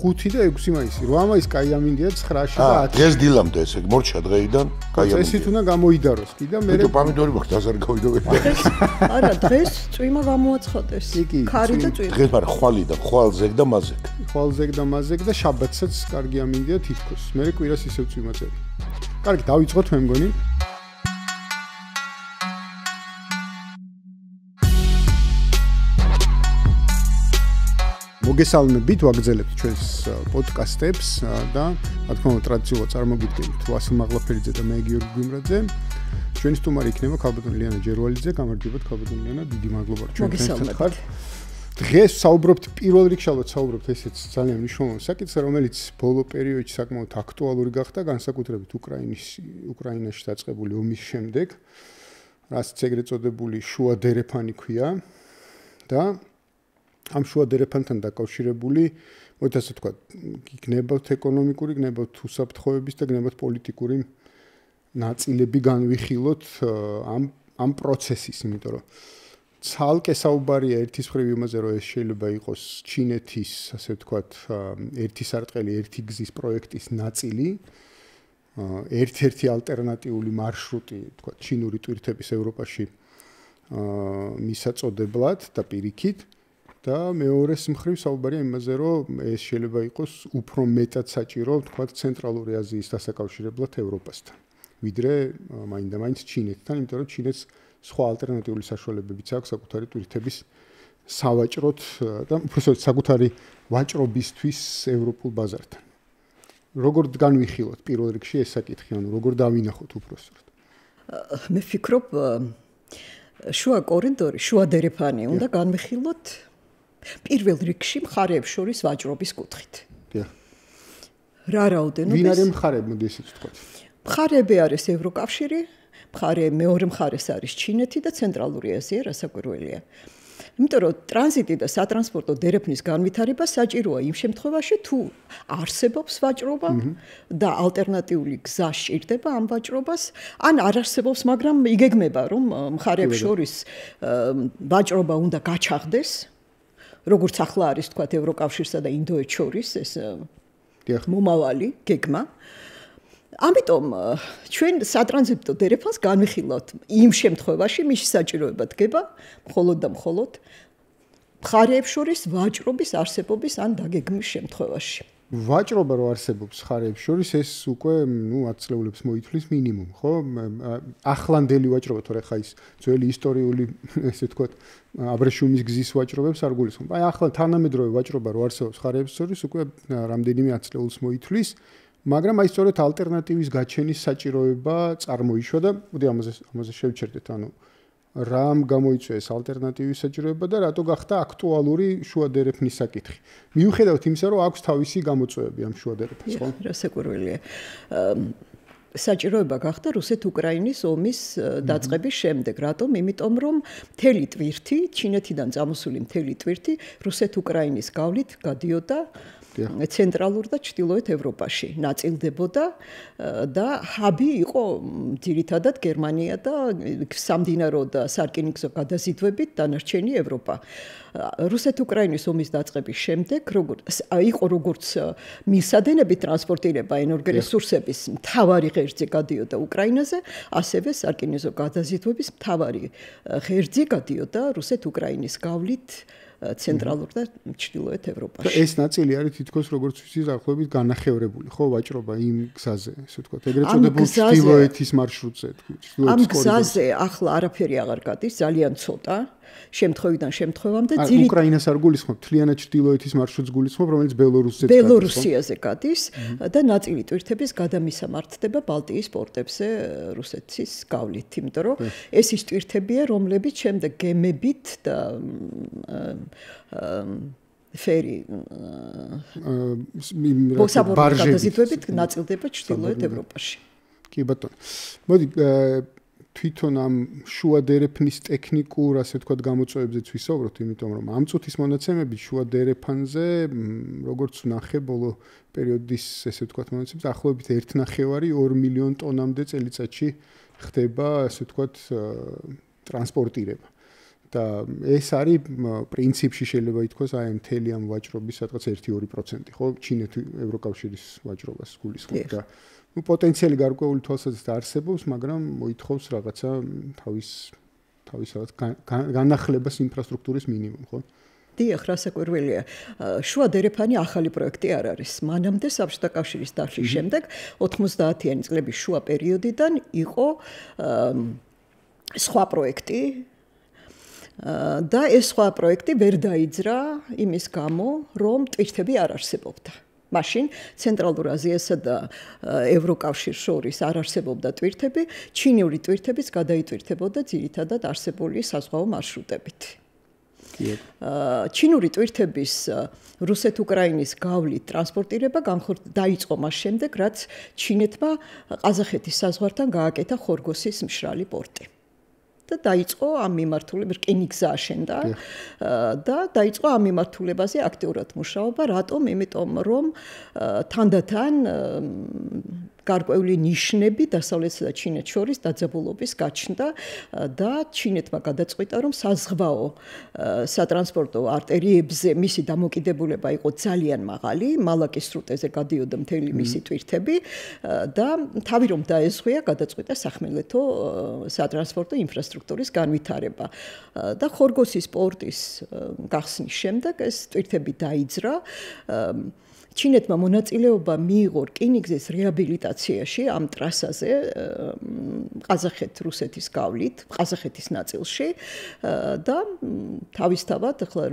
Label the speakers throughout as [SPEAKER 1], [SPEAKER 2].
[SPEAKER 1] 5 და 6 მაისი. 8 მაისს კაი ამინდია 9-ში და 10-ში.
[SPEAKER 2] დღეს დილამდე ესე მორჩა დღეიდან კაი ამინდია.
[SPEAKER 1] წესით უნდა გამოიდაროს კი და მე
[SPEAKER 2] პომიდორი მაქვს დაზარ გავიდოვე.
[SPEAKER 3] არა, დღეს წვიმა გამოაცხადეს. ქარი და წვიმა.
[SPEAKER 2] დღეს მაგრამ ხვალ ზეგ და მაზეგ.
[SPEAKER 1] ხვალ ზეგ და მაზეგ და შაბათსაც კარგი ამინდია თითქოს. მე კვირას ისევ წვიმა წერია. კარგი, დავიწყოთ მე მგონი. მოგესალმებით, ვაგრძელებთ ჩვენს პოდკასტებს და რა თქმა უნდა ტრადიციულად წარმოგიდგენთ ვასილ მაღლაფერიძე და მე გიორგი გვიმრაძე. ჩვენი სტუმარი იქნება ქალბატონი ლიანა ჯერვალიძე, გამარჯობათ ქალბატონი ლიანა, დიდი მადლობა რომ ჩვენთან ხართ. დღეს საუბრობთ პირველ რიგში ალბათ საუბრობთ ესეც ძალიან მნიშვნელოვანი საკითხზე, რომელიც ბოლო პერიოდში საკმაოდ აქტუალური გახდა, განსაკუთრებით უკრაინაში დაწყებული ომის შემდეგ, რაც ეგრეთ წოდებული შუა დერეფანი ქვია და ამ შუა დერეფანთან დაკავშირებული, მოით ასე ვთქვათ, გნებავთ ეკონომიკური, გნებავთ უსაფრთხოების და გნებავთ პოლიტიკური ნაწილები განვიხილოთ ამ პროცესის, იმიტომ რომ ცალკე საუბარია ერთის მხრივ იმაზე, რომ ეს შეიძლება იყოს ჩინეთის, ასე ვთქვათ, ერთი სარტყელი, ერთი გზის პროექტის ნაწილი, ერთ-ერთი ალტერნატიული მარშრუტი, ვთქვათ, ჩინური ტვირთების ევროპაში მისაწოდებლად და პირიქით. და მეორეს მხრივ საუბარია იმაზე, რომ ეს შეიძლება იყოს უფრო მეტად საჭირო, ვთქვათ, ცენტრალური აზიის დასაკავშირებლად ევროპასთან, ვიდრე მაინდა-მაინც ჩინეთთან, იმიტომ რომ ჩინეთს სხვა ალტერნატიული საშუალებებიც აქვს საკუთარი ტვირთების სავაჭროთ და უბრალოდ საკუთარი ვაჭრობისთვის ევროპულ ბაზართან. როგორ განვიხილოთ პირველ რიგში ეს საკითხი, ანუ როგორ დავინახოთ უბრალოდ?
[SPEAKER 3] მე ვფიქრობ, შუა კორიდორი, შუა დერეფანი უნდა განვიხილოთ პირველ რიგში მხარეებს შორის ვაჭრობის კუთხით. რა რაოდენობის?
[SPEAKER 1] ვინ არის მხარეები, მოდი ესეც ვთქვათ.
[SPEAKER 3] მხარეები არის ევროკავშირი, მეორე მხარეს არის ჩინეთი და ცენტრალური აზია, რასაკვირველია. იმიტომ რომ ტრანზიტი და სატრანსპორტო დერეფნის განვითარება საჭიროა იმ შემთხვევაში, თუ არსებობს ვაჭრობა და ალტერნატიული გზა სჭირდება ამ ვაჭრობას, ან არ არსებობს, მაგრამ იგეგმება, რომ მხარეებს შორის ვაჭრობა უნდა გაჩაღდეს. როგორც ახლა არის თქვათ ევროკავშირსა და ინდოეთს შორის ეს მომავალი გეგმა. ამიტომ ჩვენ სატრანზიტო დერეფანს განვიხილავთ იმ შემთხვევაში, მის საჭიროება დგება მხოლოდ და მხოლოდ მხარეებს შორის ვაჭრობის არსებობის ან დაგეგმვის შემთხვევაში.
[SPEAKER 1] ვაჭრობა რო არსებობს მხარეებს შორის, ეს უკვე 10 წლეულებს მოითვლის მინიმუმ, ხო? ახლანდელი ვაჭრობა, თორე ხა ის ძველი ისტორიული, ესე ვთქვათ, აბრეშუმის გზის ვაჭრობებს არ გულისხმობ. აი ახლა თანამედროვე ვაჭრობა რო არსებობს მხარეებს შორის, უკვე რამდენიმე 10 წლეულს მოითვლის, მაგრამ აი სწორედ ალტერნატივის გაჩენის საჭიროება წარმოიშვა და მოდი ამაზე შევჩერდეთ, ანუ რამ გამოიწვია ეს ალტერნატივის საჭიროება და რატო გახდა აქტუალური შუა დერეფნის საკითხი. მიუხედავად იმისა, რომ აქვს თავისი გამოწვევები ამ შუა დერეფნის, ხო?
[SPEAKER 3] რასაკვირველია. საჭიროება გახდა რუსეთ-უკრაინის ომის დაწყების შემდეგ. რატომ? იმიტომ რომ მთელი ტვირთი, ჩინეთიდან წამოსული მთელი ტვირთი რუსეთ-უკრაინის გავლით გადიოდა ცენტრალურ და ჩრდილოეთ ევროპაში ნაწილდებოდა და ჰაბი იყო ძირითადად გერმანია და სამდინარო და სარკინიგზო გადაზიდვებით დანარჩენი ევროპა. რუსეთ-უკრაინის ომის დაწყების შემდეგ იყო როგორც მილსადენები ტრანსპორტირება ენერგორესურსების მთავარი ღერძი გადიოდა უკრაინაზე, ასევე სარკინიგზო გადაზიდვების მთავარი ღერძი გადიოდა რუსეთ-უკრაინის გავლით ცენტრალურ და ჩრდილოეთ ევროპაში.
[SPEAKER 1] ეს ნაწილი არის თითქოს როგორც ვიცი დაახლოებით განახევრებული, ხო, ვაჭრობა იმ გზაზე, ესე ვთქვათ, ეგრეთ წოდებულ ჩრდილოეთის მარშრუტზე,
[SPEAKER 3] ამ გზაზე ახლა არაფერი აღარ გადის, ძალიან ცოტა. შემთხვევიდან შემთხვევამდე
[SPEAKER 1] უკრაინას არ გულისხმობ, მთლიანად ჩრდილოეთის მარშრუტს გულისხმობ, რომელიც
[SPEAKER 3] ბელორუსიაზე გადის და ნაწილი ტვირთების გადამისამართდება ბალტიის პორტებზე რუსეთის გავლით, იმიტომ რომ ეს ის ტვირთებია, რომლებიც შემდეგ გემებით და ფერი ბარჟებით ნაწილდება ჩრდილოეთ ევროპაში.
[SPEAKER 1] კი ბატონო. მოდი თვითონ ამ შუა დერეფნის ტექნიკურ, ასე ვთქვათ, გამოწვევებზეც ვისაუბროთ, იმიტომ რომ ამ წუთის მონაცემები შუა დერეფანზე, როგორც ვნახე ბოლო პერიოდის, ესე ვთქვათ, მონაცემებს, ახლობით 1,5-2 მილიონ ტონამდე წელიწადში ხდება, ასე ვთქვათ, ტრანსპორტირება. და ეს არის პრინციპში შეიძლება ითქვას აი მთელი ამ ვაჭრობის სადღაც 1-2%, ხო, ჩინეთი ევროკავშირის ვაჭრობას გულისხმობს და ну პოტენციალი გარკვეული თვალსაზრისით არსებობს, მაგრამ მოითხოვს რაღაცა თავის რაღაც განახლებას ინფრასტრუქტურის მინიმუმ, ხო?
[SPEAKER 3] დიახ, რასაკვირველია. შუა დერეფანი ახალი პროექტი არ არის. მანამდე საბჭოთა კავშირის დაშლის შემდეგ 90-იანი წლების შუა პერიოდიდან იყო სხვა პროექტი და ეს სხვა პროექტი ვერ დაიძრა იმის გამო, რომ ტვირთები არ არსებობდა. მაშინ ცენტრალურ აზიასა და ევროკავშირს შორის არ არსებობდა ტვირთები, ჩინური ტვირთებიც გადაიტვირთებოდა ძირითადად არსებული საზღვაო მარშრუტებით. ჩინური ტვირთების რუსეთ-უკრაინის გავლით ტრანსპორტირება დაიწყო მას შემდეგ, რაც ჩინეთმა ყაზახეთის საზღვართან გააკეთა ხორგოსის მშრალი პორტი. და დაიწყო ამ მიმართულებით რკინიგზა აშენდა და დაიწყო ამ მიმართულებაზე აქტიურად მუშაობა, რატომ? იმიტომ რომ თანდათან გარკვეული ნიშნები დასავლეთსა და ჩინეთს შორის დაძაბულობის გაჩნდა და ჩინეთმა გადაწყვიტა, რომ საზღვაო სატრანსპორტო არტერიებზე მისი დამოკიდებულება იყო ძალიან მაღალი, მალაკის სრუტეზე გადიოდა მთელი მისი ტვირთები და თავი რომ დაეზღვია, გადაწყვიტა სახმელეთო სატრანსპორტო ინფრასტრუქტურის განვითარება. და ხორგოსის პორტის გახსნის შემდეგ ეს ტვირთები დაიძრა. ჩინეთმა მონაწილეობა მიიღო რკინიგზის რეაბილიტაციაში ამ ტრასაზე ყაზახეთ-რუსეთის გავლით, ყაზახეთის ნაწილში და თავისთავად ახლა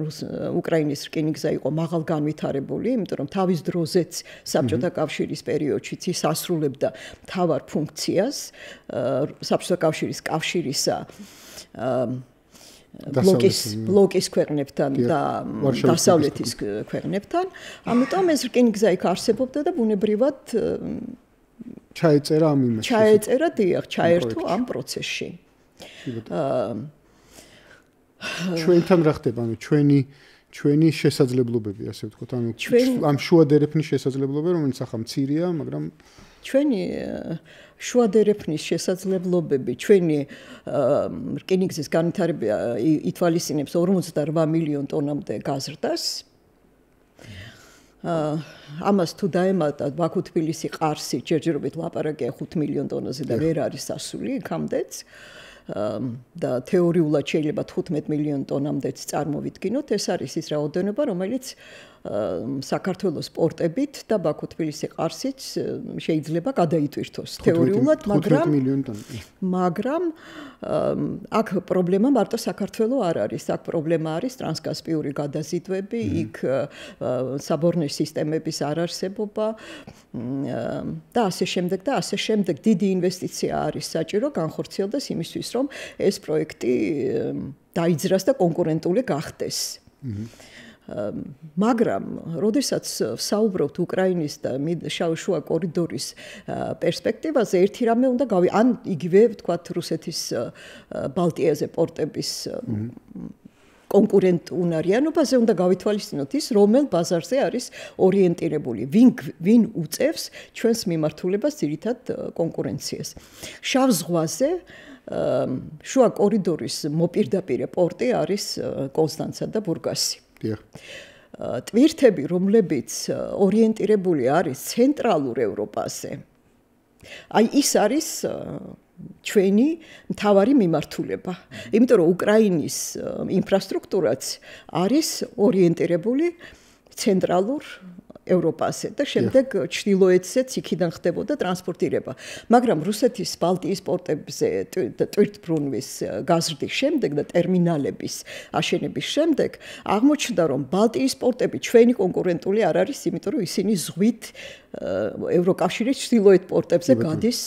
[SPEAKER 3] უკრაინის რკინიგზა იყო მაღალ განვითარებული, იმიტომ რომ თავის დროზეც საბჭოთა კავშირის პერიოდშიც ის ასრულებდა მთავარ ფუნქციას საბჭოთა კავშირის კავშირისა ბლოკის ქვეყნებთან და დასავლეთის ქვეყნებთან. ამიტომ ეს რკინიგზა იქ არსებობდა და ბუნებრივად
[SPEAKER 1] ჩაეწერა ამ იმაში.
[SPEAKER 3] ჩაეწერა, დიახ, ჩაერთო ამ პროცესში.
[SPEAKER 1] ჩვენთან რა ხდება? ანუ ჩვენი შესაძლებლობები, ასე ვთქვათ, ანუ ამ შუა დერეფნის შესაძლებლობები, რომელიც ახლა მცირეა, მაგრამ
[SPEAKER 3] ჩვენი შუა დერეფნის შესაძლებლობები, ჩვენი რკინიგზის განვითარება ითვალისწინებს 48 მილიონ ტონამდე გაზრდას. ამას თუ დაემატა ბაქო-თბილისი ყარსი, ჯერჯერობით ლაპარაკია 5 მილიონ ტონაზე და ვერ არის ასული იქამდეც. და თეორიულად შეიძლება 15 მილიონ ტონამდეც წარმოვიდგინოთ, ეს არის ის რაოდენობა, რომელიც საქართველოს პორტებით და ბაქო-თბილისი ყარსიც შეიძლება გადაიტვირთოს თეორიულად, მაგრამ აქ პრობლემა მარტო საქართველოს არ არის, აქ პრობლემა არის ტრანსკასპიური გადაზიდვები, იქ საბორნე სისტემების არარსებობა და ასე შემდეგ და ასე შემდეგ. დიდი ინვესტიცია არის საჭირო განხორციელდეს იმისთვის, რომ ეს პროექტი დაიძრას და კონკურენტული გახდეს. მაგრამ, როდესაც საუბრობთ უკრაინის და შუა კორიდორის პერსპექტივაზე, ერთი რამე უნდა ან იგივე ვთქვათ რუსეთის ბალტიაზე პორტების კონკურენტუნარიანობაზე უნდა გავითვალისწინოთ ის, რომელ ბაზარზე არის ორიენტირებული, ვინ უწევს ჩვენს მიმართულებას ძირითად კონკურენციას. შავ ზღვაზე შუა კორიდორის მოპირდაპირე პორტი არის კონსტანცა და ბურგასი. ტვირთები, რომლებიც ორიენტირებული არის ცენტრალურ ევროპაზე. აი ის არის ჩვენი მთავარი მიმართულება. იმიტომ რომ უკრაინის ინფრასტრუქტურაც არის ორიენტირებული ცენტრალურ ევროპაზე და შემდეგ ჩრდილოეთზეც იქიდან ხდებოდა ტრანსპორტირება. მაგრამ რუსეთის ბალტიის პორტებზე ტვირთბრუნვის გაზრდის შემდეგ და ტერმინალების აშენების შემდეგ აღმოჩნდა, რომ ბალტიის პორტები ჩვენი კონკურენტული არ არის, იმიტომ რომ ისინი ზღვით ევროკავშირის ჩრდილოეთ პორტებზე გადის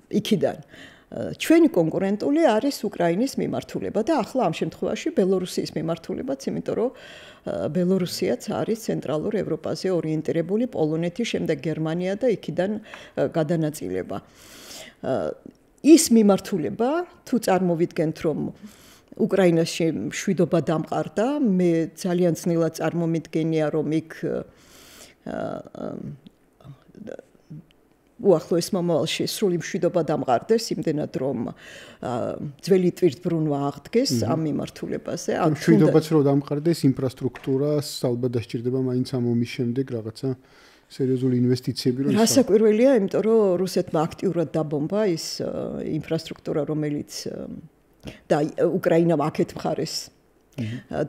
[SPEAKER 3] იქიდან. ჩვენი კონკურენტული არის უკრაინის მიმართულება და ახლა ამ შემთხვევაში ბელორუსიის მიმართულებაც, იმიტომ რომ ბელორუსიაც არის ცენტრალურ ევროპაზე ორიენტირებული, პოლონეთი, შემდეგ გერმანია და იქიდან გადანაწილება. ის მიმართულება, თუ წარმოვიდგენთ, რომ უკრაინაში მშვიდობა დამყარდა, მე ძალიან ძნელად წარმომიდგენია, რომ იქ უახლოეს მომავალში სრული მშვიდობა დამყარდეს, იმდენად რომ ძველი ტვირთბრუნვა აღდგეს ამ მიმართულებაზე.
[SPEAKER 1] მშვიდობაც რო დამყარდეს, ინფრასტრუქტურას ალბათ დასჭირდება მაინც ამ ომის შემდეგ რაღაცა სერიოზული ინვესტიციები რომ
[SPEAKER 3] რასაკვირველია, იმიტომ რომ რუსეთმა აქტიურად დაბომბა ის ინფრასტრუქტურა, რომელიც და უკრაინამ აქეთ მხარეს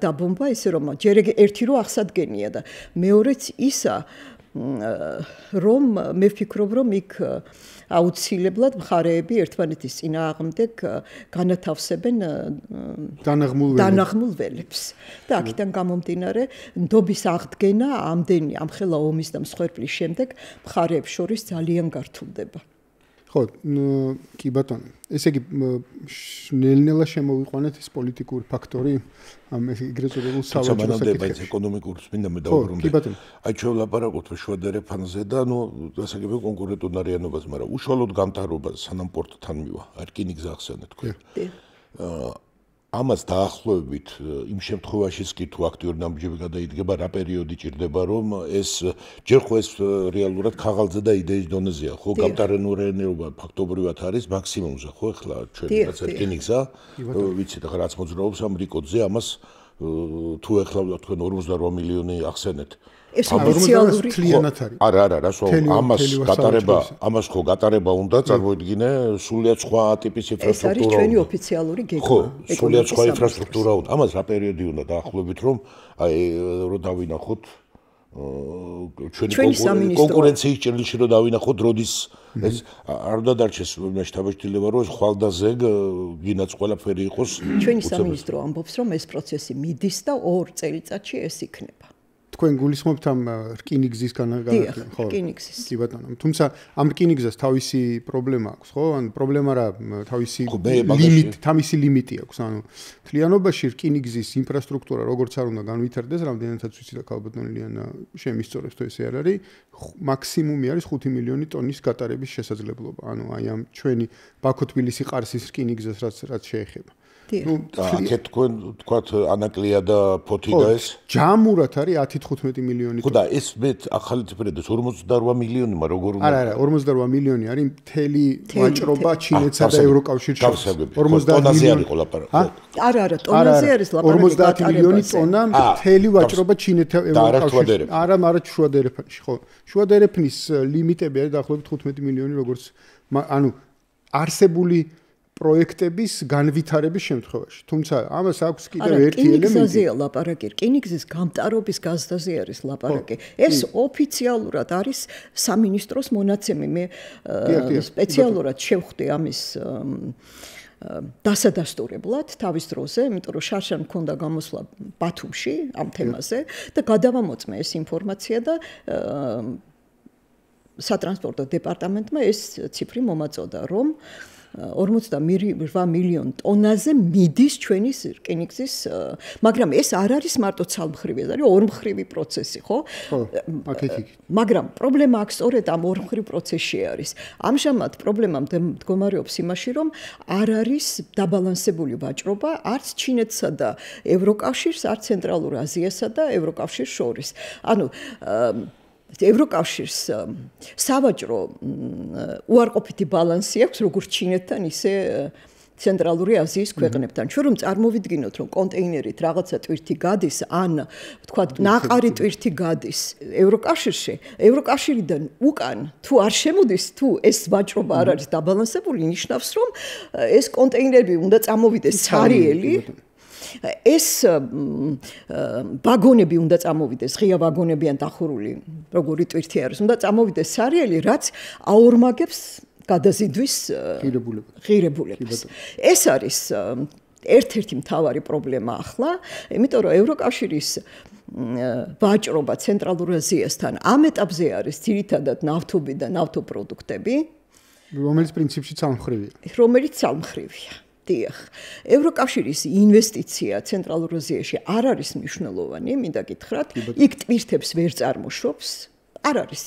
[SPEAKER 3] დაბომბა, ისე რომ ჯერ ერთი რო აღსადგენია და მეორეც ისა რომ მე ვფიქრობ რომ იქ აუცილებლად მხარეები ერთმანეთის წინააღმდეგ განათავსებენ დანაღმულ ველებს და აქედან გამომდინარე ნდობის აღდგენა ამდენი ამხელა ომის და მსხვერპლის შემდეგ მხარეებს შორის ძალიან გართულდება.
[SPEAKER 1] ხო, კი ბატონო. ესე იგი ნელ-ნელა შემოვიყვანეთ ეს პოლიტიკური ფაქტორი ამ ეგრეთ წოდებულ სავაჭრო
[SPEAKER 2] საკითხებში. ეკონომიკურს მინდა მე დავუბრუნდე. აი ჩვენ ვლაპარაკობთ შვედერეფანზე და ასე იგი კონკურენტუნარიანობას, მაგრამ უშუალოდ გამტარობას სანამ პორტთან მივა. არ რკინიგზა ახსენეთ თქვენ. ამას დაახლოებით იმ შემთხვევაშიც კი თუ აქტიური ნაბიჯები გადაიდგება, რა პერიოდი ჭირდება, რომ ეს ჯერ ხო ეს რეალურად ხაღალზე და იდეის დონეზეა, ხო, გამტარენურენობა ფაქტობრივად არის მაქსიმუმზე, ხო, ახლა ჩვენ რაც რკინიგზა, ვიცით, ახლა რაც მოძრაობს ამ რიკოდზე, ამას თუ ახლა თქვენ 48 მილიონი ახსენეთ.
[SPEAKER 3] ეს ოფიციალური
[SPEAKER 1] კლიანად არის.
[SPEAKER 2] არა, რასო, ამას ხო გატარება უნდა წარმოიდგინე სულიად სხვა ტიპის ინფრასტრუქტურა.
[SPEAKER 3] ეს არის ჩვენი ოფიციალური გეგმა.
[SPEAKER 2] ხო, სულიად სხვა ინფრასტრუქტურა უნდა. ამას რა პერიოდი უნდა დაახლოებით რომ რო დავინახოთ ჩვენი კონკურენციის ჭრილში რო დავინახოთ როდის ეს არ უნდა დარჩეს შტაბ-შტილება რომ ხვალდაზეგ გინაც ყველაფერი იყოს.
[SPEAKER 3] ჩვენი სამინისტრო ამბობს რომ ეს პროცესი მიდის და 2 წელიწადში ეს იქნება.
[SPEAKER 1] თქვენ გულისხმობთ ამ რკინიგზის განაგრძელებას,
[SPEAKER 3] ხო? რკინიგზის.
[SPEAKER 1] კი ბატონო. თუმცა ამ რკინიგზას თავისი პრობლემა აქვს, ხო? ან პრობლემა რა, თავისი ლიმიტი აქვს. ანუ მთლიანობაში რკინიგზის ინფრასტრუქტურა როგორც არ უნდა განვითარდეს, რამდენადაც ვიცი და ქალბატონი ლიანა შემისწორებს თუ ესე არ არის, მაქსიმუმი არის 5 მილიონი ტონის გატარების შესაძლებლობა. ანუ აი ამ ჩვენი ბაქო-თბილისი-ყარსის რკინიგზას რაც შეეხება.
[SPEAKER 2] აქეთ თქვენ თქვათ ანაკლია და ფოთი და ეს
[SPEAKER 1] ჯამურად არის 10-15 მილიონი.
[SPEAKER 2] ხო და ეს მე ახალი ციფრები 48 მილიონი, მაგრამ როგორ უნდა?
[SPEAKER 1] არა, 48 მილიონი არის მთელი ვაჭრობა ჩინეთსა და ევროკავშირში.
[SPEAKER 2] 50 მილიონი ყოლაპარა.
[SPEAKER 3] არა, ტონაზე არის ლაპარაკი.
[SPEAKER 1] 50 მილიონი ტონა მთელი ვაჭრობა ჩინეთსა და ევროკავშირში. არა, მაგრამ შუადერეფანში, ხო. შუადერეფნის ლიმიტები არის დაახლოებით 15 მილიონი, როგორც ანუ არსებული პროექტების განვითარების შემთხვევაში. თუმცა ამას აქვს კიდევ ერთი ელემენტი.
[SPEAKER 3] რკინიგზაზეა ლაპარაკი, რკინიგზის გამტარობის გაზდაზე არის ლაპარაკი. ეს ოფიციალურად არის სამინისტროს მონაცემი. მე სპეციალურად შევხვდი ამის დასადასტურებლად თავის დროზე, იმიტომ რომ შარშან მქონდა გამოსვლა ბათუმში ამ თემაზე და გადავამოწმე ეს ინფორმაცია და სატრანსპორტო დეპარტამენტმა ეს ციფრი მომაწოდა, რომ 48 მილიონ ტონაზე მიდის ჩვენი რკინიგზის, მაგრამ ეს არ არის მარტო ცალმხრივი, ეს არის ორმხრივი პროცესი, ხო? მაგრამ პრობლემა აქ სწორედ ამ ორმხრივ პროცესში არის. ამჟამად პრობლემა მდგომარეობს იმაში, რომ არ არის დაბალანსებული ვაჭრობა არც ჩინეთსა და ევროკავშირს, არც ცენტრალურ აზიასა და ევროკავშირს შორის. ანუ ევროკავშირს სავაჭრო უარყოფითი ბალანსი აქვს როგორც ჩინეთთან, ისე ცენტრალური აზიის ქვეყნებთან. ჩვენ რომ წარმოვიდგინოთ, რომ კონტეინერით რაღაცა ტვირთი გადის, ან თქვათ ნაყარი ტვირთი გადის ევროკავშირში, ევროკავშირიდან უკან თუ არ შემოდის, თუ ეს ვაჭრობა არ არის დაბალანსებული, ნიშნავს, რომ ეს კონტეინერები უნდა წამოვიდეს ცარიელი. ეს ვაგონები უნდა წამოვიდეს, ღია ვაგონები ან დახურული, როგორი ტვირთი არის, უნდა წამოვიდეს სარიელი, რაც აორმაგებს გადაზიდვის ღირებულებას. ეს არის ერთ-ერთი მთავარი პრობლემა ახლა, იმიტომ რომ ევროკავშირის ვაჭრობა ცენტრალურ აზიასთან ამ ეტაპზე არის ძირითადად ნავთობი და ნავთობპროდუქტები,
[SPEAKER 1] რომელიც პრინციპში ცალმხრივია.
[SPEAKER 3] რომელიც ცალმხრივია. დიახ, ევროკავშირის ინვესტიცია ცენტრალურ აზიაში არ არის მნიშვნელოვანი, მინდა გითხრათ, იქ ტვირთებს ვერ წარმოშობს, არ არის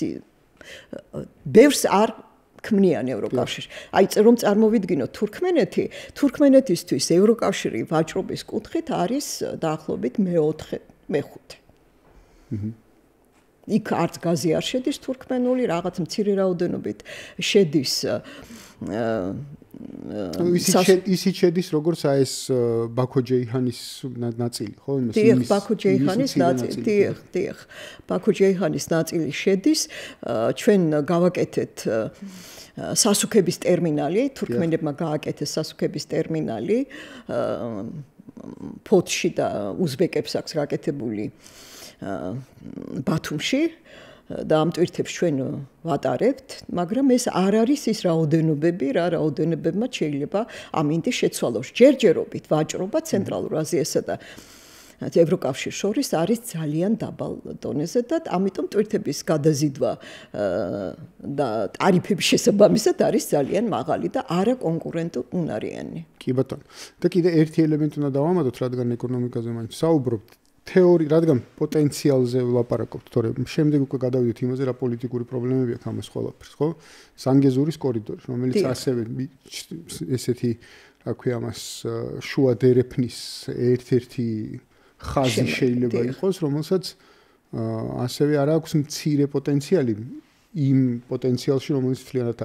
[SPEAKER 3] ბევრს არ ქმნიან ევროკავშირში. აი, რომ წარმოვიდგინოთ თურქმენეთისთვის ევროკავშირი ვაჭრობის კუთხით არის დაახლოებით მე-4, მე-5. იქ არც გაზი არ შედის თურქმენული, რაღაც მცირე რაოდენობით შედის
[SPEAKER 1] ისიც შედის როგორც ეს ბაქო-ჯეიჰანის ნაწილი, ხო?
[SPEAKER 3] დიახ, ბაქო-ჯეიჰანის ნაწილი, დიახ. ბაქო-ჯეიჰანის ნაწილი შედის, ჩვენ გავაკეთეთ სასუქების ტერმინალი, თურქმენებმა გააკეთეს სასუქების ტერმინალი ფოთში და უზბეკებს აქვს გაკეთებული ბათუმში და ამ ტვირთებს ჩვენ ვატარებთ, მაგრამ ეს არ არის ის რაოდენობები, რა რაოდენობებმაც შეიძლება ამინდი შეცვალოს. ჯერჯერობით ვაჭრობა ცენტრალურ აზიასა და ევროკავშირს შორის არის ძალიან დაბალ დონეზე და ამიტომ ტვირთების გადაზიდვა და ტარიფების შესაბამისად არის ძალიან მაღალი და არაკონკურენტუნარიანი.
[SPEAKER 1] კი ბატონო. და კიდე ერთი ელემენტი უნდა დავამატოთ, რადგან ეკონომიკაზე მაინც საუბრობთ. რადგან პოტენციალზე ვლაპარაკობთ, თორემ შემდეგ უკვე გადავიდეთ იმაზე, რა პოლიტიკური პრობლემები აქვს ამას ყველაფერს, ხო? ზანგეზურის კორიდორი, რომელიც ასევე ესეთი, რა ქვია, ამას შუა დერეფნის ერთ-ერთი ხაზი შეიძლება იყოს, რომელსაც ასევე არ აქვს მცირე პოტენციალი იმ პოტენციალში, რომელიც მთლიანად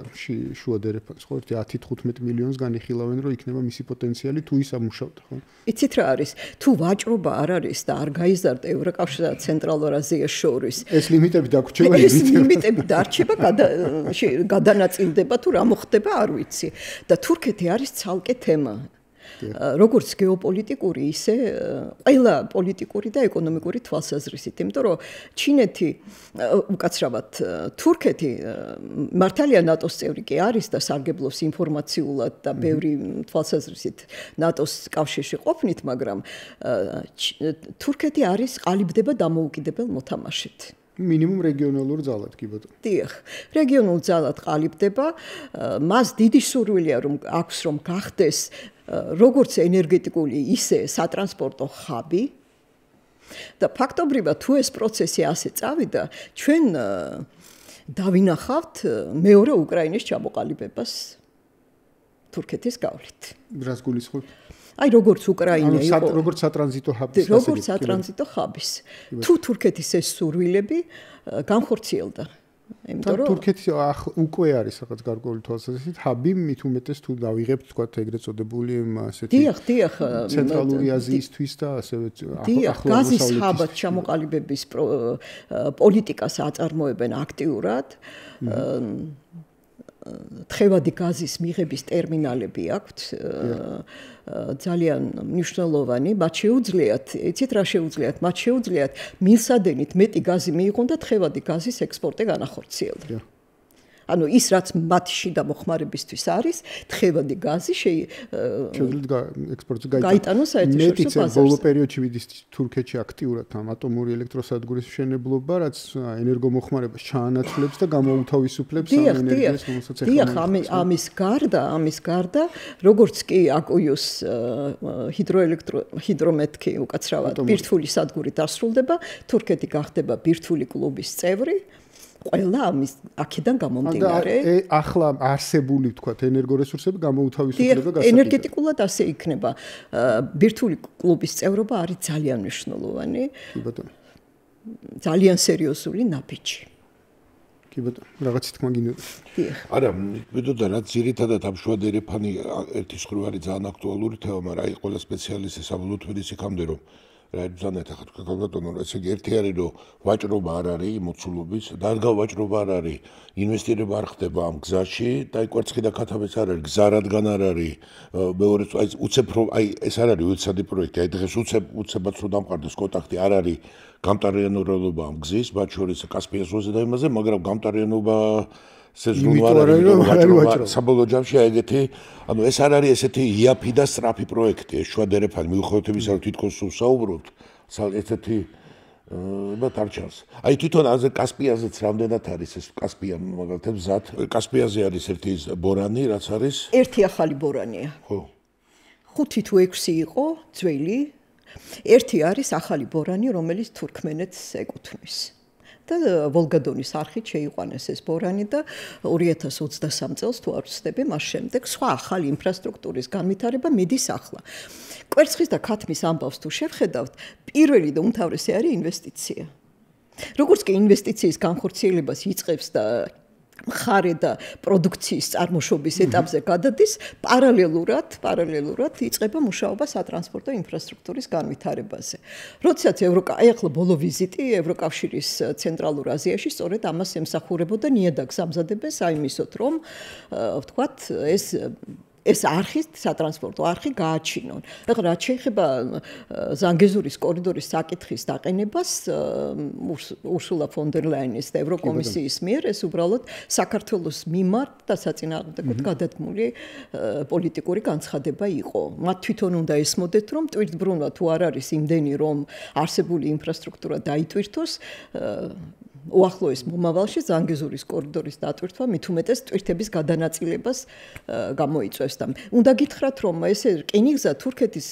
[SPEAKER 1] შუა დერეფანს, ხო? 10-15 მილიონს განიხილავენ, რომ იქნება მისი პოტენციალი თუ ის ამუშავდა, ხო?
[SPEAKER 3] იცით რა არის? თუ ვაჭრობა არ არის და არ გაიზარდა ევროკავშირსა და ცენტრალურ აზიას შორის,
[SPEAKER 1] ეს ლიმიტები დაგვრჩება,
[SPEAKER 3] ეს ლიმიტები დარჩება, გადანაწილდება თუ რა მოხდება, არ ვიცი. და თურქეთი არის ცალკე თემა. როგორც გეოპოლიტიკური, ისე ყველა პოლიტიკური და ეკონომიკური თვალსაზრისით, იმიტომ რომ ჩინეთი, უკაცრავად თურქეთი მართალია ნატოს წევრი კი არის და სარგებლობს ინფორმაციულად და ბევრი თვალსაზრისით ნატოს კავშირში ყოფნით, მაგრამ თურქეთი არის ყალიბდება დამოუკიდებელ მოთამაშედ.
[SPEAKER 1] მინიმუმ რეგიონალურ ძალად, კი ბატონო.
[SPEAKER 3] დიახ, რეგიონულ ძალად ყალიბდება, მას დიდი სურვილია რომ აქვს რომ გახდეს როგორც ენერგეტიკული, ისე სატრანსპორტო ხაბი და ფაქტობრივად თუ ეს პროცესი ასე წავიდა, ჩვენ დავინახავთ მეორე უკრაინის ჩამოყალიბებას თურქეთის გავლით.
[SPEAKER 1] რას გულისხმობთ?
[SPEAKER 3] აი როგორც უკრაინა იყო,
[SPEAKER 1] როგორც სატრანზიტო ხაბის,
[SPEAKER 3] როგორც სატრანზიტო ხაბის. თუ თურქეთის ეს სურვილები განხორციელდა. იმიტომ რომ
[SPEAKER 1] თურქეთი უკვე არის რაღაც გარკვეული თვალსაზრისით ჰაბი, მით უმეტეს თუ დავიღებთ თქვა ეგრეთ წოდებული ასეთი
[SPEAKER 3] დიახ,
[SPEAKER 1] ცენტრალური აზიისთვის და ასევე
[SPEAKER 3] ახლო გაზის ხაბად ჩამოყალიბების პოლიტიკას აწარმოებენ აქტიურად. თხევადი გაზის მიღების ტერმინალები აქვთ ძალიან მნიშვნელოვანი, მათ შეუძლიათ, იცით რა შეუძლიათ? მათ შეუძლიათ მილსადენით მეტი გაზი მიიღონ და თხევადი გაზის ექსპორტი განახორციელონ. ანუ ის რაც მათი შიდა მოხმარებისთვის არის, თხევადი გაზი
[SPEAKER 1] შეიძლება ექსპორტზე
[SPEAKER 3] გაიტანოს საერთაშორისო ბაზარზე.
[SPEAKER 1] ბოლო პერიოდში მიდის თურქეთში აქტიურად ამ ატომური ელექტროსადგურის მშენებლობა, რაც ენერგომოხმარებას ჩაანაცვლებს და გამოუთავისუფლებს ამ ენერგიას, რომელსაც
[SPEAKER 3] დიახ, ამის გარდა, როგორც კი აკუიოს ჰიდრომეთქი უკაცრავად ბირთვული სადგური დასრულდება, თურქეთი გახდება ბირთვული კლუბის წევრი. ყველა ამის აქედან გამომდინარე
[SPEAKER 1] ახლა არსებული ვთქვათ ენერგორესურსები გამოუთავისუფლება გასაგებია.
[SPEAKER 3] ენერგეტიკულად ასე იქნება. ბირთვული კლუბის წევრობა არის ძალიან მნიშვნელოვანი.
[SPEAKER 1] კი ბატონო.
[SPEAKER 3] ძალიან სერიოზული ნაბიჯი.
[SPEAKER 1] კი ბატონო, რაღაც თქმა გინდა.
[SPEAKER 2] არა, ვიდოდა რა ძირითადად ამ შუა დერეფანი ერთი მხრივ არის ძალიან აქტუალური თემა, მაგრამ აი ყველა სპეციალისტი საბოლოოდ თვლის იქამდე რომ რა ზანეთ ახლა თქვა ბატონო, ესე იგი ერთი არის რომ ვაჭრობა არ არის მოცულობის, დარგავ ვაჭრობა არ არის, ინვესტირება არ ხდება ამ გზაში და აი კვერცხი და ქათამეც არ არის, გზა რადგან არ არის, მეორე აი უცებ აი ეს არ არის უცადი პროექტი, აი დღეს უცებაც რომ დამყარდეს კონტაქტი არ არის გამტარიანურობა ამ გზის, მათ შორის კასპიას ზღვაზე და იმაზე, მაგრამ გამტარიანობა სეზონურად საბოლოო ჯამში ეგეთი, ანუ ეს არ არის ესეთი იაფი და სწრაფი პროექტი, ეს შუა დერეფანი მიუხედავად იმისა, რომ თითქოს საუბრობთ, ესეთი მათ არ ჩანს. აი თვითონ აზე კასპიაზეც რამდენად არის ეს კასპიან მაგალითად მზად, კასპიაზე არის ერთი ბორანი, რაც არის?
[SPEAKER 3] ერთი ახალი ბორანია.
[SPEAKER 2] ხო.
[SPEAKER 3] 5 თუ 6 იყო ძველი. ერთი არის ახალი ბორანი, რომელიც თურქმენეთს ეკუთვნის. და ვოლგადონის არხით შეიყვანეს ეს ბორანი და 2023 წელს თუ არ ვცდები, მას შემდეგ სხვა ახალი ინფრასტრუქტურის განვითარება მიდის ახლა. კვერცხის და ქათმის ამბავს თუ შევხედავთ, პირველი და უმთავრესი არის ინვესტიცია. როგორც კი ინვესტიციის განხორციელებას იწყებს და მხარე და პროდუქციის წარმოშობის ეტაპზე გადადის, პარალელურად იწყება მუშაობა სატრანსპორტო ინფრასტრუქტურის განვითარებაზე. როდესაც ახლა ბოლო ვიზიტი ევროკავშირის ცენტრალურ აზიაში სწორედ ამას ემსახურებოდა ნიადაგს ამზადებენ საიმისოდ, რომ ვთქვათ, ეს არხი, სატრანსპორტო არხი გააჩინონ. ეხლა რაც შეეხება ზანგეზურის კორიდორის საკითხის დაყენებას, ურსულა ფონ დერ ლაინის და ევროკომისიის მიერ ეს უბრალოდ საქართველოს მიმართ და საწინააღმდეგოდ გადადგმული პოლიტიკური განცხადება იყო. მათ თვითონ უნდა ესმოდეთ, რომ ტვირთბრუნვა თუ არ არის იმდენი, რომ არსებული ინფრასტრუქტურა დაიტვირთოს, უახლოეს მომავალში ზანგეზურის კორიდორის დატვირთვა მით უმეტეს ტვირთების გადანაწილებას გამოიწვევს და უნდა გითხრათ, რომ ეს რკინიგზა თურქეთის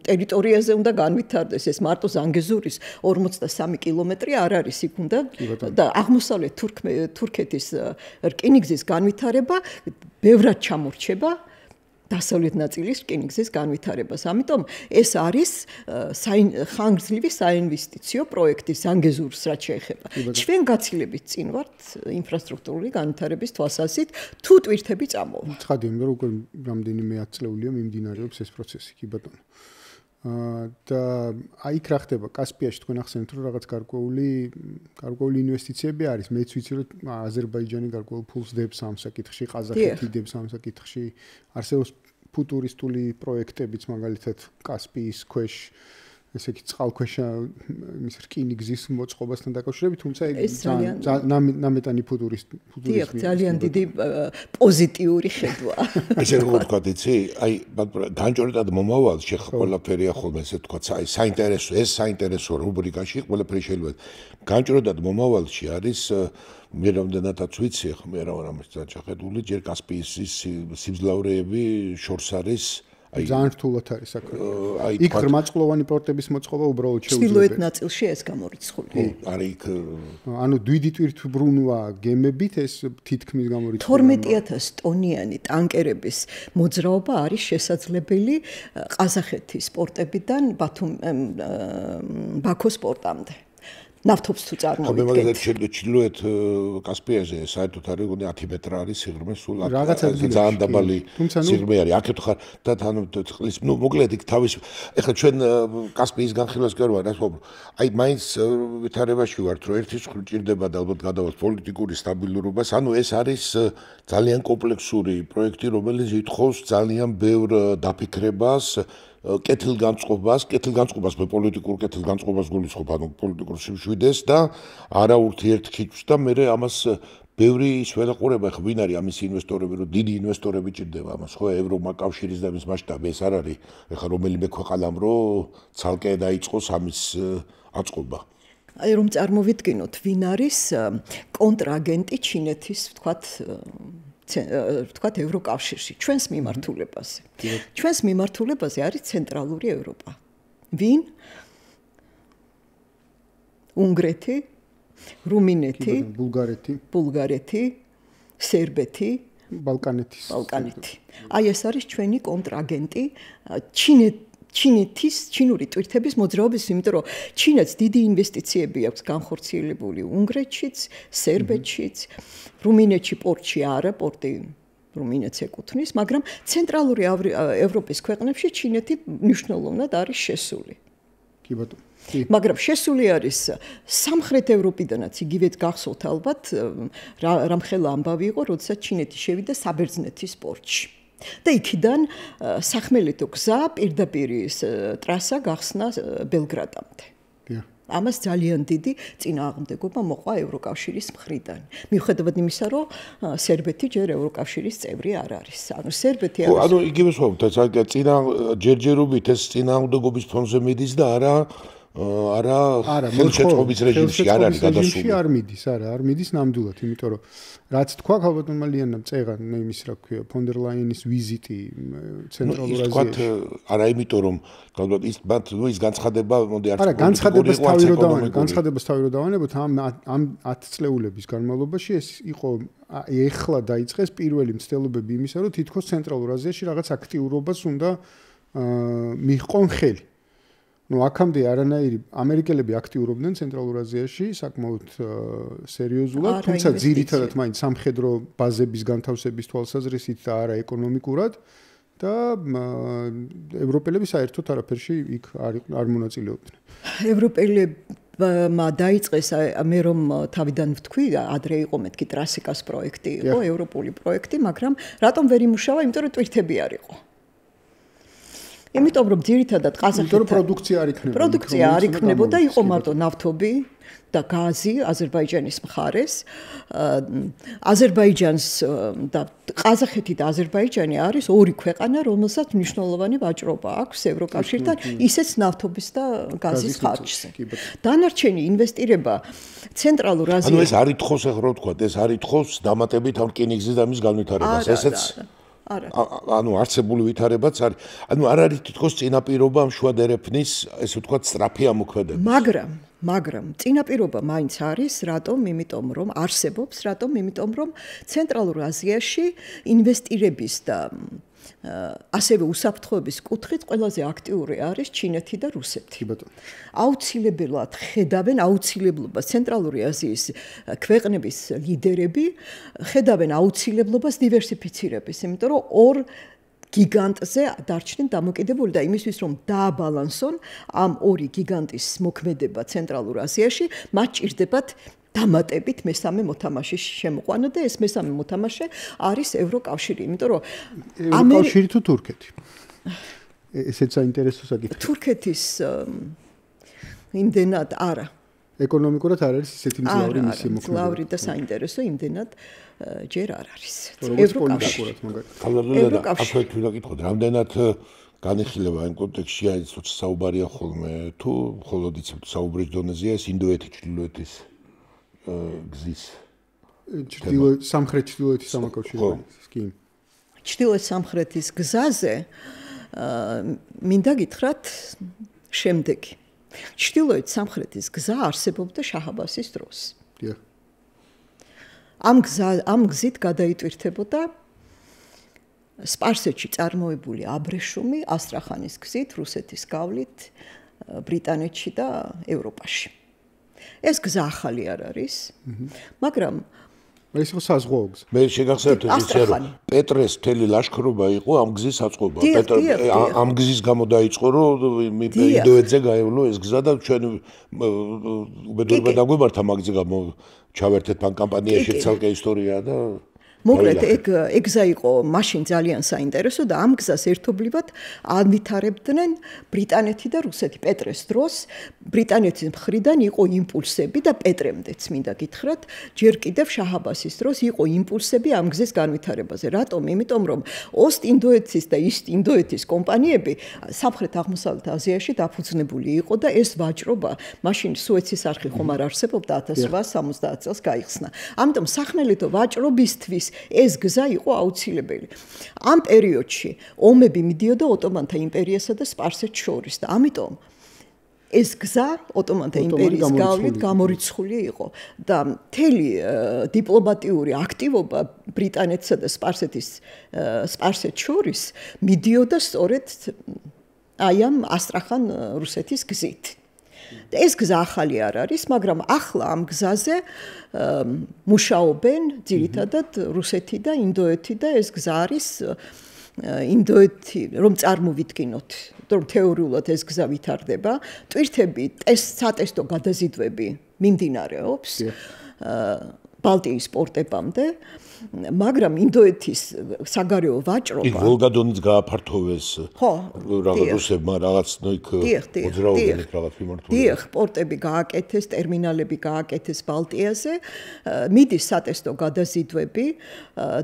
[SPEAKER 3] ტერიტორიაზე უნდა განვითარდეს, ეს მარტო ზანგეზურის 43 კილომეტრი არ არის იქ უნდა და აღმოსავლეთ თურქეთის რკინიგზის განვითარება ბევრად ჩამორჩება დასავლეთ ნაწილის რკინიგზის განვითარებას. ამიტომ ეს არის ხანგრძლივი საინვესტიციო პროექტი ზანგეზურს რაც შეეხება. ჩვენ გაცილებით წინ ვართ ინფრასტრუქტურული განვითარების თვალსაზრისით, თუ ტვირთები წამოვა.
[SPEAKER 1] ცხადია, იმიტომ რომ რამდენიმე ათწლეულია მიმდინარეობს ეს პროცესი, კი ბატონო. და იქ რა ხდება კასპიაში თქვენ ახსენეთ რომ რაღაც გარკვეული ინვესტიციები არის მეც ვიცი რომ აზერბაიჯანი გარკვეულ ფულს დებს ამ საკითხში ყაზახეთი დებს ამ საკითხში არსებობს ფუტურისტული პროექტებიც მაგალითად კასპიის ქვეშ ესე იგი წყალქვეშა იმის რკინიგზის მოწყობასთან დაკავშირებით თუმცა ნამეტანი ფუტურისტი
[SPEAKER 3] ძალიან დიდი პოზიტიური ხედვა
[SPEAKER 2] ესე რომ ვთქვათ იცი აი განჭორეტად მომავალში ყველაფერია ხოლმე ესე ვთქვათ საინტერესო რუბრიკაში ყველაფერი შეიძლება განჭორეტად მომავალში არის მე რამდენადაც ვიცი ხო მე რა ამას დაჭახედული ჯერ კასპიის სიმძლავრეები შორს არის
[SPEAKER 1] ძალიან რთულად არის საკრები. იქ ღრმაწყლოვანი პორტების მოწყობა უბრალოდ შეუძლებელია.
[SPEAKER 3] ჩრდილოეთ ნაწილში ეს გამორიცხული.
[SPEAKER 2] არის იქ
[SPEAKER 1] ანუ დიდი ტვირთბრუნვა გემებით ეს თითქმის გამორიცხული.
[SPEAKER 3] 12000 ტონიანი ტანკერების მოძრაობა არის შესაძლებელი ყაზახეთის პორტებიდან ბაქოს პორტამდე. ნავთობს თუ წარმოვიდგენთ.
[SPEAKER 2] მე მაგალითად ჩრდილოეთ კასპიაზე საერთოდ არის 10 მეტრი არის სიღრმე სულ ძალიან დაბალი სიღრმე არის. აქეთ ხარ და თან წყლის მოკლედ იქ თავის ეხლა ჩვენ კასპიის განხილვას გქონდა რა თქმა უნდა. აი მაინც ვითარებაში ვართ რომ ერთი მხრივ ჭირდება და ალბათ გადავალთ პოლიტიკური სტაბილურობას. ანუ ეს არის ძალიან კომპლექსური პროექტი, რომელიც ითხოვს ძალიან ბევრ დაფიქრებას კეთილგანწყობას მე პოლიტიკურ კეთილგანწყობას გულისხმობ ანუ პოლიტიკურ სიმშვიდეს და არა ურთიერთ քიჩს და მე ამას ბევრი ის ველაყურება ხო ვინ არის ამის ინვესტორები რომ დიდი ინვესტორები ჭირდება ამას ხო ევროკავშირის და მის მასშტაბი ეს არ არის ეხლა რომელიმე ქვეყანამ რომ ცალკე დაიწყოს ამის აწყობა
[SPEAKER 3] აი რომ წარმოვიდგინოთ ვინ არის კონტრაგენტი ჩინეთის ვთქვათ ევროკავშირში ჩვენს მიმართულებაზე. ჩვენს მიმართულებაზე არის ცენტრალური ევროპა. ვინ? უნგრეთი, რუმინეთი, ბულგარეთი, სერბეთი, ბალკანეთი. აი ეს არის ჩვენი კონტრაგენტი ჩინური ტვირთების მოძრაობის, იმიტომ რომ ჩინეთს დიდი ინვესტიციები აქვს განხორციელებული უნგრეთშიც, სერბეთშიც, რუმინეთში პორტში არა, პორტი რუმინეთს ეკუთვნის, მაგრამ ცენტრალური ევროპის ქვეყნებში ჩინეთი მნიშვნელოვნად არის შესული.
[SPEAKER 1] კი ბატონო.
[SPEAKER 3] მაგრამ შესული არის სამხრეთ ევროპიდანაც იგივეც გახსოვთ ალბათ რამხელა ამბავი იყო, როდესაც ჩინეთი შევიდა საბერძნეთის პორტში. და იქიდან სახმელეთო გზა პირდაპირ ტრასა გახსნა ბელგრადამდე. ამას ძალიან დიდი წინააღმდეგობა მოყვა ევროკავშირის მხრიდან. მიუხედავად იმისა, რომ სერბეთი ჯერ ევროკავშირის წევრი არ არის. ანუ სერბეთი არის.
[SPEAKER 2] ანუ იგივე ვთქვათ, ჯერჯერობით ეს წინააღმდეგობის ფონზე მიდის და არა ხელშეწყობის რეჟიმში არ არის გადასული.
[SPEAKER 1] არ მიდის, არ მიდის ნამდვილად, იმიტომ რომ რაც თქვა ალბათმა ლიანამ წეღან იმის რა ქვია ფონ დერ ლაინის ვიზიტი ცენტრალურ აზიაში.
[SPEAKER 2] არა იმიტომ რომ ალბათ ის განცხადება მოდი არ
[SPEAKER 1] არა განცხადებას თავი რო დავანებოთ ამ 10 წლეულების განმავლობაში ეს იყო ეხლა დაიწყეს პირველი მცდელობები იმისა რომ თითქოს ცენტრალურ აზიაში რაღაც აქტიურობას უნდა მიჰყონ ხელი. ну აქამდე არანაირი ამერიკელები აქტიურობდნენ ცენტრალურ აზიაში საკმაოდ სერიოზულად, თუმცა ძირითადად მაინც სამხედრო ბაზების განთავსების თვალსაზრისით და არა ეკონომიკურად და ევროპელები საერთოდ არაფერში იქ არ მონაწილეობდნენ. ევროპელებმა
[SPEAKER 3] დაიწყეს მე რომ თავიდან ვთქვი, ადრე იყო მეთქი ტრასიკას პროექტი, იყო ევროპული პროექტი, მაგრამ რატომ ვერ იმუშავა? იმიტომ რომ ტვირთები არ იყო. იმიტომ რომ ძირითადად ყაზახეთთან პროდუქცია არ იქნებოდა, იყო მარტო ნავთობი და გაზი აზერბაიჯანის მხარეს. აზერბაიჯანს და ყაზახეთი და აზერბაიჯანი არის ორი ქვეყანა, რომელსაც მნიშვნელოვანი ვაჭრობა აქვს ევროკავშირთან, ისეც ნავთობის და გაზის ხარჯზე. დანარჩენი ინვესტირება ცენტრალურ აზიაში.
[SPEAKER 2] ანუ ეს არ ითხოვს, ახლა რო ვთქვა, ეს არ ითხოვს დამატებით ამ რკინიგზის და მის განვითარებას. ესეც ანუ არსებული ვითარებაც არის. ანუ არ არის თითქოს წინაპირობა ამ შუადერეფნის, ესე ვთქვათ, სწრაფი ამოქმედება.
[SPEAKER 3] მაგრამ წინაპირობა მაინც არის, რატომ? იმიტომ რომ არსებობს, რატომ? იმიტომ რომ ცენტრალურ აზიაში ინვესტირების და ასევე უსაფრთხოების კუთხით ყველაზე აქტიური არის ჩინეთი და რუსეთი. აუცილებლად ხედავენ აუცილებლობას ცენტრალური აზიის ქვეყნების ლიდერები ხედავენ აუცილებლობას დივერსიფიცირების, იმიტომ რომ ორ გიგანტზე დარჩნენ დამოკიდებული და იმისთვის რომ დააბალანსონ ამ ორი გიგანტის მოქმედება ცენტრალურ აზიაში, მათ ჭირდებათ დამატებით მესამე მოთამაშის შემოყვანა და ეს მესამე მოთამაშე არის ევროკავშირი, იმიტომ რომ
[SPEAKER 1] ევროკავშირი თუ თურქეთი. ესეც საინტერესო საკითხია.
[SPEAKER 3] თურქეთის იმდენად არა.
[SPEAKER 1] ეკონომიკურად არ არის ისეთი მძლავრი მისი მოქმედება.
[SPEAKER 3] მძლავრი და საინტერესო იმდენად ჯერ არ არის.
[SPEAKER 1] ევროკავშირად
[SPEAKER 2] მაგალითად აქეთ ვიკითხოთ, რამდენად განიხილება იმ კონტექსტში არის საუბარია ხოლმე თუ მხოლოდ იცით საუბრის დონეზეა ეს ინდოეთი ჩრდილოეთის გზის
[SPEAKER 1] სამხრეთ-ჩრდილოეთის სამაკავშირო კი
[SPEAKER 3] ჩრდილოეთ-სამხრეთის გზაზე მინდა გითხრათ შემდეგი ჩრდილოეთ-სამხრეთის გზა არსებობდა შაჰ-აბასის დროს. ამ გზით გადაიტვირთებოდა სპარსეთში წარმოებული აბრეშუმი ასტრახანის გზით, რუსეთის გავლით, ბრიტანეთში და ევროპაში. ეს გზა ახალი არ არის, მაგრამ
[SPEAKER 1] ეს იყო საზღვაო გზა.
[SPEAKER 2] მე შეგახსენებთ ისე რომ პეტრეს მთელი ლაშქრობა იყო ამ გზის საწყობა. ამ გზის გამო დაიწყო რომ ინდოეთზე გაევლო ეს გზა და ჩვენ უბედურება დაგვემართა მაგ გზის გამო ჩავერთეთ ბანკ კამპანიაში ცალკე ისტორია და
[SPEAKER 3] მოკლედ ეგ გზა იყო მაშინ ძალიან საინტერესო და ამ გზას ერთობლივად ანვითარებდნენ ბრიტანეთი და რუსეთი. პეტრეს დროს ბრიტანეთის მხრიდან იყო იმპულსები და პეტრემდეც მინდა გითხრათ, ჯერ კიდევ შაჰ-აბასის დროს იყო იმპულსები ამ გზის განვითარებაზე. რატომ? იმიტომ რომ ოსტ-ინდოეთის და ისტ-ინდოეთის კომპანიები სამხრეთ-აღმოსავლეთ აზიაში დაფუძნებული იყო და ეს ვაჭრობა მაშინ სუეცის არხი ხომ არ არსებობდა 1870 წელს გაიხსნა. ამიტომ სახმელეთო ვაჭრობისთვის ეს გზა იყო აუცილებელი. ამ პერიოდში ომები მიდიოდა ოტომანთა იმპერიასა და სპარსეთს შორის და ამიტომ ეს გზა ოტომანთა იმპერიის გავლით გამორიცხული იყო და მთელი დიპლომატიური აქტივობა ბრიტანეთსა და სპარსეთს შორის მიდიოდა სწორედ აი ამ ასტრახან-რუსეთის გზით. ეს გზა ახალი არ არის, მაგრამ ახლა ამ გზაზე მუშაობენ ძირითადად რუსეთი და ინდოეთი და ეს გზა არის ინდოეთი, რომ წარმოვიდგინოთ, რომ თეორიულად ეს გზა ვითარდება, ტვირთები სატესტო გადაზიდვები მიმდინარეობს ბალტიის პორტებამდე, მაგრამ ინდოეთის საგარეო ვაჭრობა
[SPEAKER 2] იქ ვოლგადონიც გააფართოვეს რუსებმა რაღაც იქ მოძრაობენ რაღაც მიმართულებით.
[SPEAKER 3] დიახ, პორტები გააკეთეს, ტერმინალები გააკეთეს ბალტიაზე, მიდის სატესტო გადაზიდვები,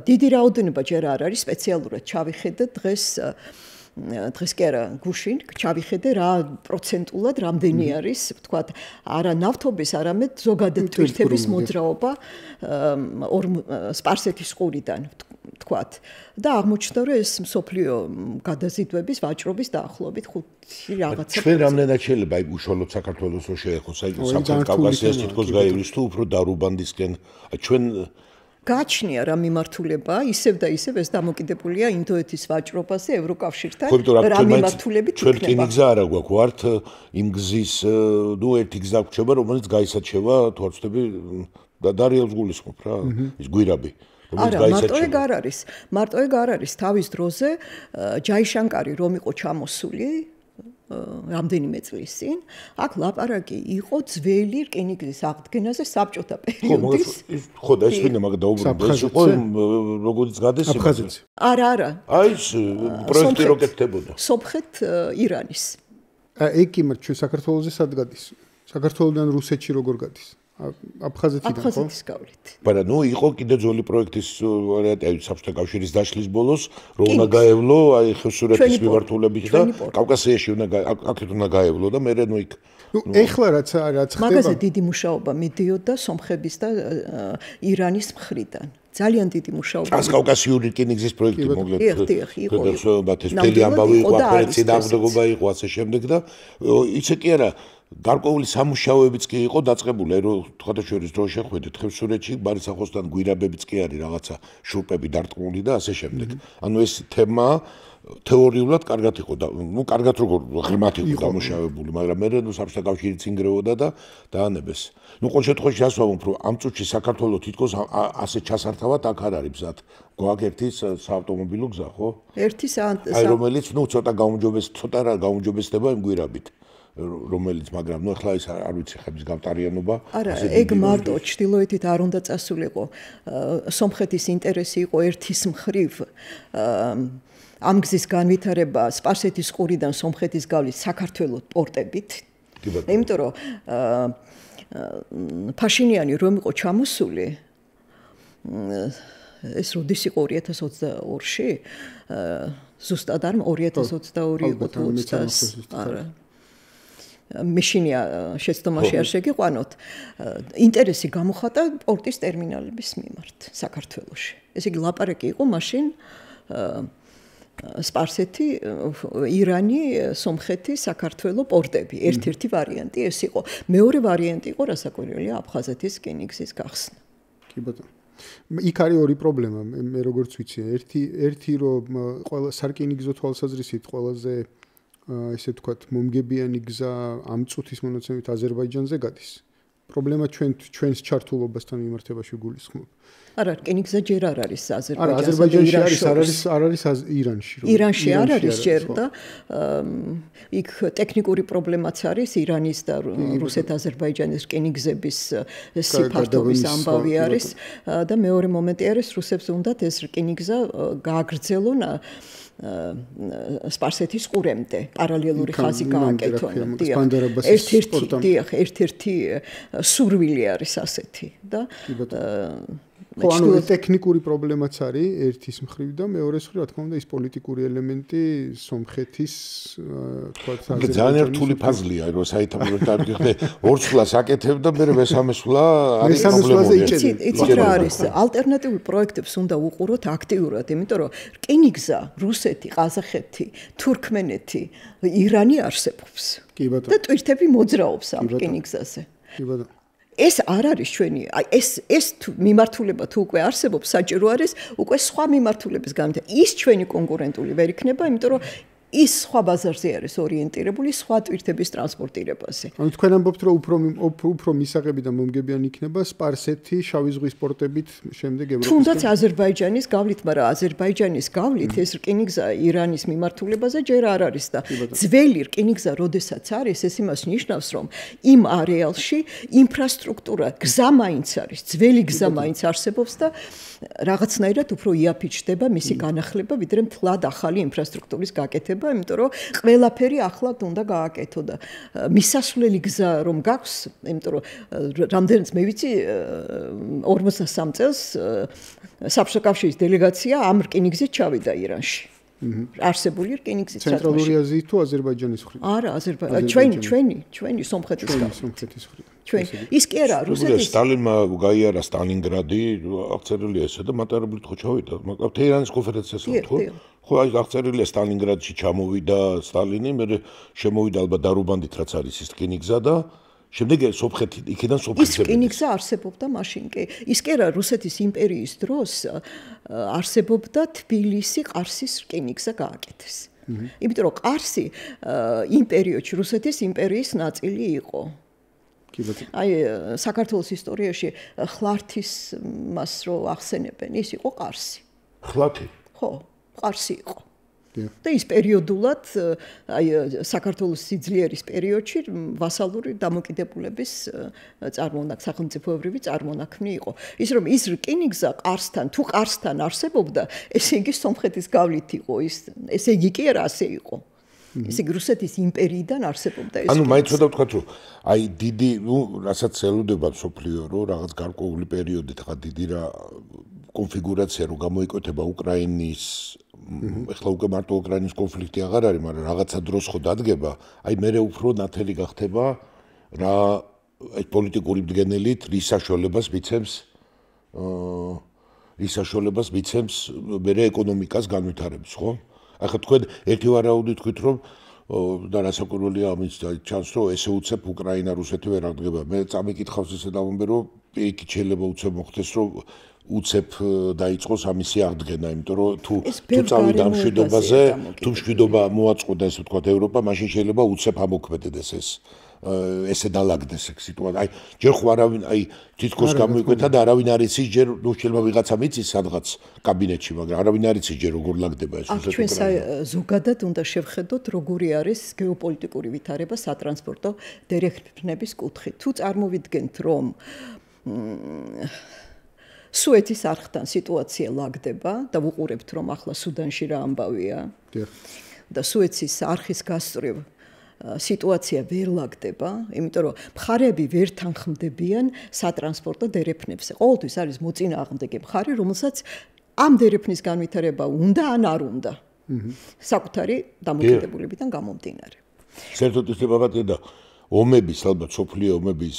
[SPEAKER 3] დიდი რაოდენობა ჯერ არ არის, სპეციალურად ჩავიხედე დღეს კი არა გუშინ ჩავიხედე რა პროცენტულად რამდენი არის, ვთქვათ, არა ნავთობის, არამედ ზოგადად ტვირთების მოძრაობა სპარსეთის ყურიდან, ვთქვათ. და აღმოჩნდა, რომ ეს მსოფლიო გადაზიდვების ვაჭრობის დაახლოებით 5 რაღაცა.
[SPEAKER 2] ჩვენ რამდენად შეიძლება აი უშუალოდ საქართველოს რო შეეხოს, აი სამხრეთ კავკასიას თითქოს გაივლის თუ უფრო დარუბანდისკენ, ჩვენ
[SPEAKER 3] გააჩნია რა მიმართულება, ისევ და ისევ ეს დამოკიდებულია ინდოეთის ვაჭრობაზე ევროკავშირთან, რა მიმართულებით
[SPEAKER 2] ჩვენ რკინიგზა არა გვაქვს, ვართ იმ გზის, ერთი გზა გვჩება, რომელიც გაისაჩება, თუ არ ვცდები, დარიელს გულისხმობ რა, ის გვირაბი.
[SPEAKER 3] არა, მარტო ეგ არ არის, თავის დროზე ჯაიშანკარი რომ იყო ჩამოსული რამდენიმე წლის წინ, აქ ლაპარაკი იყო ძველი რკინიგზის აღდგენაზე საბჭოთა პერიოდის.
[SPEAKER 2] ხო, და ეს ვინმე მაგ დაუბრუნდა, ეს იყო როგორც გადასება.
[SPEAKER 1] აფხაზეთს.
[SPEAKER 3] არა.
[SPEAKER 2] აი ეს პროექტი რო კეთდებოდა.
[SPEAKER 3] სომხეთ ირანის.
[SPEAKER 1] ეგ კი მაგრამ ჩვენ საქართველოზე სად გადის? საქართველოდან რუსეთში როგორ გადის? აფხაზეთიდან ხო?
[SPEAKER 3] აფხაზეთის გავლით.
[SPEAKER 2] მაგრამ იყო კიდე ძველი პროექტის ვარიანტი, აი საბჭოთა კავშირის დაშლის ბოლოს, რომ უნდა გაევლო, აი ხევსურეთის მიმართულებით და კავკასიაში აქეთ უნდა გაევლო და მე ნუ იქ.
[SPEAKER 1] ეხლა რაც ხდება.
[SPEAKER 3] მაგაზე დიდი მუშაობა მიდიოდა სომხების და ირანის მხრიდან. ძალიან დიდი მუშაობა.
[SPEAKER 2] ტრანსკავკასიური რკინიგზის პროექტი მოკლედ.
[SPEAKER 3] იყო.
[SPEAKER 2] ეს მთელი ამბავი იყო, აფრიცი დამდგობა იყო ასე შემდეგ და იცი კი არა გარკვეული სამუშაოებიც კი იყო დაწყებული, რომ ხათაშორის დრო შეხვედით ხევსურეთში, ბარისახოსთან გვირაბებიც კი არის რაღაცა შურპები დარტყმული და ასე შემდეგ. ანუ ეს თემა თეორიულად კარგად იყო და ნუ კარგად როგორ ღრმად იყო დამუშავებული, მაგრამ მე ნუ საბჭოთა კავშირი წინგრეოდა და დაანებეს. ნუ ყოველ შემთხვევაში ასე ვამბობ, რომ ამ წუთში საქართველოს თითქოს ასე ჩასართავად აქ არ არის მზად. გვაქვს ერთი საავტომობილო გზა, ხო? აი რომელიც ნუ ცოტა გაუმჯობესდება იმ გვირაბით. რომელიც მაგრამ ნუ ახლა ის არ ვიცი ხების გავტარიანობა
[SPEAKER 3] არა ეგ მარტო ჩtildeოეთით არ უნდა წასულიყო სომხეთის ინტერესი იყო ერთის მხრივ ამ გზის განვითარება სპარსეთის ყურიდან სომხეთის გავლით საქართველოს პორტებით იმიტომ რომ ფაშინიანი რომ იყო ჩამოსული ეს როდის იყო 2022-ში ზუსტად არ 2022 იყო თუ 20 არა მიშინია შეცდომაში არ შეგიყვანოთ ინტერესი გამოხატა პორტის ტერმინალების მიმართ საქართველოში ესე იგი ლაპარაკი იყო მაშინ სპარსეთი ირანი სომხეთი საქართველოს პორტები ერთ-ერთი ვარიანტი ეს იყო მეორე ვარიანტი იყო რასაკვირველია აფხაზეთის რკინიგზის გახსნა
[SPEAKER 1] კი ბატონო იქ არის ორი პრობლემა მე როგორც ვიცი ერთი რომ ყველა სარკინიგზო თვალსაზრისით ყველაზე ესე ვთქვათ მომგებიანი გზა ამ წუთის მონაცემით აზერბაიჯანზე გადის. პრობლემა ჩვენს ჩართულობასთან მიმართებაში გულისხმობ.
[SPEAKER 3] არა, რკინიგზა ჯერ არ არის აზერბაიჯანში.
[SPEAKER 1] არა, აზერბაიჯანში არ არის ირანში.
[SPEAKER 3] ირანში არ არის ჯერ და იქ ტექნიკური პრობლემაც არის ირანის და რუსეთ-აზერბაიჯანის რკინიგზების სიფართოვის ამბავი არის და მეორე მომენტი არის რუსებს უნდათ ეს რკინიგზა გააგრძელონ სპარსეთის ყურემდე პარალელური ხაზი გააკეთონ. ერთ-ერთი სურვილი არის ასეთი და
[SPEAKER 1] ხო ანუ ტექნიკური პრობლემაც არის ერთის მხრივ და მეორეს მხრივ რა თქმა უნდა ის პოლიტიკური ელემენტი სომხეთის თქვათ
[SPEAKER 2] ძალიან რთული ფაზლია რომ საერთოდ დაგიხდე ორსვლას აკეთებ და მე მესამესვლა არის პრობლემები
[SPEAKER 3] იცით რა არის ალტერნატიულ პროექტებს უნდა უყუროთ აქტიურად იმიტომ რომ რკინიგზა რუსეთი ყაზახეთი თურქმენეთი ირანი არსებობს
[SPEAKER 1] კი ბატონო
[SPEAKER 3] და ტვირთები მოძრაობს ამ რკინიგზაზე
[SPEAKER 1] კი ბატონო
[SPEAKER 3] ეს არ არის ჩვენი ეს მიმართულება თუ უკვე არსებობს საჭირო არის უკვე სხვა მიმართულების განვითარება ის ჩვენი კონკურენტული ვერ იქნება იმიტომ რომ ის სხვა ბაზარზე არის ორიენტირებული სხვა ტვირთების ტრანსპორტირებაზე.
[SPEAKER 1] ანუ თქვენ ამბობთ რომ უფრო მისაღები და მომგებიანი იქნება სპარსეთი შავი ზღვის პორტებით შემდეგ ევროპის
[SPEAKER 3] თუნდაც აზერბაიჯანის გავლით, მაგრამ აზერბაიჯანის გავლით ეს რკინიგზა ირანის მიმართულებაზე ჯერ არ არის და ძველი რკინიგზა როდესაც არის ეს იმას ნიშნავს რომ იმ არეალში ინფრასტრუქტურა გზა მაინც არის ძველი გზა მაინც არსებობს და რაღაცნაირად უფრო იაფიჩდება მისი განახლება ვიდრე მთლად ახალი ინფრასტრუქტურის გაკეთება იმიტომ რომ ყველაფერი ახლად უნდა გააკეთო და მისასვლელი გზა რომ გაქვს იმიტომ რომ რამდენიც მე ვიცი 53 წელს საბჭოთა კავშირის დელეგაცია ამ რკინიგზით ჩავიდა ირანში არსებული რკინიგზით
[SPEAKER 1] ცენტრალური აზიით თუ აზერბაიჯანის მხრიდან
[SPEAKER 3] არა ჩვენი სომხეთის ჩვენ ის კი არა რუსეთის
[SPEAKER 2] სტალინმა გაიარა სტალინგრადი აღწერილია ესე და მატარებლით ხო ჩავიდა მაგრამ თეირანის კონფერენციას ხო ხო აი აღწერილია სტალინგრადში ჩამოვიდა სტალინი მე შემოვიდა ალბათ დარუბანდით რაც არის ის რკინიგზა და შემდეგ სომხეთი იქიდან სომხეთს
[SPEAKER 3] ის რკინიგზა არსებობდა მაშინ კი. ის კი რა რუსეთის იმპერიის დროს არსებობდა თბილისი-ყარსის რკინიგზა გააკეთეს. იმიტომ რომ ყარსი იმ პერიოდში რუსეთის იმპერიის ნაწილი იყო. აი საქართველოს ისტორიაში ხლართის მას რო ახსენებენ, ის იყო ყარსი.
[SPEAKER 2] ხლათი?
[SPEAKER 3] ხო, ყარსი იყო. და ის პერიოდულად აი საქართველოს სიძლიერის პერიოდში ვასალური დამოკიდებულების სახელმწიფოებრივი წარმონაქმნი იყო. ის რომ ის რკინიგზა ყარსთან თუ ყარსთან არსებობდა, ესე იგი სომხეთის გავლით იყო ის, ესე იგი კი არა ასე იყო. ესე იგი რუსეთის იმპერიიდან არსებობდა ეს.
[SPEAKER 2] ანუ მაინც უნდა ვთქვათ, რომ აი დიდი, რასაც ელოდება სოფლიო, რომ რაღაც გარკვეული პერიოდით ხა დიდი რა კონფიგურაცია რო გამოიკვეთება უკრაინის ეხლა უკვე მარტო უკრაინის კონფლიქტი აღარ არის, მაგრამ რაღაცა დროს ხო დადგება, აი მე უფრო ნათელი გახდება რა აი პოლიტიკური მდგენელით რის საშუალებას მიცემს მე ეკონომიკას განვითარების, ხო? ახლა თქვენ ერთი ვარაუდი თქვით, რომ და რასაკვირველია ამის ჩანს, რომ ესე უცებ უკრაინა რუსეთი ვერ აღდგება. მე წამიკითხავს ესე დავამბე, რომ იქ შეიძლება უცებ მოხდეს, რომ უცებ დაიწყოს ამისი აღდგენა, იმიტომ რომ თუ წავიდა ამ მშვიდობაზე, თუ მშვიდობა მოაწყდა ესე ვთქვათ ევროპა, მაშინ შეიძლება უცებ ამოქმედდეს ესე დალაგდეს ეს სიტუაცია. აი ჯერ ხო არავინ აი თითქოს გამოიკვეთა და არავინ არ იცის ჯერ ნუ შეიძლება ვიღაცა მიცის სადღაც კაბინეტში, მაგრამ არავინ არ იცის ჯერ როგორ ლაგდება ეს
[SPEAKER 3] რუსეთის ჩვენ ზოგადად უნდა შევხედოთ როგორი არის გეოპოლიტიკური ვითარება სატრანსპორტო დერეფნების კუთხით. თუ წარმოვიდგენთ რომ სუეცის არხთან სიტუაცია ლაგდება და ვუყურებთ რომ ახლა სუდანში რა ამბავია და სუეცის არხის გასწვრივ სიტუაცია ვერ ლაგდება, იმიტომ რომ მხარეები ვერ თანხმდებიან სატრანსპორტო დერეფნებზე. ყოველთვის არის მოწინააღმდეგე მხარე, რომელსაც ამ დერეფნის განვითარება უნდა ან არ უნდა. საკუთარი დამოკიდებულებიდან გამომდინარე.
[SPEAKER 2] საერთოდ ის ბაბატია ომების ალბათ სოფლიო ომების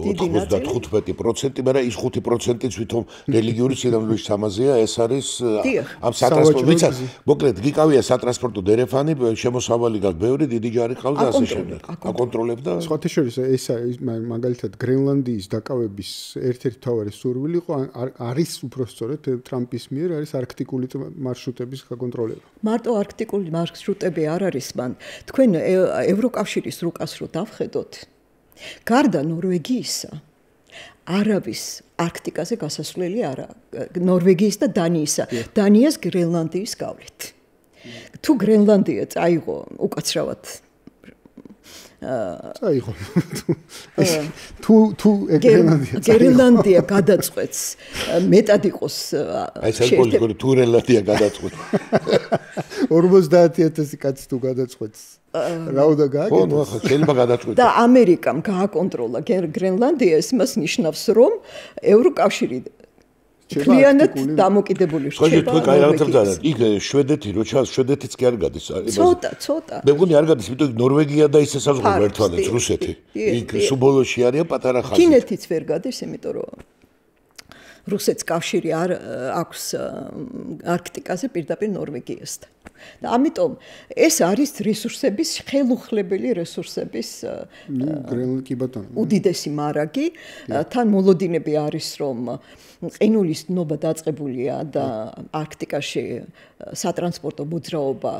[SPEAKER 2] 95%, მაგრამ ის 5%-იც ვითომ რელიგიური სინამდვილის სამაზია, ეს არის ამ სატრანსპორტო ვიცით, მოკლედ გიკავია სატრანსპორტო დერეფანი, შემოსავალი გაქვს ბევრი, დიდი ჯარი ყავს და ასე შემდეგ. აკონტროლებდა.
[SPEAKER 1] სხვათა შორის ეს მაგალითად გრენლანდიის დაკავების ერთ-ერთი მთავარი სურვილი იყო არის უпростоრეთ ტრამპის მიერ არის არქტიკული მარშრუტების გაკონტროლება.
[SPEAKER 3] მარტო არქტიკული მარშრუტები არ არის მან. თქვენ ევროკავშირის რუკას რო დავხედოთ გარდა ნორვეგიისა არავის არქტიკაზე გასასვლელი არა ნორვეგიის და დანიისა დანიას გრენლანდიის გავლით თუ გრენლანდია წაიღო უკაცრავად
[SPEAKER 1] წაიღო თუ
[SPEAKER 3] გრენლანდია გადაწყვეტს მეტად იყოს
[SPEAKER 2] აი საერთოდ თუ გრენლანდია გადაწყვეტს
[SPEAKER 1] 50000 კაცი თუ გადაწყვეტს რა უნდა გააკეთოს?
[SPEAKER 2] ხო, ნუ ახლა შეიძლება გადაწყვეტოს.
[SPEAKER 3] და ამერიკამ გააკონტროლა გრენლანდია, ეს მას ნიშნავს, რომ ევროკავშირი მთლიანად დამოკიდებული რჩება.
[SPEAKER 2] ხო, თქვენ კაი რაღაცა ვძანეთ. იქ შვედეთი რო ჩანს, შვედეთიც კი არ გადის.
[SPEAKER 3] ცოტა.
[SPEAKER 2] მე მგონი არ გადის, იმიტომ ნორვეგია და ისე საზღვაო ერთმანეთს რუსეთი. იქ სუბოლოში არიან პატარა ხაზი.
[SPEAKER 3] ფინეთიც ვერ გადის, იმიტომ რომ რუსეთს კავშირი არ აქვს არქტიკაზე პირდაპირ ნორვეგიასთან. და ამიტომ ეს არის რესურსების ხელუხლებელი რესურსების უდიდესი მარაგი თან მოლოდინები არის რომ ყინულის დნობა დაწყებულია და არქტიკაში სატრანსპორტო მოძრაობა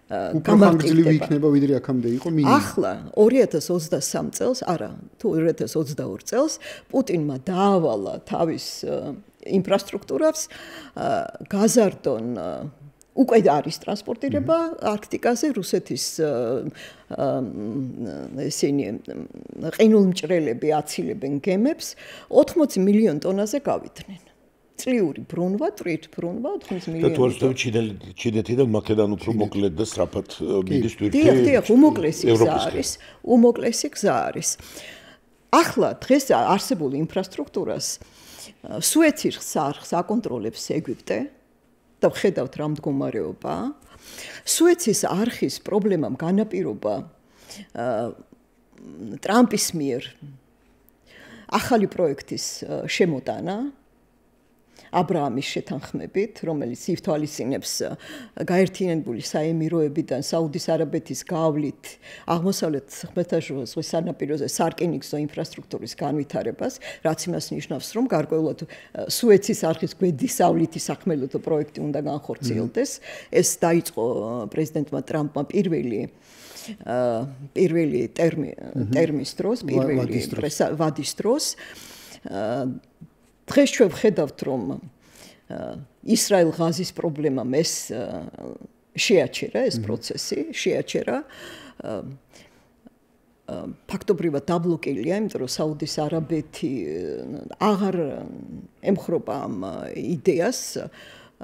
[SPEAKER 1] გამარტივდება იქნება ვიდრე აქამდე იყო მინიმუმ
[SPEAKER 3] ახლა 2023 წელს არა თუ 2022 წელს პუტინმა დაავალა თავის ინფრასტრუქტურას გაზარდონ უკვე არის ტრანსპორტირება არქტიკაზე რუსეთის ესენი ყინულმჭრელები აცილებენ გემებს 80 მილიონ ტონაზე გავიდნენ წლიური ბრუნვა, ტრით ბრუნვა 80 მილიონი.
[SPEAKER 2] და თორსტო ჩინეთიდან მაკედონ უფრო მოკლედ და სწრაფად მიდის თვითონ.
[SPEAKER 3] დიახ, უმოკლესი გზა არის. ახლა დღეს არსებული ინფრასტრუქტურას სუეცის არხს აკონტროლებს ეგვიპტე და ხედავთ რა მდგომარეობა. სუეცის არხის პრობლემამ განაპირობა ტრამპის მიერ ახალი პროექტის შემოტანა. აბრაამის შეთანხმებით, რომელიც ითვალისწინებს გაერთიანებული საემიროებიდან საუდის არაბეთის გავლით აღმოსავლეთ ხმელთაშუა ზღვის სანაპიროზე სარკინიგზო ინფრასტრუქტურის განვითარებას, რაც იმას ნიშნავს, რომ გარკვეულად სუეცის არხის გვერდისავლითი სახმელეთო პროექტი უნდა განხორციელდეს. ეს დაიწყო პრეზიდენტმა ტრამპმა პირველი ტერმის დროს, პირველი ვადის დროს. დღეს ჩვენ ვხედავთ, რომ ისრაელ-ღაზის პრობლემამ ეს შეაჩერა, ეს პროცესი შეაჩერა. ფაქტობრივად დაბლოკილია, იმიტომ რომ საუდის არაბეთი აღარ ემხრობა ამ იდეას,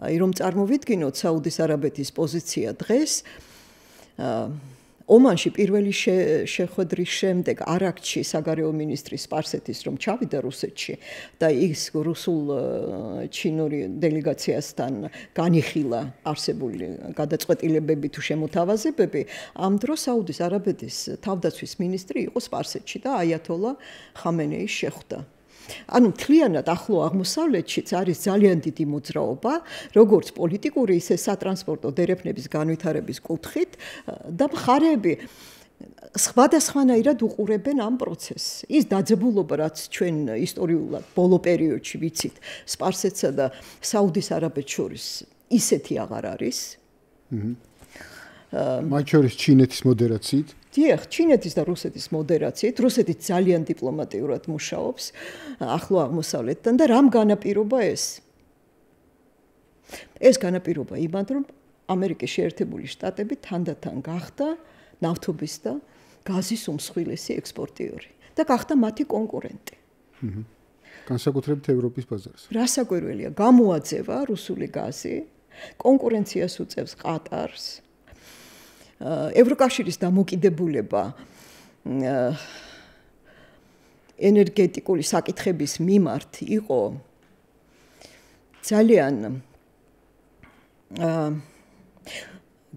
[SPEAKER 3] რომ წარმოვიდგინოთ საუდის არაბეთის პოზიცია დღეს ომანში პირველი შეხვედრის შემდეგ არაქჩი საგარეო მინისტრის სპარსეთის რომ ჩავიდა რუსეთში და ის რუსულ ჩინური დელეგაციასთან განიხილა არსებული გადაწყვეტილებები თუ შემოთავაზებები, ამ დროს საუდის არაბეთის თავდაცვის მინისტრი იყო სპარსეთში და აიათოლა ხამენეის შეხვდა. ანუ მთლიანად ახლო აღმოსავლეთშიც არის ძალიან დიდი მოძრაობა, როგორც პოლიტიკური, ისე სატრანსპორტო დერეფნების განვითარების კუთხით და მხარეები სხვადასხვანაირად უყურებენ ამ პროცესს. ის დაძაბულობა, რაც ჩვენ ისტორიულად ბოლო პერიოდში ვიცით, სპარსეთსა და საუდის არაბეთს შორის ისეთი აღარ არის.
[SPEAKER 1] მათ შორის ჩინეთის მოდერაციით.
[SPEAKER 3] დიახ, ჩინეთის და რუსეთის მოდერაციით, რუსეთი ძალიან დიპლომატიურად მუშაობს ახლო აღმოსავლეთთან და რამ განაპირობა ეს? ეს განაპირობა იმად, რომ ამერიკის შეერთებული შტატები თანდათან გახდა ნავთობის და გაზის უმსხვილესი ექსპორტიორი და გახდა მათი კონკურენტი.
[SPEAKER 1] განსაკუთრებით ევროპის ბაზარზე.
[SPEAKER 3] რასაკვირველია, გამოაძევა რუსული გაზი, კონკურენციას უწევს ყატარს. ევროკავშირის დამოკიდებულება ენერგეტიკული საკითხების მიმართ იყო ძალიან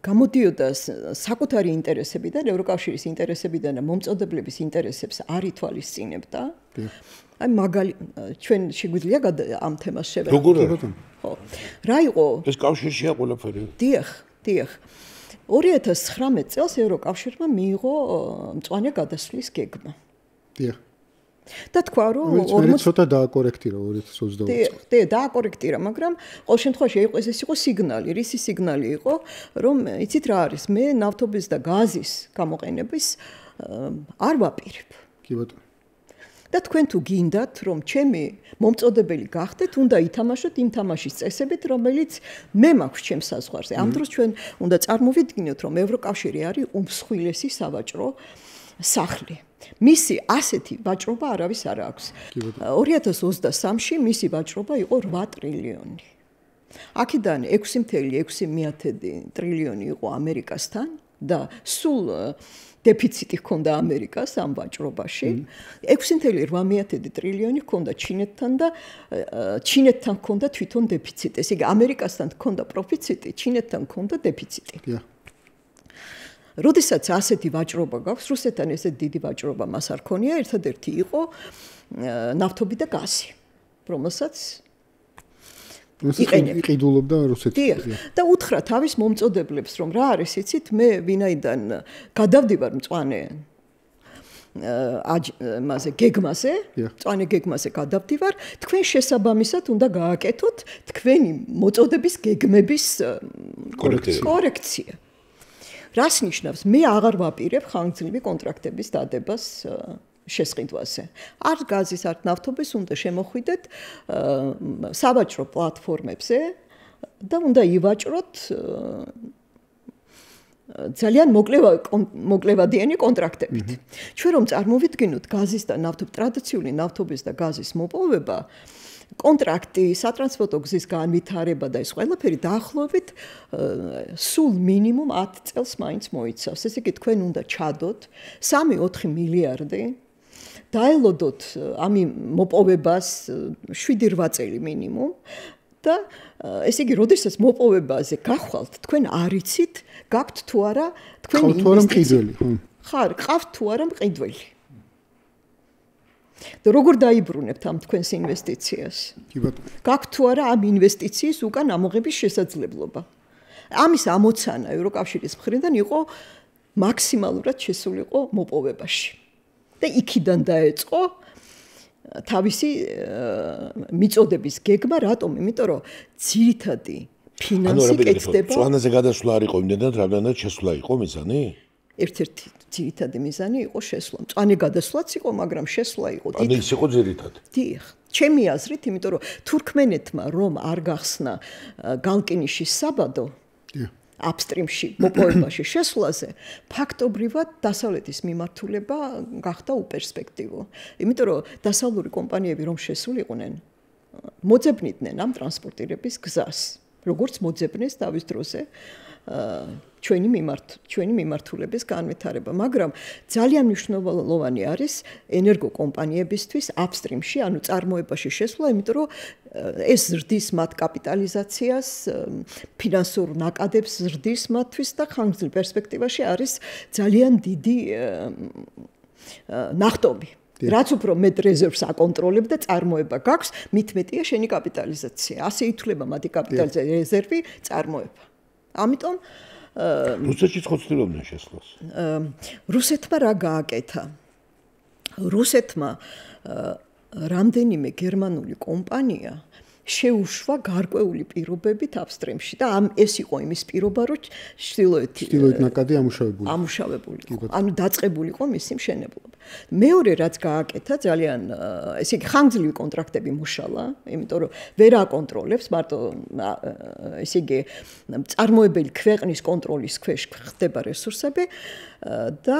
[SPEAKER 3] გამოდიოდა საკუთარი ინტერესებიდან, ევროკავშირის ინტერესებიდან და მომწოდებლების ინტერესებს არ ითვალისწინებდა. აი ჩვენ შეგვიძლია ამ თემას შევეხოთ.
[SPEAKER 2] როგორ?
[SPEAKER 3] ხო. რა იყო?
[SPEAKER 2] ეს კავშირშია ყველაფერი.
[SPEAKER 3] დიახ. 2019 წელს ევროკავშირმა მიიღო მწვანე გადასვლის გეგმა.
[SPEAKER 1] დიახ.
[SPEAKER 3] და თქვა, რომ
[SPEAKER 1] ცოტა დააკორექტირა 2022 წელს.
[SPEAKER 3] დააკორექტირა, მაგრამ ყოველ შემთხვევაში ეს იყო სიგნალი, რისი სიგნალი იყო, რომ იცით რა არის, მე ნავთობის და გაზის გამოყენების არ ვაპირებ.
[SPEAKER 1] კი ბატონო.
[SPEAKER 3] და თქვენ თუ გინდათ, რომ ჩემი მომწოდებელი გახდეთ, უნდა ითამაშოთ იმ თამაშის წესებით, რომელიც მე მაქვს ჩემს საზღვარზე. ამ დროს ჩვენ უნდა წარმოვიდგინოთ, რომ ევროკავშირი არის უმსხვილესი სავაჭრო სახლი. მისი ასეთი ვაჭრობა არავის არ აქვს. 2023-ში მისი ვაჭრობა იყო 8 ტრილიონი. აქედან 6.6 ტრილიონი იყო ამერიკასთან და სულ დეფიციტი ჰქონდა ამერიკას ამ ვაჭრობაში. 6.8 ტრილიონი ჰქონდა ჩინეთთან და ჩინეთთან ჰქონდა თვითონ დეფიციტი. ესე იგი ამერიკასთან ჰქონდა პროფიციტი, ჩინეთთან ჰქონდა დეფიციტი. როდესაც ასეთი ვაჭრობა გაქვს, რუსეთთან ესეთი დიდი ვაჭრობა მას არ ქონია, ერთადერთი იყო ნავთობი და გაზი, რომელსაც
[SPEAKER 1] იყიდულობდა რუსეთი.
[SPEAKER 3] და უთხრა თავის მომწოდებლებს, რომ რა არის, იცით, მე ვინაიდან გადავდივარ მწვანე გეგმაზე, მწვანე გეგმაზე გადავდივარ, თქვენ შესაბამისად უნდა გააკეთოთ თქვენი მოწოდების გეგმების კორექცია. რას ნიშნავს? მე აღარ ვაპირებ ხანგრძლივი კონტრაქტების დადებას შესყიდვაზე. არ გაზის, არ ნავთობის უნდა შემოხვიდეთ სავაჭრო პლატფორმებზე და უნდა ივაჭროთ ძალიან მოკლევადიანი კონტრაქტებით. ჩვენ რომ წარმოვიდგინოთ გაზის და ტრადიციული ნავთობის და გაზის მოპოვება, კონტრაქტი, სატრანსპორტო გზის განვითარება და ეს ყველაფერი დაახლოებით სულ მინიმუმ 10 წელს მაინც მოიცავს. ესე იგი თქვენ უნდა ჩადოთ 3-4 მილიარდი, დაელოდოთ ამ მოპოვებას 7-8 წელი მინიმუმ და ესე იგი, როდესაც მოპოვებაზე გახვალთ, თქვენ არ იცით, გაქვთ თუ არა თქვენი ინვესტიცია. ხარ, ყავთ თუ არა მყიდველი. და როგორ დაიბრუნებთ ამ თქვენს ინვესტიციას?
[SPEAKER 1] კი ბატონო.
[SPEAKER 3] გაქვთ თუ არა ამ ინვესტიციის უკან ამოღების შესაძლებლობა? ამის ამოცანა ევროკავშირის მხრიდან იყო მაქსიმალურად შესულიყო მოპოვებაში. და იქიდან დაეწყო თავისი მიწოდების გეგმა, რატომ? იმიტომ რომ ძირითადი ფინანსი კეთდება.
[SPEAKER 2] წვანაზე გადასვლა არ იყო იმდენად, რამდენად შესვლა იყო მიზანი?
[SPEAKER 3] ერთ-ერთი ძირითადი მიზანი იყო შესვლა. მწვანე გადასვლაც იყო, მაგრამ შესვლა იყო.
[SPEAKER 2] ანუ ის იყო ძირითადი.
[SPEAKER 3] დიახ. ჩემი აზრით, იმიტომ რომ თურქმენეთმა რომ არ გახსნა გალკინიშის საბადო, აპსტრიმში მოპოვებაში შესვლაზე, ფაქტობრივად დასავლეთის მიმართულება გახდა უპერსპექტივო. იმიტომ რომ დასავლური კომპანიები რომ შესულიყვნენ, მოძებნიდნენ ამ ტრანსპორტირების გზას, როგორც მოძებნეს თავის დროზე ჩვენი მიმართულების განვითარება, მაგრამ ძალიან მნიშვნელოვანი არის ენერგოკომპანიებისთვის აპსტრიმში, ანუ წარმოებაში შესვლა, იმიტომ რომ ეს ზრდის მათ კაპიტალიზაციას, ფინანსურ ნაკადებს ზრდის მათთვის და ხანგრძლივ პერსპექტივაში არის ძალიან დიდი ნახტომი. რაც უფრო მეტ რეზერვს აკონტროლებ და წარმოება გაქვს, მით მეტია შენი კაპიტალიზაცია. ასე ითვლება მათი კაპიტალიზაცია, რეზერვი, წარმოება. ამიტომ
[SPEAKER 2] რუსეთში ცდილობდნენ შესვლას.
[SPEAKER 3] რუსეთმა რა გააკეთა? რუსეთმა რამდენიმე გერმანული კომპანია შეუშვა გარკვეული პირობებით აპსტრიმში და ეს იყო იმის პირობა, რომ ჩრდილოეთი
[SPEAKER 1] ნაკადი
[SPEAKER 3] ამუშავებული იყო. ანუ დაწყებული იყო მისი მშენებლობა. მეორე რაც გააკეთა, ძალიან ესე იგი ხანგრძლივი კონტრაქტები მუშალა, იმიტომ რომ ვერ აკონტროლებს მარტო ესე იგი წარმოებელი ქვეყნის კონტროლის ქვეშ ხდება რესურსები და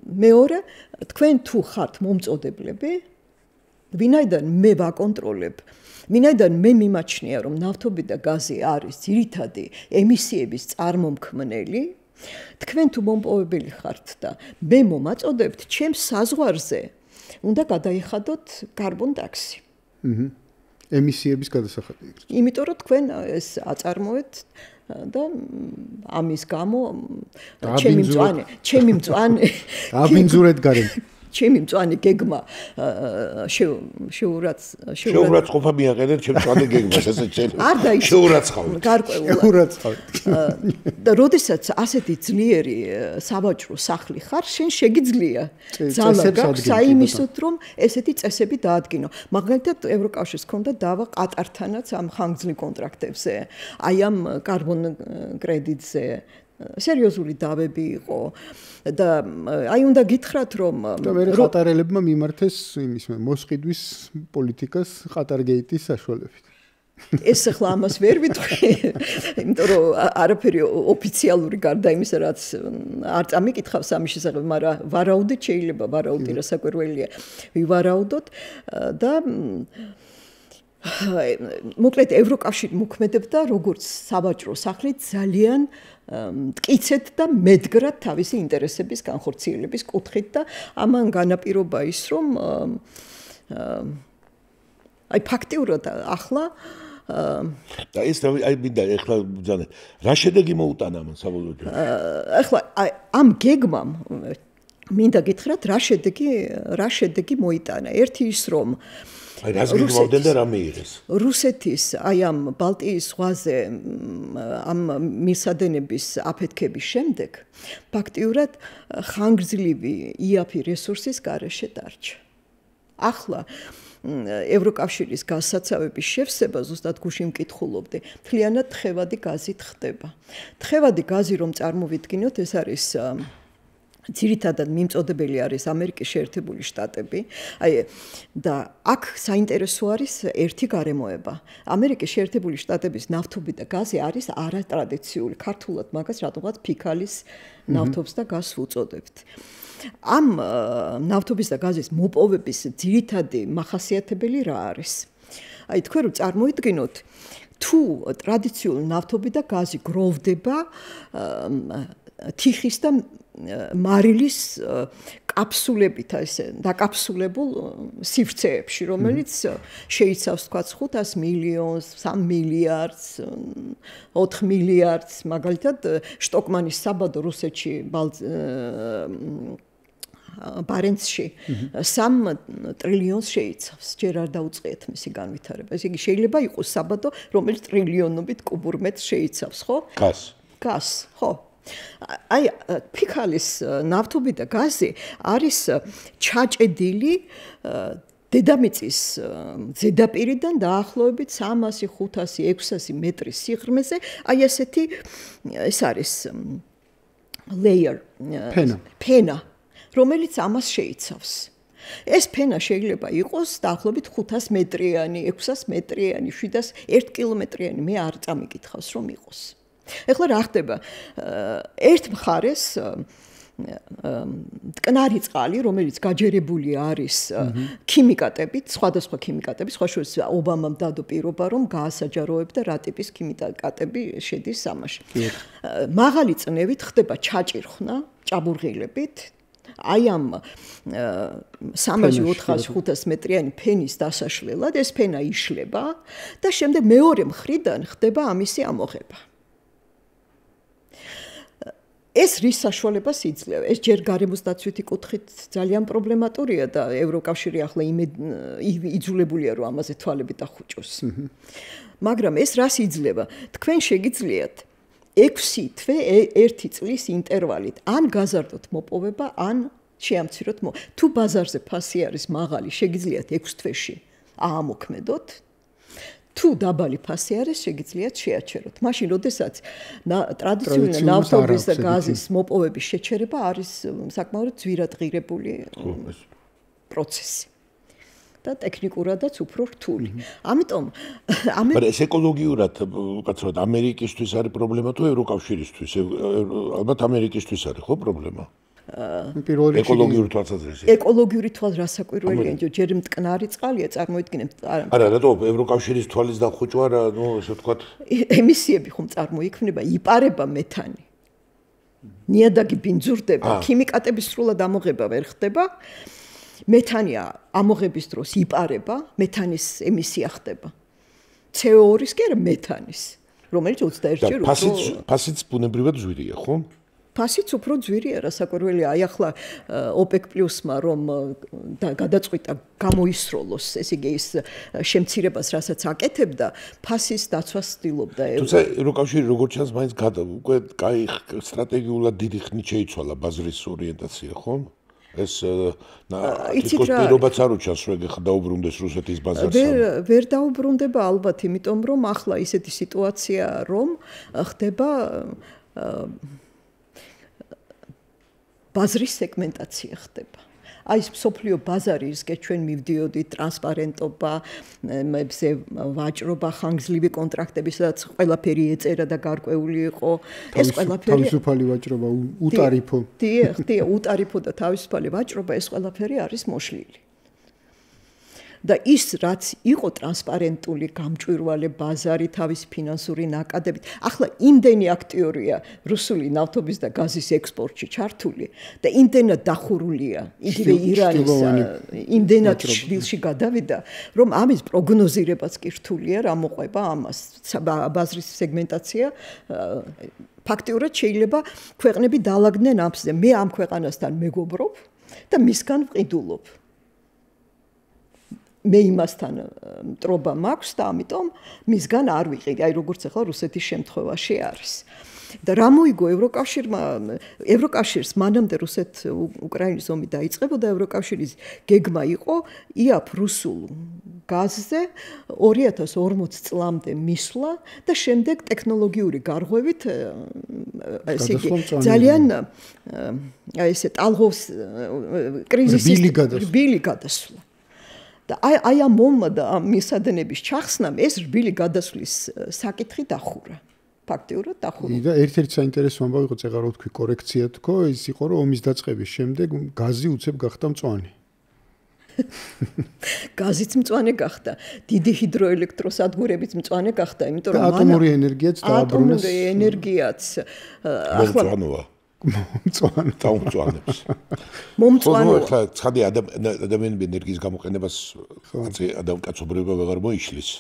[SPEAKER 3] მეორე თქვენ თუ ხართ მომწოდებლები, ვინაიდან მე ვაკონტროლებ, ვინაიდან მე მიმაჩნია, რომ ნავთობი და გაზი არის ძირითადი ემისიების წარმომქმნელი, თქვენ თუ მომპოვებელი ხართ და მე მომაწოდებთ, ჩემს საზღვარზე უნდა გადაიხადოთ კარბონ ტაქსი.
[SPEAKER 1] ემისიების გადასახადი.
[SPEAKER 3] იმიტომ რომ თქვენ ეს აწარმოეთ და ამის გამო ჩემი მწვანე
[SPEAKER 2] აბინძურეთ გარემ
[SPEAKER 3] ჩემი მწვანე გეგმა
[SPEAKER 2] შეურაცხყოფა მიაყენეთ ჩემ მწვანე გეგმას ესე შეურაცხავთ
[SPEAKER 3] გარკვეულად და როდესაც ასეთი ძლიერი სავაჭრო სახლი ხარ შენ შეგიძლია ძალა გაქვს საიმისოდ რომ ესეთი წესები დაადგინო მაგალითად ევროკავშირს ჰქონდა დავა ყატართანაც ამ ხანგრძლივ კონტრაქტებზე აი ამ კარბონ კრედიტზე სერიოზული დავები იყო და აი უნდა გითხრათ რომ
[SPEAKER 1] და მე ყატარელებმა მიმართეს იმის მოსყიდვის პოლიტიკას ყატარგეიტის საშუალებით
[SPEAKER 3] ეს ახლა ამას ვერ ვიტყვი იმიტომ რომ არაფერი ოფიციალური გარდა იმისა რაც არ წამიკითხავს ამის შესახებ მაგრამ ვარაუდით შეიძლება ვარაუდი რასაკვირველია ვივარაუდოთ და მოკლედ ევროკავშირი მოქმედებდა როგორც სავაჭრო სახლი ძალიან მტკიცედ და მედგრად თავისი ინტერესების განხორციელების კუთხით და ამან განაპირობა ის რომ აი ფაქტიურად ახლა
[SPEAKER 2] და ეს აი მინდა ახლა ბრძანეთ რა შედეგი მოუტანა ამ საბოლოოდ
[SPEAKER 3] ახლა ამ გეგმამ მინდა გითხრათ რა შედეგი მოიტანა ერთი ის რომ
[SPEAKER 2] აი რას გიგმავდნენ და რა მიიღეს
[SPEAKER 3] რუსეთის აი ამ ბალტიის ზღვაზე ამ მისადენების აფეთქების შემდეგ ფაქტიურად ხანგრძლივი იაფი რესურსის გარეშე დარჩა ახლა ევროკავშირის გასაცავების შევსება ზუსტად გუშინ მკითხულობდი მთლიანად თხევადი გაზით ხდება თხევადი გაზი რომ წარმოვიდგინოთ ეს არის ძირითადად მიმწოდებელი არის ამერიკის შეერთებული შტატები. აი და აქ საინტერესო არის ერთი გარემოება. ამერიკის შეერთებული შტატების ნავთობი და გაზი არის არატრადიციული. ქართულად მაგას რატომღაც ფიქალის ნავთობს და გაზს უწოდებთ. ამ ნავთობის და გაზის მოპოვების ძირითადი მახასიათებელი რა არის? აი თქვენ რომ წარმოიდგინოთ თუ ტრადიციული ნავთობი და გაზი გროვდება თიხის და მარილის კაფსულებით ესე დაკაფსულებულ სივრცეებში რომელიც შეიცავს თქვა 500 მილიონს 3 მილიარდს 4 მილიარდს მაგალითად შტოკმანის საბადო რუსეთში ბარენცში 3 ტრილიონს შეიცავს. ჯერ არ დაუწყიეთ მისი განვითარება. ესე იგი შეიძლება იყოს საბადო, რომელიც ტრილიონობით კუბურ მეტრს შეიცავს, ხო? გაზ, ხო. აი ფიქალის ნავთობი და გაზი არის ჩაჭედილი დედამიწის ზედაპირიდან დაახლოებით 300, 500, 600 მეტრის სიღრმეზე, აი ესეთი ეს არის layer, ფენა, რომელიც ამას შეიცავს. ეს ფენა შეიძლება იყოს დაახლოებით 500 მეტრიანი, 600 მეტრიანი, 700, 1 კილომეტრიანი, მე არ წამიკითხავს რომ იყოს. ეხლა რა ხდება? ერთ მხარეს მტკნარი წყალი, რომელიც გაჯერებული არის ქიმიკატებით, სხვადასხვა ქიმიკატებით, სხვა შორის ობამამ დადო პირობა, რომ გაასაჯაროებდა რა ტიპის ქიმიკატები შედის ამაში. მაღალი წნევით ხდება ჩაჭირხნა ჭაბურღილებით. აი ამ 300-400-500 მეტრიანი ფენის დასაშლელად ეს ფენა იშლება და შემდეგ მეორე მხრიდან ხდება ამისი ამოღება. ეს რის საშუალებას იძლევა? ეს ჯერ გარემოს დაცვითი კუთხით ძალიან პრობლემატურია და ევროკავშირი ახლა იძულებულია რომ ამაზე თვალები დახუჭოს. მაგრამ ეს რას იძლევა? თქვენ შეგიძლიათ 6 თვე 1 წლის ინტერვალით ან გაზარდოთ მოპოვება, ან შეამციროთ თუ ბაზარზე ფასი არის მაღალი, შეგიძლიათ 6 თვეში აამოქმედოთ. თუ დაბალი ფასი არის, შეგიძლიათ შეაჩეროთ. მაშინ, როდესაც ტრადიციული ნავთობის და გაზის მოპოვების შეჩერება არის საკმაოდ ძვირადღირებული პროცესი და ტექნიკურადაც უფრო რთული. ამიტომ
[SPEAKER 2] ეს ეკოლოგიურად, უკაცრავად, ამერიკისთვის არის პრობლემა თუ ევროკავშირისთვის? ალბათ ამერიკისთვის არის, ხო, პრობლემა? ეკოლოგიური თვალსაზრისით.
[SPEAKER 3] ეკოლოგიური თვალსაზრისით, ჯერ მტკნარი წყალია, წარმოიდგინეთ.
[SPEAKER 2] არა, რატო ევროკავშირის თვალის დახუჭვა, ესე ვთქვათ,
[SPEAKER 3] ემისიები ხომ წარმოიქმნება, იპარება მეთანი. ნიადაგი ბინძურდება, ქიმიკატების სრულად ამოღება ვერ ხდება. მეთანია ამოღების დროს იპარება, მეთანის ემისია ხდება. CO2-ის კი არა, მეთანის, რომელიც 21-ჯერ უფრო
[SPEAKER 2] ფასიც ბუნებრივად ზვირია, ხო?
[SPEAKER 3] ფასიც უფრო ძვირია, რასაკვირველია, აი ახლა OPEC პლუსმა რომ გადაწყვიტა გამოისროლოს, ესე იგი ის შემცირებას, რასაც აკეთებდა, ფასის დაცვას ცდილობდა.
[SPEAKER 2] თუმცა ევროკავშირი როგორც ჩანს, მაინც უკვე კაი სტრატეგიულად დიდი ხნით შეიცვალა ბაზრის ორიენტაცია, ხო? ეს თითქოს პირობაც არ უჩანს, რომ დაუბრუნდეს რუსეთის ბაზარს.
[SPEAKER 3] ვერ დაუბრუნდება ალბათ, იმიტომ რომ ახლა ისეთი სიტუაცია რომ ხდება ბაზრის სეგმენტაცია ხდება. აი ეს მსოფლიო ბაზარი, ისგეთ ჩვენ მივდიოდით, ტრანსპარენტობა, ვაჭრობა, ხანგრძლივი კონტრაქტები, სადაც ყველაფერი ეწერა და გარკვეული იყო. ეს ყველაფერი
[SPEAKER 1] თავისუფალი ვაჭრობა, უტარიფო.
[SPEAKER 3] დიახ, უტარიფო და თავისუფალი ვაჭრობა, ეს ყველაფერი არის მოშლილი. და ის რაც იყო ტრანსპარენტული, გამჭვირვალე ბაზარი, თავის ფინანსური ნაკადებით, ახლა იმდენი აქტიორია რუსული ნავთობის და გაზის ექსპორტში ჩართული და იმდენად დახურულია იგივე ირანის, იმდენად შვილში გადავიდა, რომ ამის პროგნოზირებაც კი რთულია, რა მოყვება ამას. ბაზრის სეგმენტაცია ფაქტიურად შეიძლება ქვეყნები დაალაგდნენ ამზე. მე ამ ქვეყანასთან მეგობრობ და მისგან ვყიდულობ. მე იმასთან მტრობა მაქვს და ამიტომ მისგან არ ვიყიდე, აი როგორც ახლა რუსეთის შემთხვევაში არის. და რა მოიგო ევროკავშირს მანამდე რუსეთ-უკრაინის ომი დაიწყებოდა, ევროკავშირის გეგმა იყო იაფ რუსულ გაზზე 2040 წლამდე მისვლა და შემდეგ ტექნოლოგიური გარღვევით ესე იგი ძალიან ესე ტალღოს კრიზისის რბილი გადასვლა. და აი ამ მომმა და ამ მისადენების ჩახსნამ ეს რბილი გადასვლის საკითხი დახურა. ფაქტიურად დახურა.
[SPEAKER 1] და ერთ-ერთი საინტერესო ამბავი იყო, წეღარ რო თქვი კორექცია თქო, ის იყო რომ ომის დაწყების შემდეგ გაზი უცებ გახდა მწვანე.
[SPEAKER 3] გაზიც მწვანე გახდა, დიდი ჰიდროელექტროსადგურებიც მწვანე გახდა, იმიტომ რომ
[SPEAKER 1] ატომური ენერგიაც დააბრუნეს.
[SPEAKER 3] ატომური ენერგიაც
[SPEAKER 2] ახლა მომწვანებს.
[SPEAKER 3] მომწვანო.
[SPEAKER 2] ხა ცხადი ადამიანები ენერგიის გამოყენებას კაცობრიობა ვეღარ მოიშლის.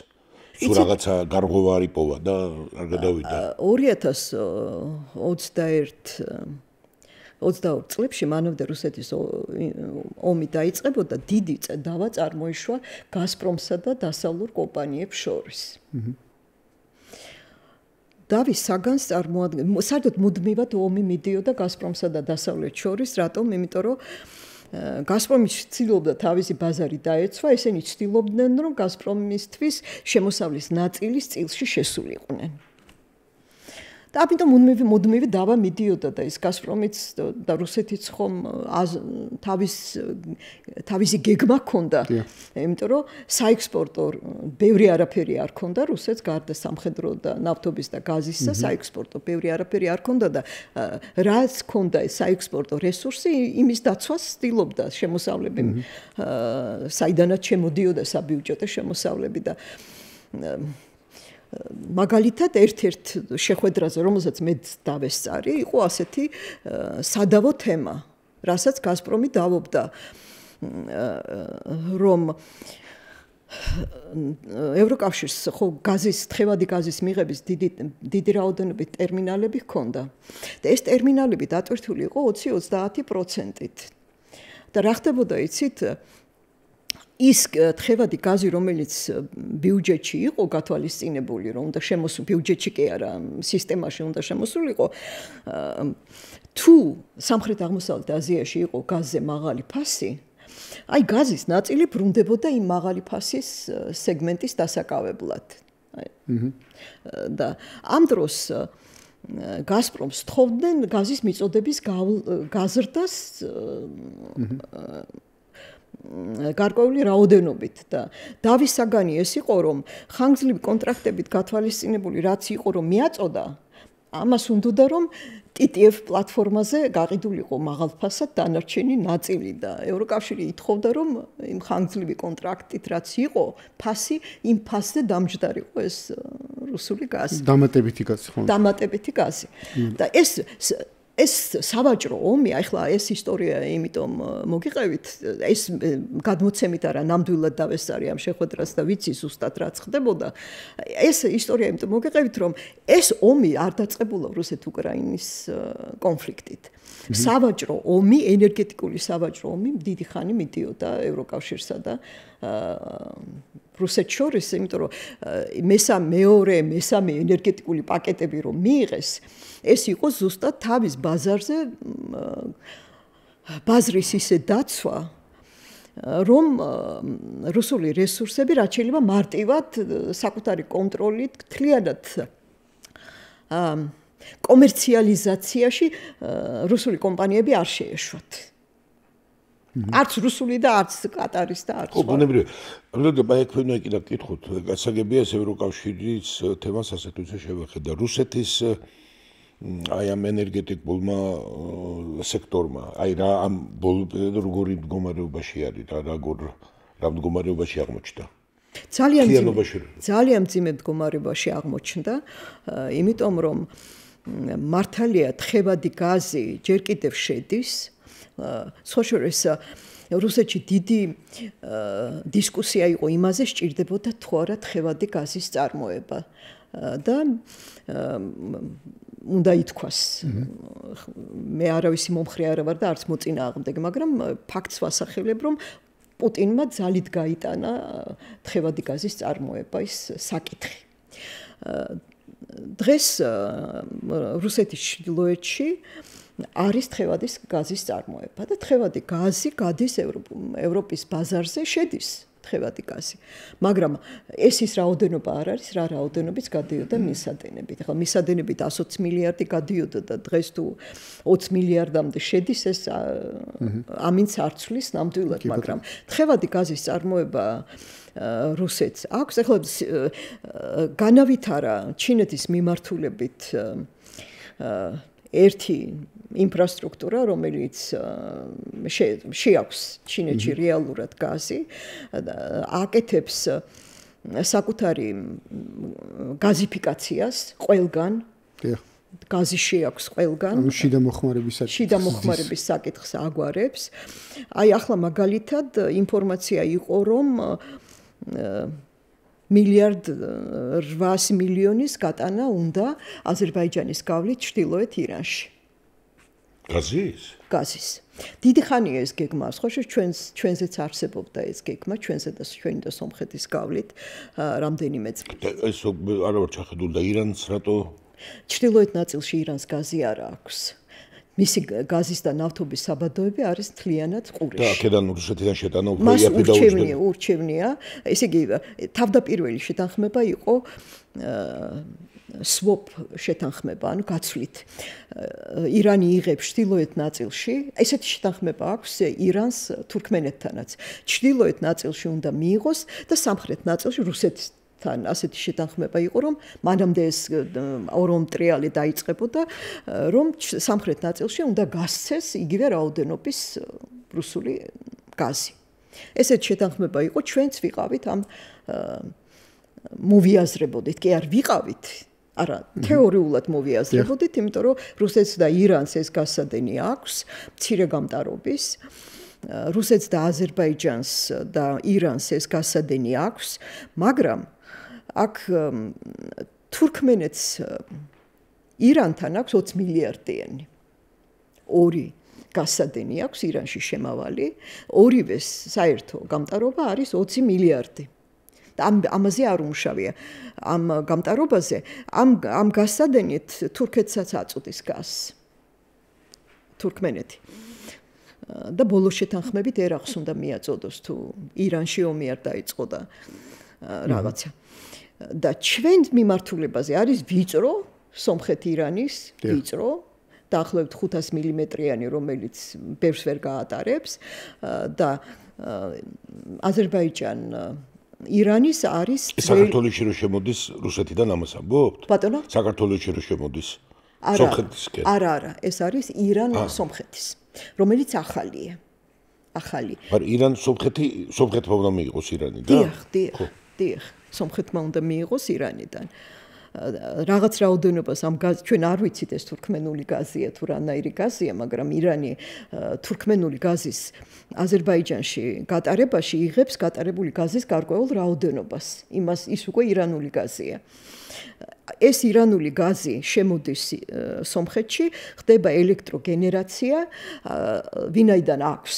[SPEAKER 2] სულ რაღაცა გარღვევა არ იპოვა და არ გადავიდა.
[SPEAKER 3] 2021 22 წლებში მანამდე რუსეთის ომი დაიწყებოდა, დიდი დავა წარმოიშვა გაზპრომსა და დასავლურ კომპანიებს შორის. დავის საგანს წარმოადგენდა, საერთოდ მუდმივად ომი მიდიოდა გაზპრომსა და დასავლეთს შორის, რატომ? იმიტომ რომ გაზპრომი ცდილობდა თავისი ბაზარი დაეცვა, ესენი ცდილობდნენ, რომ გაზპრომისთვის შემოსავლის ნაწილის წილში შესულიყვნენ. და ამიტომ მუდმივი დავა მიდიოდა და ის გაზპრომიც და რუსეთიც ხომ თავისი გეგმა ჰქონდა, იმიტომ რომ საექსპორტო ბევრი არაფერი არ ჰქონდა რუსეთს გარდა სამხედრო და ნავთობის და გაზისა, საექსპორტო ბევრი არაფერი არ ჰქონდა და რაც ჰქონდა ეს საექსპორტო რესურსი, იმის დაცვას ცდილობდა შემოსავლები, საიდანაც შემოდიოდა საბიუჯეტო შემოსავლები და მაგალითად ერთ-ერთ შეხვედრაზე, რომელსაც მე დავესწარი, იყო ასეთი სადავო თემა, რასაც გაზპრომი დავობდა, რომ ევროკავშირს ხო თხევადი გაზის მიღების დიდი რაოდენობით ტერმინალები ჰქონდა და ეს ტერმინალები დატვირთული იყო 20-30%-ით. და რა ხდებოდა იცით? ის თხევადი გაზი, რომელიც ბიუჯეტში იყო გათვალისწინებული, რომ უნდა ბიუჯეტში კი არა, სისტემაში უნდა შემოსულიყო, თუ სამხრეთ-აღმოსავლეთ აზიაში იყო გაზზე მაღალი ფასი, აი გაზის ნაწილი ბრუნდებოდა იმ მაღალი ფასის სეგმენტის დასაკავებლად. და ამ დროს გაზპრომს თხოვდნენ გაზის მიწოდების გაზრდას გარკვეული რაოდენობით და დავის საგანი ეს იყო, რომ ხანგრძლივი კონტრაქტებით გათვალისწინებული რაც იყო, რომ მიაწოდა, ამას უნდოდა, რომ TTF პლატფორმაზე გაყიდულიყო მაღალფასად დანარჩენი ნაწილი და ევროკავშირი ითხოვდა, რომ იმ ხანგრძლივი კონტრაქტით რაც იყო, ფასი იმ ფასზე დამჯდარიყო ეს რუსული გაზი.
[SPEAKER 1] დამატებითი გაზი ხო?
[SPEAKER 3] დამატებითი გაზი. და ეს სავაჭრო ომი, ახლა ეს ისტორია, იმიტომ მოგიყევით, ეს გადმოცემით არა, ნამდვილად დავესწარი ამ შეხვედრას და ვიცი ზუსტად რაც ხდებოდა. ეს ისტორია იმიტომ მოგიყევით, რომ ეს ომი არ დაწყებულა რუსეთ-უკრაინის კონფლიქტით. სავაჭრო ომი, ენერგეტიკული სავაჭრო ომი დიდი ხანი მიდიოდა ევროკავშირსა და რუსეთს შორის, იმიტომ რომ მესამე ენერგეტიკული პაკეტები რომ მიიღეს, ეს იყო ზუსტად თავის ბაზარზე ბაზრის ისე დაცვა, რომ რუსული რესურსები რაც შეიძლება მარტივად საკუთარი კონტროლით თლიანად კომერციალიზაციაში რუსული კომპანიები არ შეეშვათ. არც რუსული და არც კატარის და არც.
[SPEAKER 2] ხო, ბუნებრივია. ამიტომ აიქვენა კიდევ კითხოთ, გასაგებია ეს ევროკავშირის თემას ასეთ უცე შევხედა. რუსეთის აი ამ ენერგეტიკულმა სექტორმა, აი რა ამ როგორი მდგომარეობაში არის, რა მდგომარეობაში აღმოჩნდა?
[SPEAKER 3] ძალიან მძიმე მდგომარეობაში აღმოჩნდა, იმიტომ რომ მართალია თხევადი გაზი ჯერ კიდევ შედის. სხვა შორის რუსეთში დიდი დისკუსია იყო იმაზე, სჭირდებოდა თუ არა თხევადი გაზის წარმოება და უნდა ითქვას, მე არავისი მომხრე არა ვარ და არც მოწინააღმდეგე, მაგრამ ფაქტს ვასახელებ, რომ პუტინმა ძალით გაიტანა თხევადი გაზის წარმოება ის საკითხი. დღეს რუსეთის ჩრდილოეთში არის თხევადის გაზის წარმოება და თხევადი გაზი გადის ევროპის ბაზარზე, შედის თხევადი გაზი. მაგრამ ეს ის რაოდენობა არ არის, რა რაოდენობით გადიოდა მისადენებით. ახლა მისადენებით 120 მილიარდი გადიოდა და დღეს თუ 20 მილიარდამდე შედის, ეს ამინც არ ცვლის ნამდვილად, მაგრამ თხევადი გაზის წარმოება რუსეთს აქვს. ახლა განავითარა ჩინეთის მიმართულებით ერთი ინფრასტრუქტურა, რომელიც შეაქვს ჩინეთში რეალურად გაზი, აკეთებს საკუთარი გაზიფიკაციას ყველგან. გაზი შეაქვს ყველგან.
[SPEAKER 1] შიდა მოხმარების
[SPEAKER 3] საკითხს აგვარებს. აი ახლა მაგალითად ინფორმაცია იყო, რომ 1.8 მილიონის გატანა უნდა აზერბაიჯანის გავლით ჩრდილოეთ ირანში. გაზის. დიდი ხანია ეს გეგმა, სხვა ჩვენზეც არსებობდა ეს გეგმა, ჩვენზე და ჩვენი და სომხეთის გავლით რამდენიმე წელი.
[SPEAKER 2] ეს არა ვარ ჩახედულ და ირანს რატო?
[SPEAKER 3] ჩრდილოეთ ნაწილში ირანს გაზი არ აქვს. მისი გაზის და ნავთობის საბადოები არის მთლიანად ყურეში.
[SPEAKER 2] და აქედან რუსეთიდან შეტანა უფრო იაფი და
[SPEAKER 3] ურჩევნია. ესე იგი თავდაპირველი შეთანხმება იყო swap შეთანხმება, ანუ გაცვლით. ირანი იღებს ჩრდილოეთ ნაწილში, ესეთი შეთანხმება აქვს ირანს თურქმენეთთანაც. ჩრდილოეთ ნაწილში უნდა მიიღოს და სამხრეთ ნაწილში რუსეთის თან ასეთი შეთანხმება იყო, რომ მანამდე ეს ორმტრიალი დაიწყებოდა, რომ სამხრეთ ნაწილში უნდა გასცეს იგივე რაოდენობის რუსული გაზი. ესეთი შეთანხმება იყო, ჩვენც ვიყავით ამ მოვიაზრებოდით, კი არ ვიყავით, არა, თეორიულად მოვიაზრებოდით, იმიტომ რომ რუსეთს და ირანს ეს გასადენი აქვს, მცირე გამტარობის. რუსეთს და აზერბაიჯანს და ირანს ეს გასადენი აქვს, მაგრამ აქ თურქმენეთს ირანთან აქვს 20 მილიარდიანი. ორი გასადენი აქვს ირანში შემავალი, ორივეს საერთო გამტარობა არის 20 მილიარდი. ამაზე არ უმშავია. ამ გამტარობაზე ამ გასადენით თურქეთსაც აწუდის გაზს. თურქმენეთი. და ბოლო შეთანხმებით ერაყს უნდა მიაწოდოს თუ ირანში ომი არ დაიწყო და რაღაცა. და ჩვენ მიმართულებაზე არის ვიწრო სომხეთ-ირანის ვიწრო დაახლოებით 500 მმ-იანი, რომელიც ბევრს ვერ გაატარებს და აზერბაიჯან ირანის არის
[SPEAKER 2] საქართველოში რო შემოდის რუსეთიდან ამას ამბობთ?
[SPEAKER 3] ბატონო?
[SPEAKER 2] საქართველოში რო შემოდის სომხეთისკენ.
[SPEAKER 3] არა, ეს არის ირან სომხეთის, რომელიც ახალია. ახალი.
[SPEAKER 2] მაგრამ ირან სომხეთმა უნდა მიიღოს ირანიდან?
[SPEAKER 3] დიახ, სომხეთმა უნდა მიიღოს ირანიდან. რაღაც რაოდენობას ამ გაზ ჩვენ არ ვიცით ეს თურქმენული გაზია თუ რანაირი გაზია, მაგრამ ირანი თურქმენული გაზის აზერბაიჯანში გატარებაში იღებს გატარებული გაზის გარკვეულ რაოდენობას. ის უკვე ირანული გაზია. ეს ირანული გაზი შემოდის სომხეთში, ხდება ელექტროგენერაცია, ვინაიდან აქვს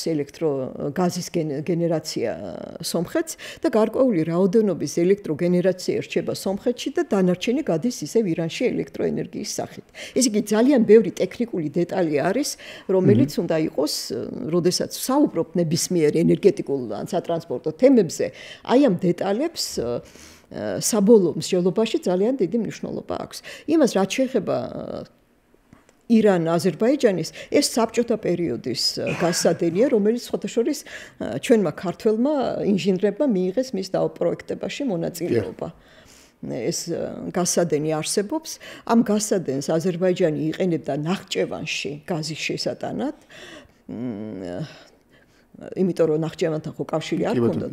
[SPEAKER 3] გაზის გენერაცია სომხეთს და გარკვეული რაოდენობის ელექტროგენერაცია რჩება სომხეთში და დანარჩენი გადის ისევ ირანში ელექტროენერგიის სახით. ესე იგი ძალიან ბევრი ტექნიკური დეტალი არის, რომელიც უნდა იყოს, როდესაც საუბრობთ ნებისმიერ ენერგეტიკულ ან სატრანსპორტო თემებზე, აი ამ დეტალებს საბოლოო მსჯელობაში ძალიან დიდი მნიშვნელობა აქვს. იმას რაც შეეხება ირან-აზერბაიჯანის, ეს საბჭოთა პერიოდის გასადენია, რომელიც სხვადასხვა ჩვენმა ქართველმა ინჟინრებმა მიიღეს მის დააპროექტებაში მონაწილეობა. ეს გასადენი არსებობს. ამ გასადენს აზერბაიჯანი იყენებდა ნახჭევანში გაზის შესატანად. იმიტომ რომ ნახჭევანთან ხო კავშირი არ ჰქონდა,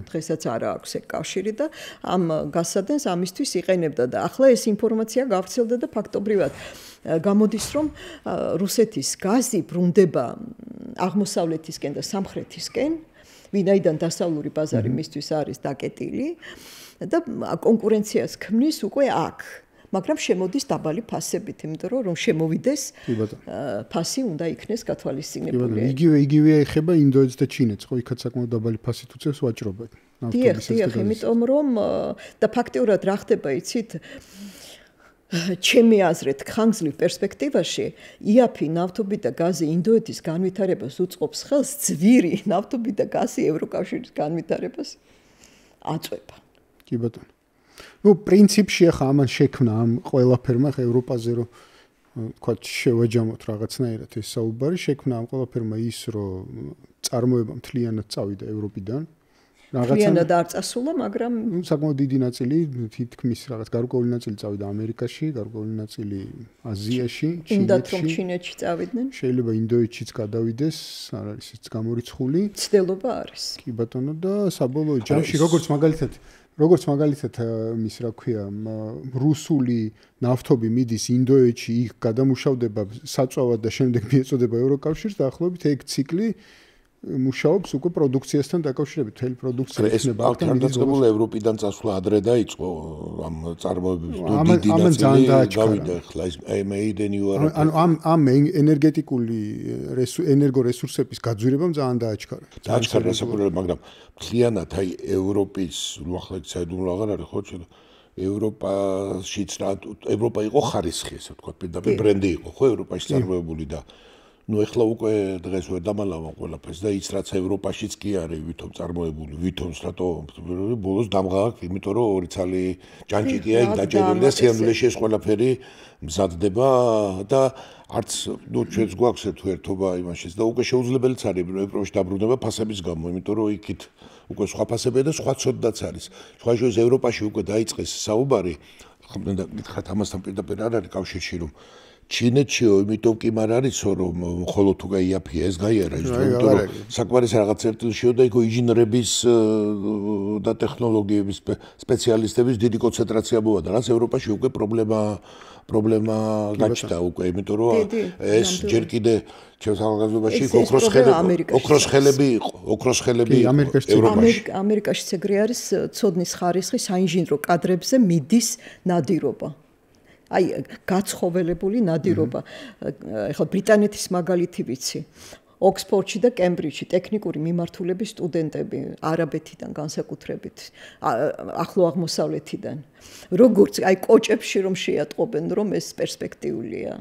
[SPEAKER 3] დღესაც არა აქვს ეგ კავშირი და ამ გასადენს ამისთვის იყენებდა და ახლა ეს ინფორმაცია გავრცელდა და ფაქტობრივად გამოდის რომ რუსეთის გაზი ბრუნდება აღმოსავლეთისკენ და სამხრეთისკენ, ვინაიდან დასავლური ბაზარი მისთვის არის დაკეტილი და კონკურენციას ქმნის უკვე აქ. მაგრამ შემოდის დაბალი ფასებით, იმიტომ რომ შემოვიდეს ფასი უნდა იქნეს გათვალისწინებული.
[SPEAKER 1] იგივე ეხება ინდოეთს და ჩინეთს, ხო, იქაც საკმაოდ დაბალი ფასით უწევს ვაჭრობენ.
[SPEAKER 3] დიახ, იმიტომ რომ და ფაქტიურად რა ხდება, იცით, ჩემი აზრით, ხანგრძლივ პერსპექტივაში იაფი ნავთობი და გაზი ინდოეთის განვითარებას უწყობს ხელს, ძვირი ნავთობი და გაზი ევროკავშირის განვითარებას აწვება.
[SPEAKER 1] კი ბატონო. პრინციპში ახლა ამან შექმნა ამ ყველაფერმა ევროპაზე რომ თქვა შევაჯამოთ რაღაცნაირად ეს საუბარი, შექმნა ამ ყველაფერმა ის რომ წარმოება მთლიანად წავიდა ევროპიდან.
[SPEAKER 3] მთლიანად არ წასულა, მაგრამ
[SPEAKER 1] საკმაოდ დიდი ნაწილი თითქმის რაღაც გარკვეული ნაწილი წავიდა ამერიკაში, გარკვეული ნაწილი აზიაში,
[SPEAKER 3] ჩინეთში წავიდნენ.
[SPEAKER 1] შეიძლება ინდოეთშიც გადავიდეს, არ არის ეს გამორიცხული.
[SPEAKER 3] ცდილობა არის.
[SPEAKER 1] კი ბატონო და საბოლოო ჯამში როგორც მაგალითად მის რა ქვია რუსული ნავთობი მიდის ინდოეთში, იქ გადამუშავდება საწვავად და შემდეგ მიეწოდება ევროკავშირს, დაახლოებით ეგ ციკლი მუშაობს უკვე პროდუქციასთან დაკავშირებით, მთელი პროდუქცია
[SPEAKER 2] იქნება. ეს თავდაცემულ ევროპიდან წასვლა ადრე დაიწყო ამ წარმოებების დიდი ნაწილი გავიდა ახლა ეს made in Europe.
[SPEAKER 1] ამ ენერგეტიკული ენერგორესურსების გაძვირებამ ძალიან დააჩქარა.
[SPEAKER 2] დააჩქარა საკუთარ, მაგრამ მთლიანად აი ევროპის ახლა საიდუმლო აღარ არის ხო ჩვენ ევროპაშიც ევროპა იყო ხარისხი ესე ვთქვათ, პირდაპირ ბრენდი იყო ხო ევროპაში წარმოებული და ну ეხლა უკვე დღეს ვერ დამალავან ყველაფერს და ის რაც ევროპაშიც კი არის ვითომ წარმოებული ვითომ რატო ბოლოს დამღაქვს იმიტომ რომ ორი ცალი ჭანჭიტია იქ დაჭერილი და სიამოვნებაში ეს ყველაფერი მზადდება და არც ну ჩვენს გვაქვს ერთობა იმაშიც და უკვე შეუძლებელიც არის რომ ევროპაში დაბრუნება ფასების გამო იმიტომ რომ იქით უკვე სხვა ფასებია და სხვა ცოდნაც არის სხვა შორის ევროპაში უკვე დაიწყეს საუბარი ხომ მითხრათ ამასთან პირდაპირ არ არის კავშირში რომ ჩინეთშიო იმიტომ კი მარ არისო რომ მხოლოდ თუ გაიაფია ეს გაიარა ის იმიტომ რომ საკმარის რაღაც წერტილშიო და იქო ინჟინრების და ტექნოლოგიების სპეციალისტების დიდი კონცენტრაცია მოვიდა რაც ევროპაში უკვე პრობლემა გაჩნდა უკვე იმიტომ რომ ეს ჯერ კიდე ჩემს ახალგაზრდობაში ოქროს ხელები იყო ევროპაში
[SPEAKER 3] ამერიკაშიც ეგრე არის ცოდნის ხარისხი საინჟინრო კადრებზე მიდის ნადირობა აი გაცხოველებული ნადირობა ეხლა ბრიტანეთის მაგალითი ვიცი ოქსფორდში და კემბრიჯში ტექნიკური მიმართულების სტუდენტები არაბეთიდან განსაკუთრებით ახლო აღმოსავლეთიდან როგორც აი კოჭებში რომ შეატყობენ რომ ეს პერსპექტიულია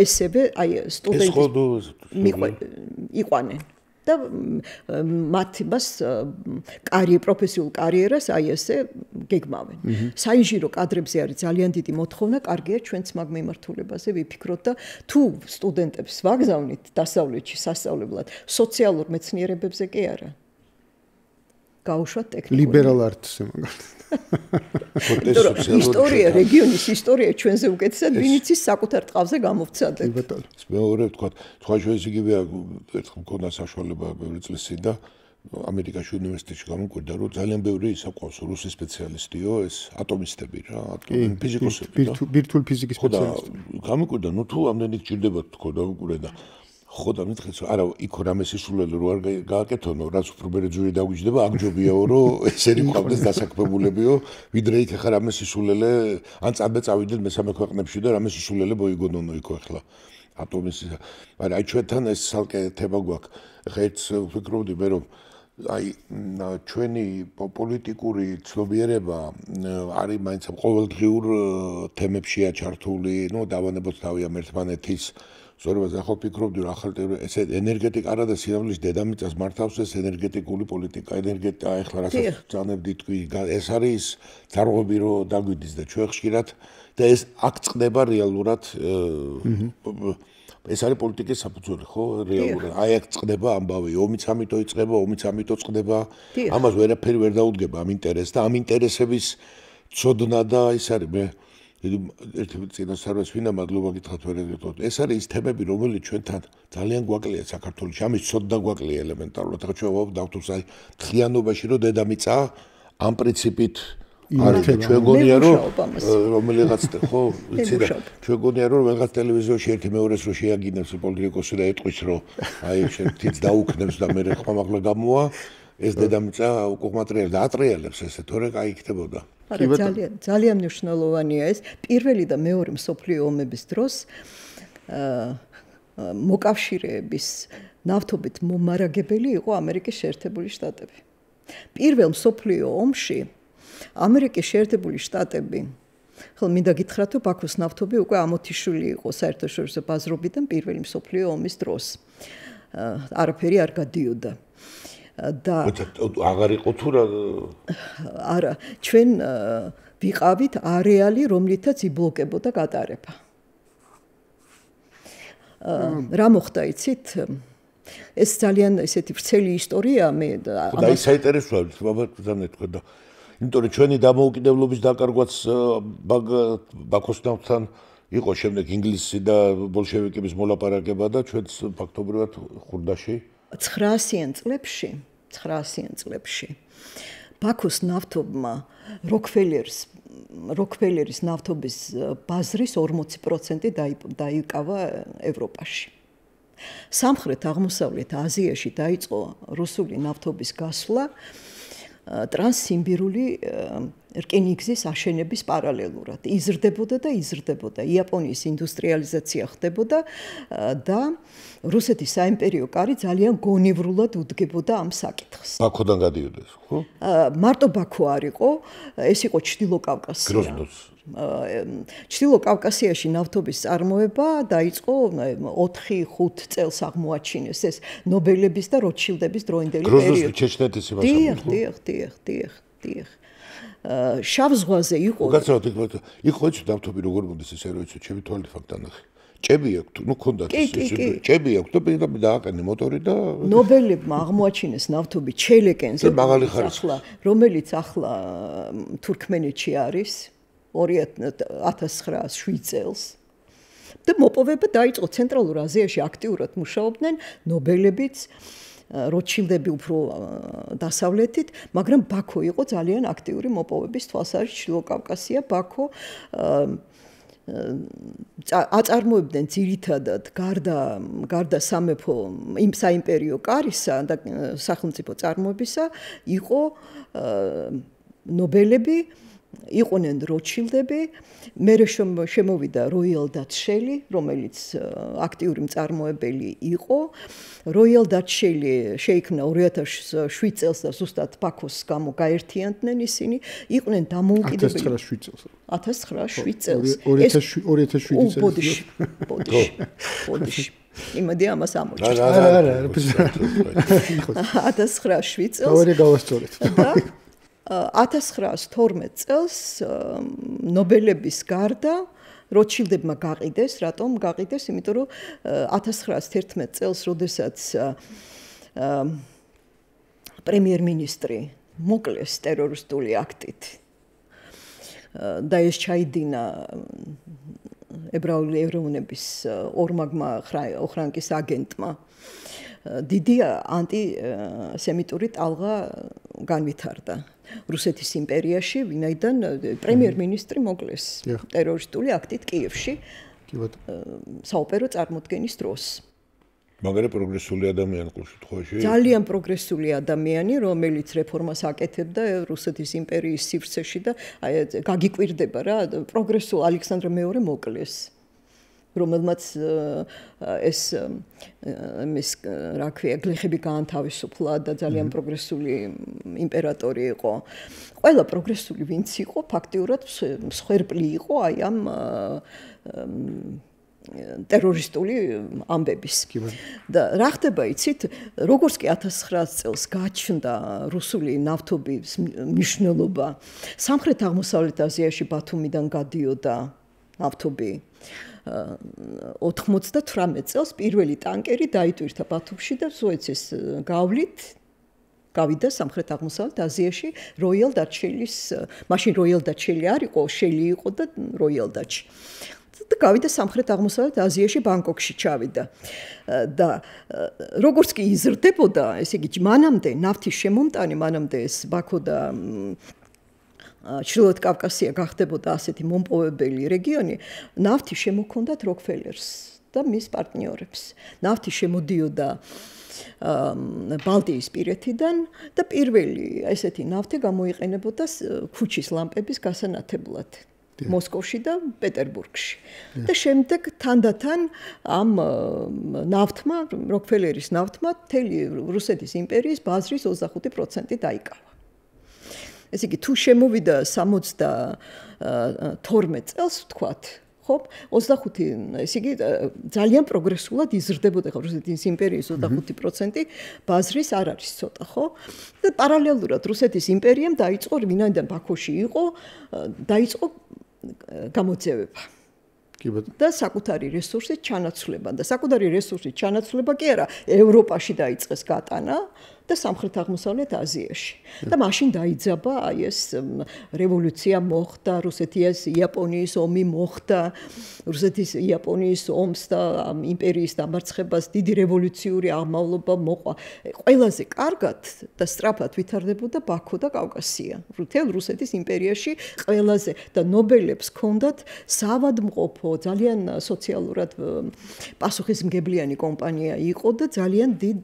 [SPEAKER 3] ესევე აი სტუდენტები იყვანენ და მათ მას პროფესიულ კარიერას აი ესე გეგმავენ. საინჟინრო კადრებზე არის ძალიან დიდი მოთხოვნა, კარგია ჩვენც მაგ მიმართულებაზე ვიფიქროთ და თუ სტუდენტებს ვაგზავნით დასავლეთში სასწავლებლად, სოციალურ მეცნიერებებზე კი არა. გაუშვათ ტექნიკურ.
[SPEAKER 1] ლიბერალ არტზე მაგალითად.
[SPEAKER 3] ისტორია, რეგიონის ისტორია ჩვენზე უკეთესად ვინც ის საკუთარ ტყავზე გამოვცადეთ.
[SPEAKER 2] მეორე ვთქვათ, სხვა შორის იგივეა ერთხელ მქონდა საშუალება ბევრი წლის წინ და ამერიკაში უნივერსიტეტში გამოკვირდა რომ ძალიან ბევრი ისაყავს რუსი სპეციალისტიო ეს ატომისტები რა ფიზიკოსები
[SPEAKER 1] ბირთვულ ფიზიკის სპეციალისტი
[SPEAKER 2] გამოკვირდა ნუ თუ ამდენი გჭირდება თქო დავუკვირდა და ხო და მითხეს არა იქ რამე სისულელე რო არ გააკეთონო რაც უფრო ბერძური დაგვიჯდება აგჯობიაო რომ ესენი ყავდეს დასაქმებულებიო ვიდრე იქ ხარ რამე სისულელე ან წამე წავიდეთ მესამე ქვეყნებში და რამე სისულელე მოიგონონო იქ ახლა ატომის მაგრამ აი ჩვენთან ეს სალკე თება გვაქვს ხა ერთს ვფიქრობდი მე რომ აი ჩვენი პოლიტიკური ცნობიერება არის მაინც ყოველდღიურ თემებშია ჩართული, ნუ დავანებოთ თავი ამ ერთმანეთის სწორედ ახლა ვფიქრობდი რომ ახალ ესე ენერგეტიკა არა და სიამოვნების დედამიწას მართავს ეს ენერგეტიკული პოლიტიკა, ენერგეტიკა ახლა რასაც ძანებდი თქვი, ეს არის დარღვევი რომ დაგვიდის და ჩვენ ხშირად და ეს აქ წდება რეალურად ეს არის პოლიტიკის საფუძველი ხო რეალურად აი აქ წდება ამბავი ომიც ამიტომ იწყება ომიც ამიტომ წდება ამას ვერაფერი ვერ დაუდგება ამ ინტერესს და ამ ინტერესების ცოდნა და ის არის მე ერთი წინასწარვეს ვინა მადლობა გითხრათ ვერაგეთოთ ეს არის ის თემები რომელიც ჩვენთან ძალიან გვაკლია საქართველოში ამის ცოდნა გვაკლია ელემენტარულად ახლა ჩვენ დავთვალოთ აი მთლიანობაში რომ დედამიწა ამ პრინციპით ჩვენ გონია რომ რომელიღაც ხო ვიცი და ჩვენ გონია რომ რაღაც ტელევიზორში ერთი მეორეს რო შეაგინებს პოლიტიკოსი და ეტყვის რომ აი შეთიც დაუქნებს და მე ხომ ახლა გამოვა ეს დედამიწა უკუღმატრიალებს და ატრიალებს ესე თორე კაი იქნებოდა
[SPEAKER 3] ძალიან მნიშვნელოვანია ეს პირველი და მეორე მსოფლიო ომების დროს მოკავშირეების ნავთობით მომარაგებელი იყო ამერიკის შეერთებული შტატები პირველ მსოფლიო ომში ამერიკის შეერთებული შტატები ხოლმე მინდა გითხრათ რომ ბაქოს ნავთობი უკვე ამოთიშვილი იყო საერთაშორისო ბაზრობიდან პირველი მსოფლიო ომის დროს არაფერი არ გადიოდა და
[SPEAKER 2] აღარ იყო თუ რა
[SPEAKER 3] არა ჩვენ ვიყავით არეალი რომლითაც იბლოკებოდა გატარება რა მოხდა იცით ეს ძალიან ესეთი ვრცელი ისტორია მე
[SPEAKER 2] და ის საინტერესოა ბაბაკთან ეთქვა და იმიტომ რომ ჩვენი დამოუკიდებლობის დაკარგვაც ბაქოს ნავთთან იყო შემდეგ ინგლისი და ბოლშევიკების მოლაპარაკება და ჩვენც ფაქტობრივად ხურდაში 900 წლებში ბაქოს ნავთობმა როკფელერის ნავთობის ბაზრის 40% დაიკავა ევროპაში
[SPEAKER 3] სამხრეთ აღმოსავლეთ აზიაში დაიწყო რუსული ნავთობის გასვლა ტრანსსიმბირული რკინიგზის აშენების პარალელურად. იზრდებოდა და იზრდებოდა. იაპონიის ინდუსტრიალიზაცია ხდებოდა და რუსეთის საიმპერიო კარი ძალიან გონივრულად უდგებოდა ამ საკითხს.
[SPEAKER 2] ბაქოდან გადიოდეს, ხო?
[SPEAKER 3] მარტო ბაქო არ იყო, ეს იყო ჩრდილო კავკასია.
[SPEAKER 2] გროზნოც.
[SPEAKER 3] ჩრდილო კავკასიაში ნავთობის წარმოება დაიწყო 4-5 წელს აღმოაჩინეს ეს ნობელების და როთშილდების დროინდელი პერიოდი.
[SPEAKER 2] გროზნოს ჩეჩნეთის იმას.
[SPEAKER 3] დიახ. შავ ზღვაზე იყო.
[SPEAKER 2] უკაცრავად იყო ეცო ნავთობი როგორ მოდის ეს ერო ეცო ჩემი თვალით ფაქტანახი. ჭები აქვს, ნუ ქონდათ ეს ჭები აქვს და პირდაპირ დააყენე მოტორი და
[SPEAKER 3] ნობელებმა აღმოაჩინეს ნავთობი ჩელეკენზე, რომელიც ახლა თურქმენეთში არის 2009-7 წელს. და მოპოვება დაიწყო ცენტრალურ აზიაში აქტიურად მუშაობდნენ ნობელებიც როთშილდები უფრო დასავლეთით, მაგრამ ბაქო იყო ძალიან აქტიური მოპოვების თვალსაზრისით ჩრდილო კავკასია, ბაქო აწარმოებდნენ ძირითადად გარდა სამეფო საიმპერიო კარისა და სახელმწიფო წარმოებისა იყო ნობელები, იყვნენ როთშილდები, მერე შემოვიდა როიალ დატშელი, რომელიც აქტიური მწარმოებელი იყო. როიალ დატშელი შეიქმნა 2007 წელს და ზუსტად ბაქოს გამო გაერთიანდნენ ისინი, იყვნენ დამოუკიდებელი
[SPEAKER 1] 1907 წელს.
[SPEAKER 3] 1907 წელს.
[SPEAKER 1] 2007 წელს.
[SPEAKER 3] ბოდიში. იმედი ამას ამოჭრა.
[SPEAKER 1] არა.
[SPEAKER 3] 1907 წელს.
[SPEAKER 1] ორი გავასწორეთ.
[SPEAKER 3] 1912 წელს ნობელების გარდა როთშილდებმა გაყიდეს, რატომ გაყიდეს? იმიტომ რომ 1911 წელს, როდესაც პრემიერ-მინისტრი მოკლეს ტერორისტული აქტით და ეს ჩაიდინა ებრაული ეროვნების ორმაგმა ოხრანკის აგენტმა დიდი ანტისემიტური ტალღა განვითარდა რუსეთის იმპერიაში, ვინაიდან პრემიერ-მინისტრი მოკლეს ტერორისტული აქტით კიევში საოპერო წარმოდგენის დროს.
[SPEAKER 2] მაგარი პროგრესული ადამიანი ყოველ შემთხვევაში.
[SPEAKER 3] ძალიან პროგრესული ადამიანი, რომელიც რეფორმას აკეთებდა რუსეთის იმპერიის სივრცეში და გაგიკვირდება რა, პროგრესულ ალექსანდრე მეორე მოკლეს. რომელმაც ეს რა ქვია, გლეხები გაანთავისუფლა და ძალიან პროგრესული იმპერატორი იყო. ყველა პროგრესული ვინც იყო, ფაქტიურად მსხვერპლი იყო აი ამ ტერორისტული ამბების. და რა ხდება იცით, როგორც კი 1900 წელს გაჩნდა რუსული ნავთობის მნიშვნელობა, სამხრეთ აღმოსავლეთ აზიაში ბათუმიდან გადიოდა ნავთობი. 98 წელს პირველი ტანკერი დაიტვირთა ბათუმში და სუეცის გავლით გავიდა სამხრეთ აღმოსავლეთ აზიაში როიალ დატშელის, მაშინ როიალ დატშელი არ იყო, შელი იყო და როიალ დატში. და გავიდა სამხრეთ აღმოსავლეთ აზიაში ბანგკოკში ჩავიდა. და როგორც კი იზრდებოდა, ესე იგი, მანამდე ნავთის შემომტანი, მანამდე ეს ბაქო და ჩრდილოეთ კავკასია გახდებოდა ასეთი მომპოვებელი რეგიონი, ნავთი შემოქონდათ როკფელერს და მის პარტნიორებს. ნავთი შემოდიოდა ბალტიის პირეთიდან და პირველი ესეთი ნავთი გამოიყენებოდა ქუჩის ლამპების გასანათებლად. მოსკოვში და პეტერბურგში. და შემდეგ თანდათან ამ ნავთმა, როკფელერის ნავთმა, მთელი რუსეთის იმპერიის ბაზრის 25% დაიკავა. ესე იგი, თუ შემოვიდა 72 წელს, ვთქვათ, ხო, 25, ესე იგი, ძალიან პროგრესულად იზრდებოდა რუსეთის იმპერიის 25% ბაზრის არ არის ცოტა, ხო? და პარალელურად რუსეთის იმპერიამ დაიწყო, ვინაიდან ბაქოში იყო, დაიწყო გამოძევება. და საკუთარი რესურსის ჩანაცვლება და საკუთარი რესურსის ჩანაცვლება კი არა, ევროპაში დაიწყეს გატანა და სამხრეთ-აღმოსავლეთ აზიაში. და მაშინ დაიძაბა აი ეს რევოლუცია მოხდა, რუსეთის-იაპონიის ომი მოხდა, რუსეთის-იაპონიის ომს და იმპერიის დამარცხებას დიდი რევოლუციური აღმავლობა მოყვა. ყველაზე კარგად და სწრაფად ვითარდებოდა ბაქო და კავკასია. მთელ რუსეთის იმპერიაში ყველაზე და ნობელებს ჰქონდათ საავადმყოფო, ძალიან სოციალურად პასუხისმგებლიანი კომპანია იყო და ძალიან დიდ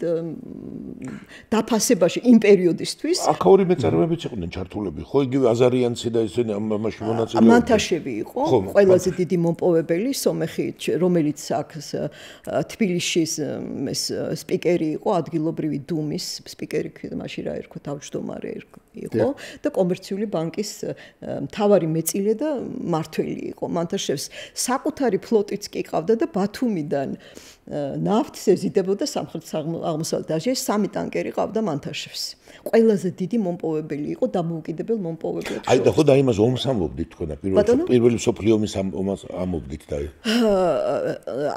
[SPEAKER 3] დაფასებაში იმ პერიოდისთვის.
[SPEAKER 2] აქაური მეწარმეებიც იყვნენ ჩართულები, ხო? იგივე აზარიანცი და ისინი ამაში მონაწილეობდნენ.
[SPEAKER 3] მანთაშევი იყო ყველაზე დიდი მომპოვებელი სომეხი, რომელიც აქ თბილისის სპიკერი იყო, ადგილობრივი დუმის სპიკერი, მაშინ რა ერქვა, თავმჯდომარე იყო და კომერციული ბანკის მთავარი მეწილე და მმართველი იყო. მანთაშევს საკუთარი ფლოტიც კი ყავდა და ბათუმიდან ნავთს ეზიდებოდა სამხრეთ-აღმოსავლეთ აზიაში, 3 ტანკერი ყავდა მანთაშევს. ყველაზე დიდი მომპოვებელი იყო დამოუკიდებელ მომპოვებლებს.
[SPEAKER 2] აი და ხო და იმას ომს ამობდით თქვენ პირველი მსოფლიო ომის ომს ამობდით და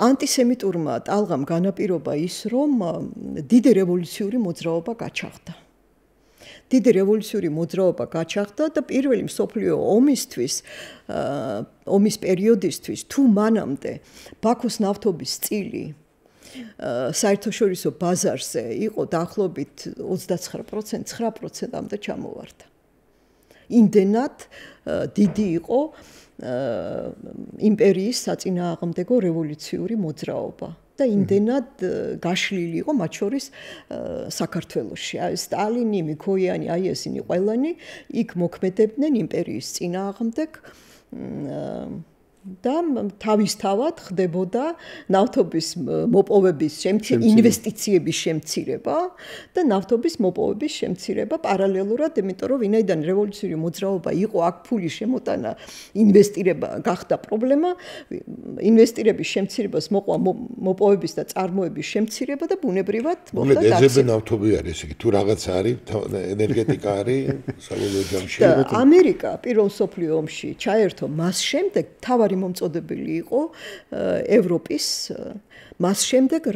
[SPEAKER 3] ანტისემიტურმა ტალღამ განაპირობა ის, რომ დიდი რევოლუციური მოძრაობა გაჩაღდა. დიდი რევოლუციური მოძრაობა გაჩაღდა და პირველი მსოფლიო ომისთვის, ომის პერიოდისთვის თუ მანამდე ბაქოს ნავთობის წილი საერთაშორისო ბაზარზე იყო დაახლოებით 29%, 9%-მდე ჩამოვარდა. იმდენად დიდი იყო იმპერიის საწინააღმდეგო რევოლუციური მოძრაობა. და იმდენად გაშლილი იყო მათ შორის საქართველოში. აი სტალინი, მიქოიანი, აი ესენი ყველანი იქ მოქმედებდნენ იმპერიის წინააღმდეგ და თავისთავად ხდებოდა ნავთობის მოპოვების ინვესტიციების შემცირება და ნავთობის მოპოვების შემცირება პარალელურად, იმიტომ რომ ვინაიდან რევოლუციური მოძრაობა იყო, აქ ფული შემოტანა, ინვესტირება გახდა პრობლემა, ინვესტირების შემცირებას მოყვა მოპოვების და წარმოების შემცირება და ბუნებრივად
[SPEAKER 2] მოხდა დაცემა. ეძებენ ნავთობი არის, იგი თუ რაღაცა არის, ენერგეტიკა არის, საბოლოო ჯამში.
[SPEAKER 3] ამერიკა პირველ მსოფლიო ომში ჩაერთო მას შემდეგ თავარი მომწოდებელი იყო ევროპის მას შემდეგ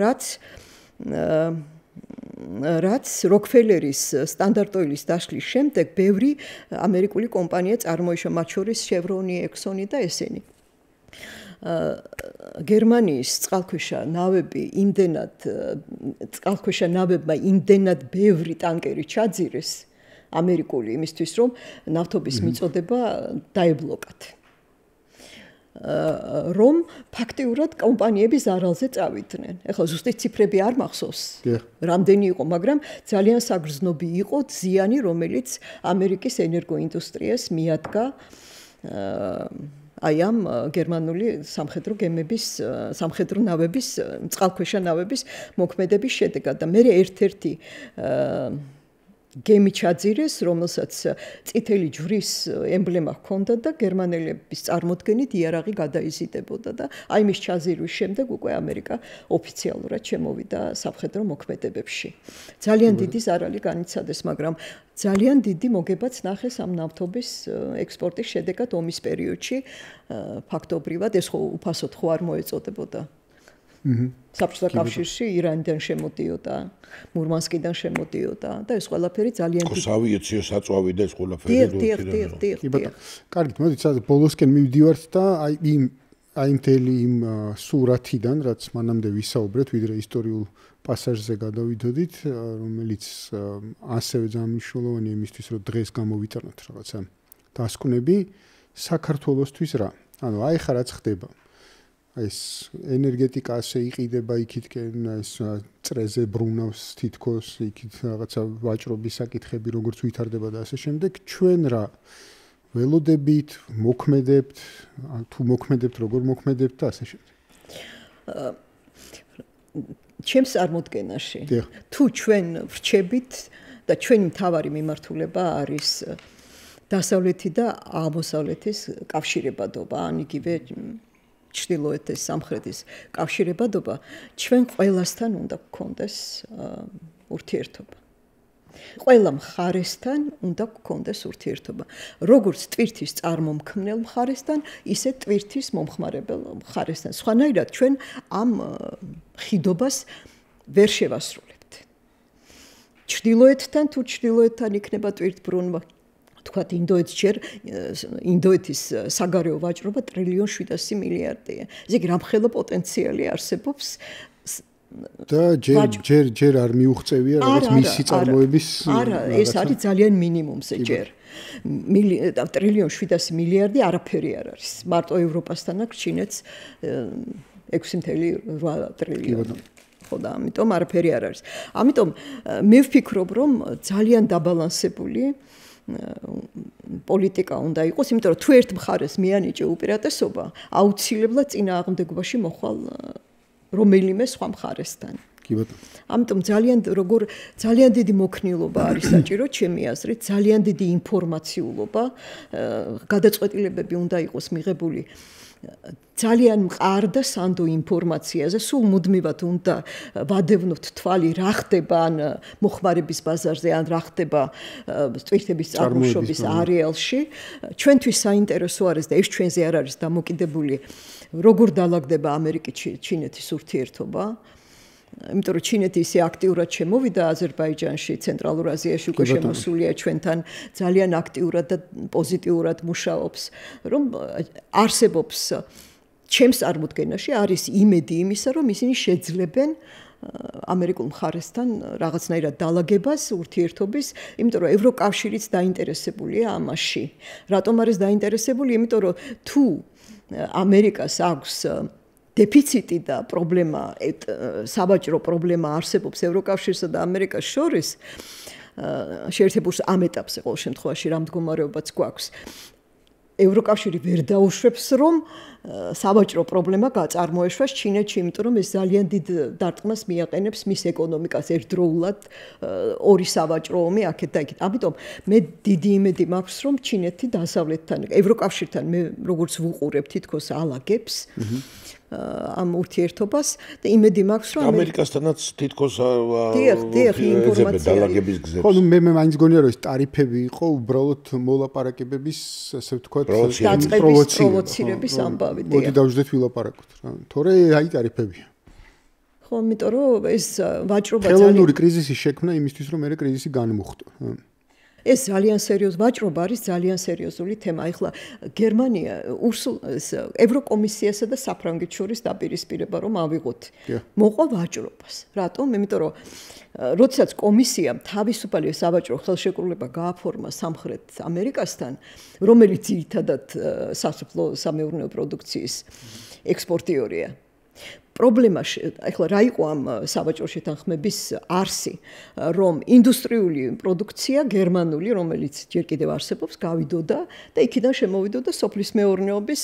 [SPEAKER 3] რაც როკფელერის სტანდარტ ოილის დაშლის შემდეგ ბევრი ამერიკული კომპანია წარმოიშვა, მათ შორის შევრონი, ექსონი და ესენი. გერმანიის წყალქვეშა ნავები წყალქვეშა ნავებმა იმდენად ბევრი ტანკერი ჩაძირეს ამერიკული იმისთვის, რომ ნავთობის მიწოდება დაებლოკათ. რომ ფაქტიურად კომპანიები ზარალზე წავიდნენ. ეხლა ზუსტი ციფრები არ მახსოვს, რამდენი იყო, მაგრამ ძალიან საგრძნობი იყო ზიანი, რომელიც ამერიკის ენერგოინდუსტრიას მიადგა აი ამ გერმანული სამხედრო გემების, სამხედრო ნავების, წყალქვეშა ნავების მოქმედების შედეგად და მე ერთ-ერთი გემი ჩაძირეს, რომელსაც წითელი ჯვრის ემბლემა ჰქონდა და გერმანელების წარმოდგენით იარაღი გადაიზიდებოდა და აი მის ჩაზირვის შემდეგ უკვე ამერიკა ოფიციალურად შემოვიდა სამხედრო მოქმედებებში. ძალიან დიდი ზარალი განიცადეს, მაგრამ ძალიან დიდი მოგებაც ნახეს ამ ნავთობის ექსპორტის შედეგად ომის პერიოდში. ფაქტობრივად ეს ხო უფასოდ ხო არ მოეწოდებოდა. საბჭოთა კავშირში ირანიდან შემოდიოდა, მურმანსკიდან შემოდიოდა და ეს ყველაფერი ძალიან
[SPEAKER 2] დიდი. სავიაციო საწვავი და ეს ყველაფერი.
[SPEAKER 3] დიახ.
[SPEAKER 1] კარგით, მოდით სადაც ბოლოსკენ მივდივართ და აი მთელი იმ სურათიდან, რაც მანამდე ვისაუბრეთ, ვიდრე ისტორიულ პასაჟზე გადავიდოდით, რომელიც ასევე ძალიან მნიშვნელოვანია იმისთვის, რომ დღეს გამოვიტანოთ რაღაცა დასკვნები საქართველოსთვის რა. ანუ აი ხა რაც ხდება. ეს ენერგეტიკა ასე იყიდება იქითკენ, ეს წრეზე ბრუნავს თითქოს, იქით რაღაცა ვაჭრობის საკითხები როგორც ვითარდება და ასე შემდეგ. ჩვენ რა ველოდებით, მოქმედებთ, თუ მოქმედებთ, როგორ მოქმედებთ და ასე შემდეგ.
[SPEAKER 3] ჩემს წარმოდგენაში, თუ ჩვენ ვრჩებით და ჩვენი მთავარი მიმართულება არის დასავლეთი და აღმოსავლეთის კავშირებადობა, ან იგივე ჩრდილოეთის სამხრეთის კავშირებადობა, ჩვენ ყველასთან უნდა გქონდეს ურთიერთობა. ყველა მხარესთან უნდა გქონდეს ურთიერთობა. როგორც ტვირთის წარმომქმნელ მხარესთან, ისე ტვირთის მომხმარებელ მხარესთან. სხვანაირად ჩვენ ამ ხიდობას ვერ შევასრულებთ. ჩრდილოეთთან თუ ჩრდილოეთთან იქნება ტვირთბრუნვა თქვათ ინდოეთის საგარეო ვაჭრობა 1.7 ტრილიარდია. ესე იგი რამხელა პოტენციალი არსებობს
[SPEAKER 1] და ჯერ არ მიუღწევია რაღაც მისი წარმოების
[SPEAKER 3] არა ეს არის ძალიან მინიმუმზე ჯერ 1.7 ტრილიარდი არაფერი არ არის მარტო ევროპასთან აქ ჩინეთს 6.8 ტრილიონი ხო და ამიტომ არაფერი არ არის ამიტომ მე ვფიქრობ რომ ძალიან დაბალანსებული პოლიტიკა უნდა იყოს იმიტომ რომ თუ ერთ მხარეს მიანიჭე უპირატესობა აუცილებლად წინააღმდეგობაში მოხვალ რომელიმე სხვა მხარესთან.
[SPEAKER 1] კი ბატონო.
[SPEAKER 3] ამიტომ ძალიან დიდი მოქნილობა არის საჭირო ჩემი აზრით, ძალიან დიდი ინფორმაციულობა, გადაწყვეტილებები უნდა იყოს მიღებული ძალიან მყარ და სანდო ინფორმაციაზე, სულ მუდმივად უნდა ვადევნოთ თვალი რა ხდება ან მოხმარების ბაზარზე, ან რა ხდება ტვირთების წარმოშობის არეალში. ჩვენთვის საინტერესო არის და ეს ჩვენზე არ არის დამოკიდებული როგორ დაალაგდება ამერიკა-ჩინეთის ურთიერთობა. იმიტომ რომ ჩინეთი ისე აქტიურად შემოვიდა აზერბაიჯანში, ცენტრალურ აზიაში უკვე შემოსულია ჩვენთან ძალიან აქტიურად და პოზიტიურად მუშაობს, რომ არსებობს ჩემს წარმოდგენაში არის იმედი იმისა, რომ ისინი შეძლებენ ამერიკულ მხარესთან რაღაცნაირად დაალაგებას ურთიერთობის, იმიტომ რომ ევროკავშირიც დაინტერესებულია ამაში. რატომ არის დაინტერესებული? იმიტომ რომ თუ ამერიკას აქვს დეფიციტი და პრობლემა, სავაჭრო პრობლემა არსებობს ევროკავშირსა და ამერიკას შორის, შეერთებულ ამ ეტაპზე ყოველ შემთხვევაში რა მდგომარეობაც გვაქვს. ევროკავშირი ვერ დაუშვებს, რომ სავაჭრო პრობლემა გაწარმოეშვას ჩინეთში, იმიტომ რომ ეს ძალიან დიდ დარტყმას მიაყენებს მის ეკონომიკას ერთდროულად ორი სავაჭრო ომი აქეთ და იქით. ამიტომ მე დიდი იმედი მაქვს, რომ ჩინეთი დასავლეთთან, ევროკავშირთან მე როგორც ვუყურებ თითქოს ალაგებს ამ ურთიერთობას და იმედი მაქვს რომ
[SPEAKER 2] ამერიკასთანაც თითქოს
[SPEAKER 3] დიახ ინფორმაცია
[SPEAKER 2] დალაგების გზებს.
[SPEAKER 1] ხო, მე მაინც გონია რომ ეს ტარიფები იყო უბრალოდ მოლაპარაკებების, ასე ვთქვათ,
[SPEAKER 3] პროვოცირების ამბავი.
[SPEAKER 1] მოდი დავждეთ ვილაპარაკოთ რა. თორე აი ტარიფებია.
[SPEAKER 3] ხო, იმიტომ რომ ეს ვაჭრობა
[SPEAKER 1] ხელოვნური კრიზისი შექმნა იმისთვის, რომ მე კრიზისი განმუხტო.
[SPEAKER 3] ეს ძალიან სერიოზული ვაჭრობა არის ძალიან სერიოზული თემა. ეხლა გერმანია ევროკომისიასა და საფრანგეთს შორის დაპირისპირება რომ ავიღოთ. მოყვა ვაჭრობას. რატომ? იმიტომ რომ როდესაც კომისიამ თავისუფალი სავაჭრო ხელშეკრულება გააფორმა სამხრეთ ამერიკასთან, რომელიც ძირითადად სასოფლო სამეურნეო პროდუქციის ექსპორტიორია. პრობლემა ეხლა რა იყო ამ სავაჭრო შეთანხმების არსი, რომ ინდუსტრიული პროდუქცია გერმანული, რომელიც ჯერ კიდევ არსებობს, გავიდოდა და იქიდან შემოვიდოდა სოფლის მეურნეობის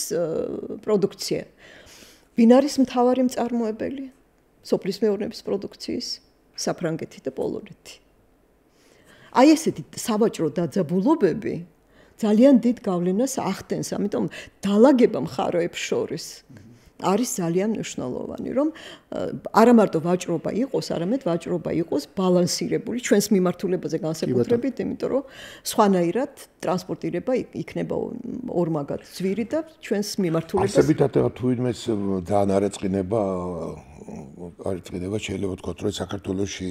[SPEAKER 3] პროდუქცია. ვინ არის მთავარი მწარმოებელი სოფლის მეურნეობის პროდუქციის? საფრანგეთი და პოლონეთი. აი ესეთი სავაჭრო დაძაბულობები ძალიან დიდ გავლენას ახდენს, ამიტომ დაალაგება მხარეებს შორის არის ძალიან მნიშვნელოვანი, რომ არა მარტო ვაჭრობა იყოს, არამედ ვაჭრობა იყოს ბალანსირებული ჩვენს მიმართულებაზე განსაკუთრებით, იმიტომ რომ სხვანაირად ტრანსპორტირება იქნება ორმაგად ძვირი და ჩვენს მიმართულებას
[SPEAKER 2] არსებითად თუ ვინმეს ძალიან არეწყინება შეიძლება ვთქვათ, რომ საქართველოში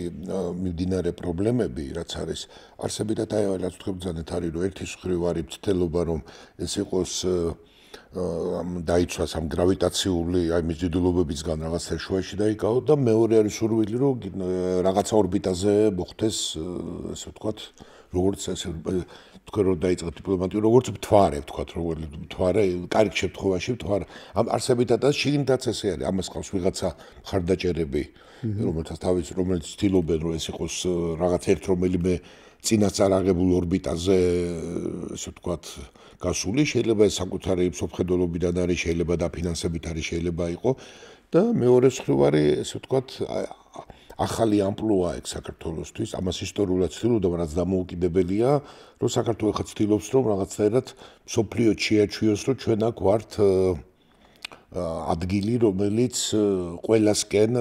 [SPEAKER 2] მიმდინარე პრობლემები, რაც არის, არსებითად აი რაც თქვენ ძალიან არის, რომ ერთის მხრივ არის ცდელობა, რომ ეს იყოს დაიცვას ამ გრავიტაციული აი მიზიდულობებისგან რაღაცა შუაში დაიკავო და მეორე არის სურვილი რომ რაღაცა ორბიტაზე მოხდეს ასე ვთქვათ როგორც ასე თქვენ რომ დაიწყეთ დიპლომატიურ როგორც მთვარე ვთქვათ როგორც მთვარე კარგ შემთხვევაში მთვარე ამ არსებითადაც შიგნითაც ესე არის ამას ყავს ვიღაცა მხარდაჭერები რომელიც ცდილობენ რომ ეს იყოს რაღაც ერთ რომელიმე წინასწარ აღებულ ორბიტაზე ასე ვთქვათ გასული შეიძლება ეს საკუთარი მსოფლმხედველობიდან არის შეიძლება დაფინანსებით არის შეიძლება იყოს და მეორე მხრივ არის ასე ვთქვათ ახალი ამპლუა ეგ საქართველოსთვის ამას ისტორიულად ცდილობდა რაც დამოუკიდებელია რომ საქართველო ხა ცდილობს რომ რაღაცნაირად მსოფლიო შეაჩვიოს რომ ჩვენ აქ ვართ ადგილი რომელიც ყველასკენ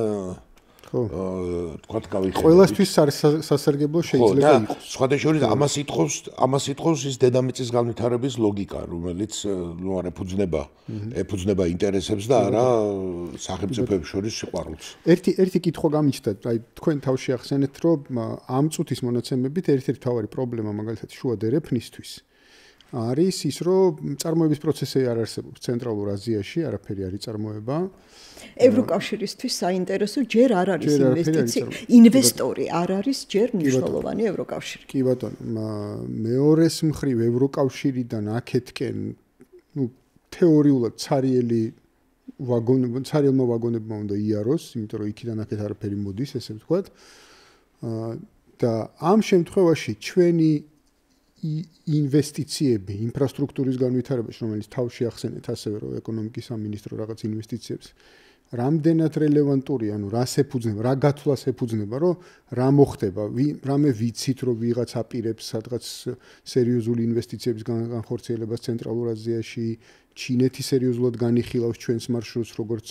[SPEAKER 2] თქვათ გავიხსენოთ.
[SPEAKER 1] ყველასთვის სასარგებლო შეიძლება იყოს.
[SPEAKER 2] სხვადასხვა ამას ითხოვს ის დედამიწის განვითარების ლოგიკა, რომელიც არ ეფუძნება ინტერესებს და არა სახელმწიფოებს შორის სიყვარულს.
[SPEAKER 1] ერთი კითხვა გამიჩნდა, აი თქვენ თავში ახსენეთ, რომ ამ წუთის მონაცემებით ერთ-ერთი მთავარი პრობლემა მაგალითად შუა დერეფნისთვის არის ის, რომ წარმოების პროცესი არ არსებობს centralურ აზიაში, არაფერი არ იწარმოება.
[SPEAKER 3] ევროკავშირისთვის საინტერესო ჯერ არ არის ინვესტიცია, ინვესტორი არ არის ჯერ მნიშვნელოვანი ევროკავშირი.
[SPEAKER 1] კი ბატონო, მეორეს მხრივ ევროკავშირიდან აქეთკენ, თეორიულად ცარიელმა ვაგონებმა უნდა იაროს, იმიტომ რომ იქიდან აქეთ არაფერი მოდის, ესე ვთქვათ. და ამ შემთხვევაში ჩვენი ინვესტიციები ინფრასტრუქტურის განვითარებაში, რომელიც თავში ახსენეთ ასევე რომ ეკონომიკის სამინისტრო რაღაც ინვესტიციებს რამდენად რელევანტურია, ანუ რას ეფუძნება, რა გათვლას ეფუძნება, რომ რა მოხდება, რამე ვიცით, რომ ვიღაც აპირებს სადღაც სერიოზული ინვესტიციების განხორციელებას ცენტრალურ აზიაში, ჩინეთი სერიოზულად განიხილავს ჩვენს მარშრუტს, როგორც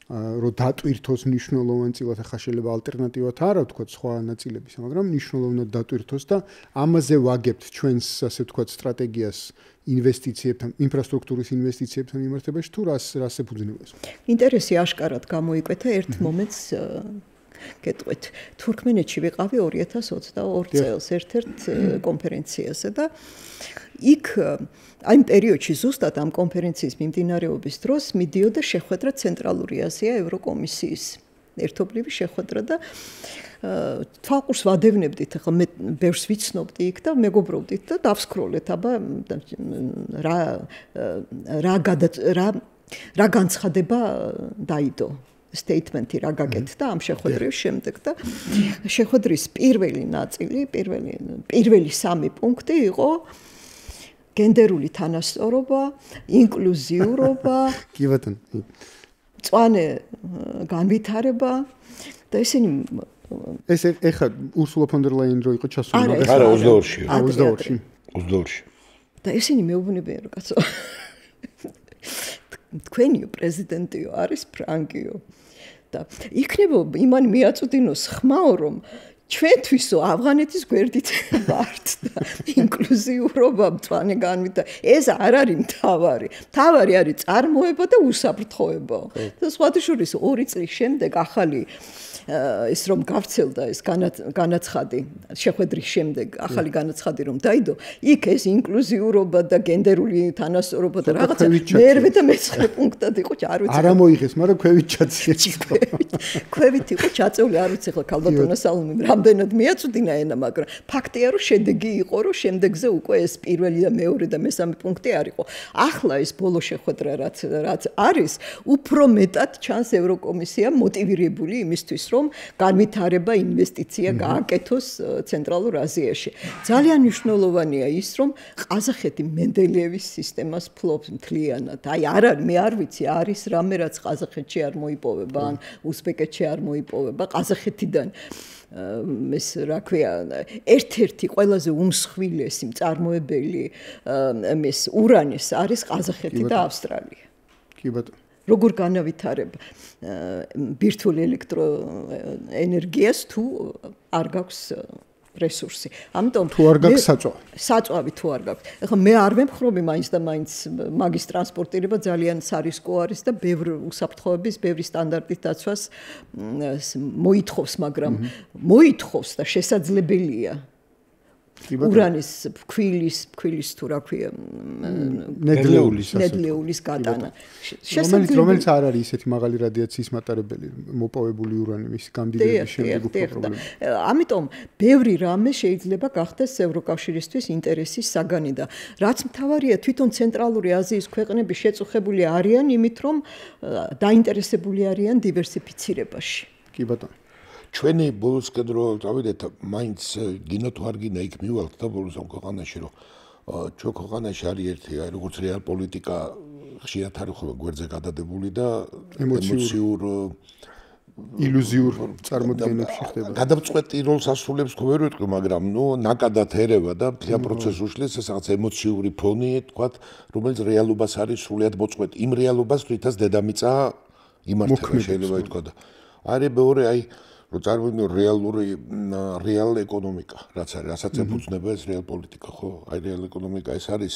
[SPEAKER 1] რომ დატვირთოს მნიშვნელოვანწილად, ახლა შეიძლება ალტერნატივად არა ვთქვათ სხვა ნაწილებისა, მაგრამ მნიშვნელოვნად დატვირთოს და ამაზე ვაგებთ ჩვენს, ასე ვთქვათ, სტრატეგიას ინვესტიციებთან, ინფრასტრუქტურის ინვესტიციებთან მიმართებაში თუ რას ეფუძნება ეს?
[SPEAKER 3] ინტერესი აშკარად გამოიკვეთა ერთ მომენტს გეტყვით. თურქმენეთში ვიყავი 2022 წელს ერთ-ერთ კონფერენციაზე და იქ აი პერიოდში ზუსტად ამ კონფერენციის მიმდინარეობის დროს მიდიოდა შეხვედრა ცენტრალური აზია ევროკომისიის ერთობლივი შეხვედრა და თვალყურს ვადევნებდით, ახლა მე ბევრს ვიცნობდი იქ და მეგობრობდით და დავსკროლეთ, აბა რა განცხადება დაიდო statement-ი რა გაკეთდა ამ შეხვედრის შემდეგ და შეხვედრის პირველი ნაწილი, პირველი 3 პუნქტი იყო გენდერული თანასწორობა, ინკლუზიურობა,
[SPEAKER 1] კი ბატონო,
[SPEAKER 3] მწვანე განვითარება და ესენი
[SPEAKER 1] ეს ეხა ურსულა ფონ დერ ლაიენ რო იყო ჩასული,
[SPEAKER 2] არა 22-ში.
[SPEAKER 1] 22-ში.
[SPEAKER 3] და ესენი მეუბნებიან რომ კაცო თქვენიო პრეზიდენტიო არის ფრანგიო და იქნება იმან მიაწვდინოს ხმაო რომ ჩვენთვისო ავღანეთის გვერდით ვართ და ინკლუზიურობა მწვანე განვითარება ეს არ არის მთავარი. მთავარი არის წარმოება და უსაფრთხოება. და სხვათა შორის 2 წლის შემდეგ ახალი ეს რომ გავრცელდა ეს განაცხადი შეხვედრის შემდეგ ახალი განაცხადი რომ დაიდო იქ ეს ინკლუზიურობა და გენდერული თანასწორობა და რაღაცა მერვე და მეცხრე პუნქტად იყო არ ვიცი
[SPEAKER 1] არა მოიღეს მაგრამ ქვევით ჩაციეს
[SPEAKER 3] ქვევით იყო ჩაწეული არ ვიცი ახლა ქალბატონო სალომე რამდენად მიაწვდინა ენა მაგრამ ფაქტია რომ შედეგი იყო რომ შემდეგზე უკვე ეს პირველი და მეორე და მესამე პუნქტი არ იყო ახლა ეს ბოლო შეხვედრა რაც არის უფრო მეტად ჩანს ევროკომისია მოტივირებული იმისთვის რომ განვითარება ინვესტიცია გააკეთოს ცენტრალურ აზიაში. ძალიან მნიშვნელოვანია ის, რომ ყაზახეთი მენდელეევის სისტემას ფლობს მთლიანად. აი მე არ ვიცი, არის რამე რაც ყაზახეთში არ მოიპოვება, ან უზბეკეთში არ მოიპოვება, ყაზახეთიდან ეს რა ქვია, ერთ-ერთი ყველაზე უმსხვილესი მწარმოებელი ეს ურანის არის ყაზახეთი და ავსტრალია.
[SPEAKER 1] კი ბატონო.
[SPEAKER 3] როგორ განავითარებ ბირთვულ ელექტროენერგიას თუ არ გაქვს რესურსი. ამიტომ
[SPEAKER 1] თუ არ გაქვს
[SPEAKER 3] საწვავი თუ არ გაქვს. ეხლა მე არ ვემხრობი მაინც და მაინც მაგის ტრანსპორტირება ძალიან სარისკო არის და ბევრი უსაფრთხოების, ბევრი სტანდარტის დაცვას მოითხოვს, მაგრამ მოითხოვს და შესაძლებელია. ურანის ფქვილის თუ რა ქვია ნედლეულის გატანა
[SPEAKER 1] რომელიც არ არის ისეთი მაღალი რადიაციის მატარებელი მოპოვებული ურანი მის გამდიდრების შემდეგ უფრო პრობლემა.
[SPEAKER 3] ამიტომ ბევრი რამე შეიძლება გახდეს ევროკავშირისთვის ინტერესის საგანი და რაც მთავარია თვითონ ცენტრალური აზიის ქვეყნები შეწუხებული არიან იმით რომ დაინტერესებული არიან დივერსიფიცირებაში.
[SPEAKER 1] კი ბატონო.
[SPEAKER 2] ჩვენი ბოლოს კედრო წავიდეთ მაინც გინო თუ არ გინდა იქ მივალთ და ბოლოს ამ ქვეყანაში რომ ჩვენ ქვეყანაში არის ერთი აი როგორც რეალ პოლიტიკა ხშირად არის ხოლმე გვერდზე გადადებული და ემოციურ
[SPEAKER 1] ილუზიურ წარმოდგენებში ხდება.
[SPEAKER 2] გადამწყვეტი როლს ასრულებს ხო ვერ ვიტყვი, მაგრამ ნაკადად ერევა და მთლიან პროცესს უშლის ეს რაღაც ემოციური ფონი, თქვათ, რომელიც რეალობას არის სრულიად მოწყვეტ იმ რეალობას, რითაც დედამიწა იმართება შეიძლება ითქვა და არის მეორე აი რომ წარმოვიდგინო რეალ ეკონომიკა, რაც არის, რასაც ეფუძნება ეს რეალ პოლიტიკა, ხო? აი რეალ ეკონომიკა ეს არის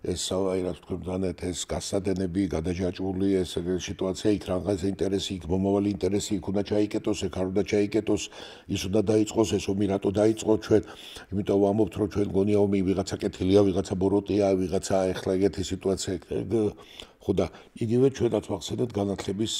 [SPEAKER 2] ეს აი რა თქვა დანეთ ეს გასადენები, გადაჯაჭვული ეს სიტუაცია იქ რაღაც ინტერესი, იქ მომავალი ინტერესი, იქ უნდა ჩაიკეტოს, ეგ არ უნდა ჩაიკეტოს, ის უნდა დაიწყოს, ეს ომი რატო დაიწყო ჩვენ, იმიტომ ვამბობთ რომ ჩვენ გონია ომი ვიღაცა კეთილია, ვიღაცა ბოროტია, ვიღაცა ეხლა ეგეთი სიტუაცია, ხო და იგივე ჩვენაც ვახსენეთ განათლების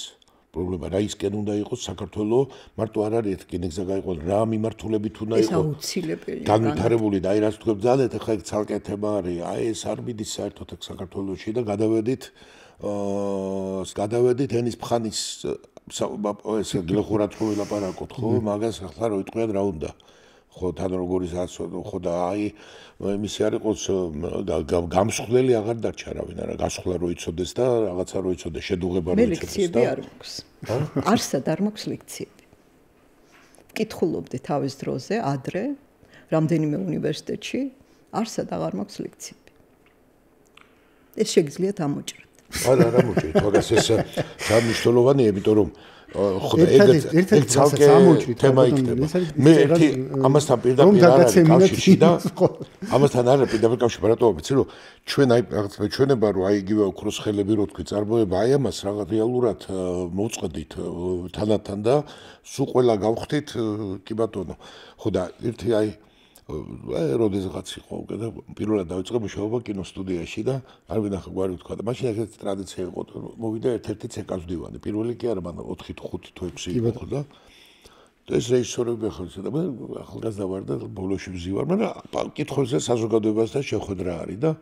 [SPEAKER 2] პრობლემა რა ისკენ უნდა იყოს საქართველოს მარტო არ არის ერთი გეგზა გაიყო რა მიმართულებით უნდა იყოს
[SPEAKER 3] ეს აუცილებელი
[SPEAKER 2] განვითარებული და აი რაც თქვენ ძალეთ ახლა ეგ ცალკე თემა არის აი ეს არ მიდის საერთოდ აქ საქართველოში და გადავედით ენის ფხანის ეს გლეხურად ხო ვილაპარაკოთ ხო მაგას ახლა რო იტყვიან რა უნდა ხო თან როგორ ის ხო და აი იმისი არ იყოს გამსხლელი აღარ დარჩა რავინ არა გასხლა რო იცოდეს და რაღაცა რო იცოდეს შედუღება რო იცოდეს და
[SPEAKER 3] ლექციები არ მაქვს არსად არ მაქვს ლექციები ვკითხულობდი თავის დროზე ადრე რამდენიმე უნივერსიტეტში არსად აღარ მაქვს ლექციები ეს შეგიძლიათ ამოჭრათ
[SPEAKER 2] არა მოჭრით მაგას ეს სამნიშნულოვანია იმიტომ რომ ხო და ეგ ცალკე თემა იქნება მე ერთი ამასთან პირდაპირ არ არის კავშირი და ამასთან არ არის პირდაპირ კავშირი რატომ ვიცი რომ ჩვენ აი რაღაც ჩვენება რომ აი იგივე ოქროს ხელები რო თქვი წარმოება აი ამას რაღაც რეალურად მოვწყდით თანათან და სულ ყველა გავხდით კი ბატონო ხო და ერთი აი როდესაც იყო უკეთა პირველად დავიწყე მუშაობა კინოსტუდიაში და არ ვინახე გვარი თქვა და მაშინ ეგეთი ტრადიცია იყო მოვიდა ერთ-ერთი ცეკას მდივანი პირველი კი არა მაგრამ 4 თუ 5 თუ 6 იყო და ეს რეჟისორები ახალგაზრდა და მე ახალგაზრდა ვარ და ბოლოში ვზივარ მაგრამ კითხვებზე საზოგადოებასთან შეხვედრა არის და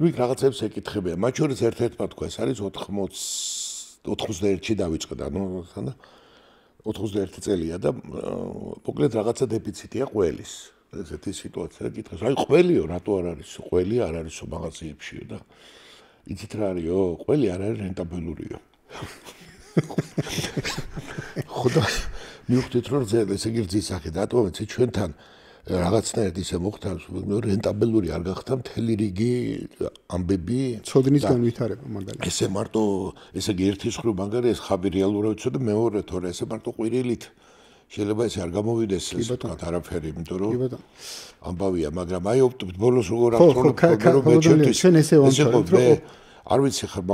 [SPEAKER 2] ვიქ რაღაცებს ეკითხებიან მათ შორის ერთ-ერთმა თქვა ეს არის 91-ში დავიწყე ანუ 91 წელია და მოკლედ რაღაცა დეფიციტია ყველის. ესეთი სიტუაცია გითხეს. აი ყველიო, რატო არ არის? ყველი არ არისო მაღაზიებშიო და იცით რა არისო? ყველი არ არის რენტაბელურიო. ხოდა მივხვდით რომ ესე იგი რძის სახე დატოვეთ ჩვენთან რაღაცნაირად ისე მოხდა რენტაბელური არ გახდა მთელი რიგი ამბები
[SPEAKER 1] ცოდნის განვითარება მაგალითად
[SPEAKER 2] ესე მარტო ესე იგი ერთი მხრივ მაგარი ეს ხაბი რეალურად ვიცოდი მეორე თორე ესე მარტო ყვირილით შეიძლება ესე არ გამოვიდეს ეს თქვა არაფერი იმიტომ რომ ამბავია მაგრამ აი ბოლოს როგორ აღწრონა რომ
[SPEAKER 1] ჩვენ ესე ვამბობთ რომ
[SPEAKER 2] არ ვიცი ხარ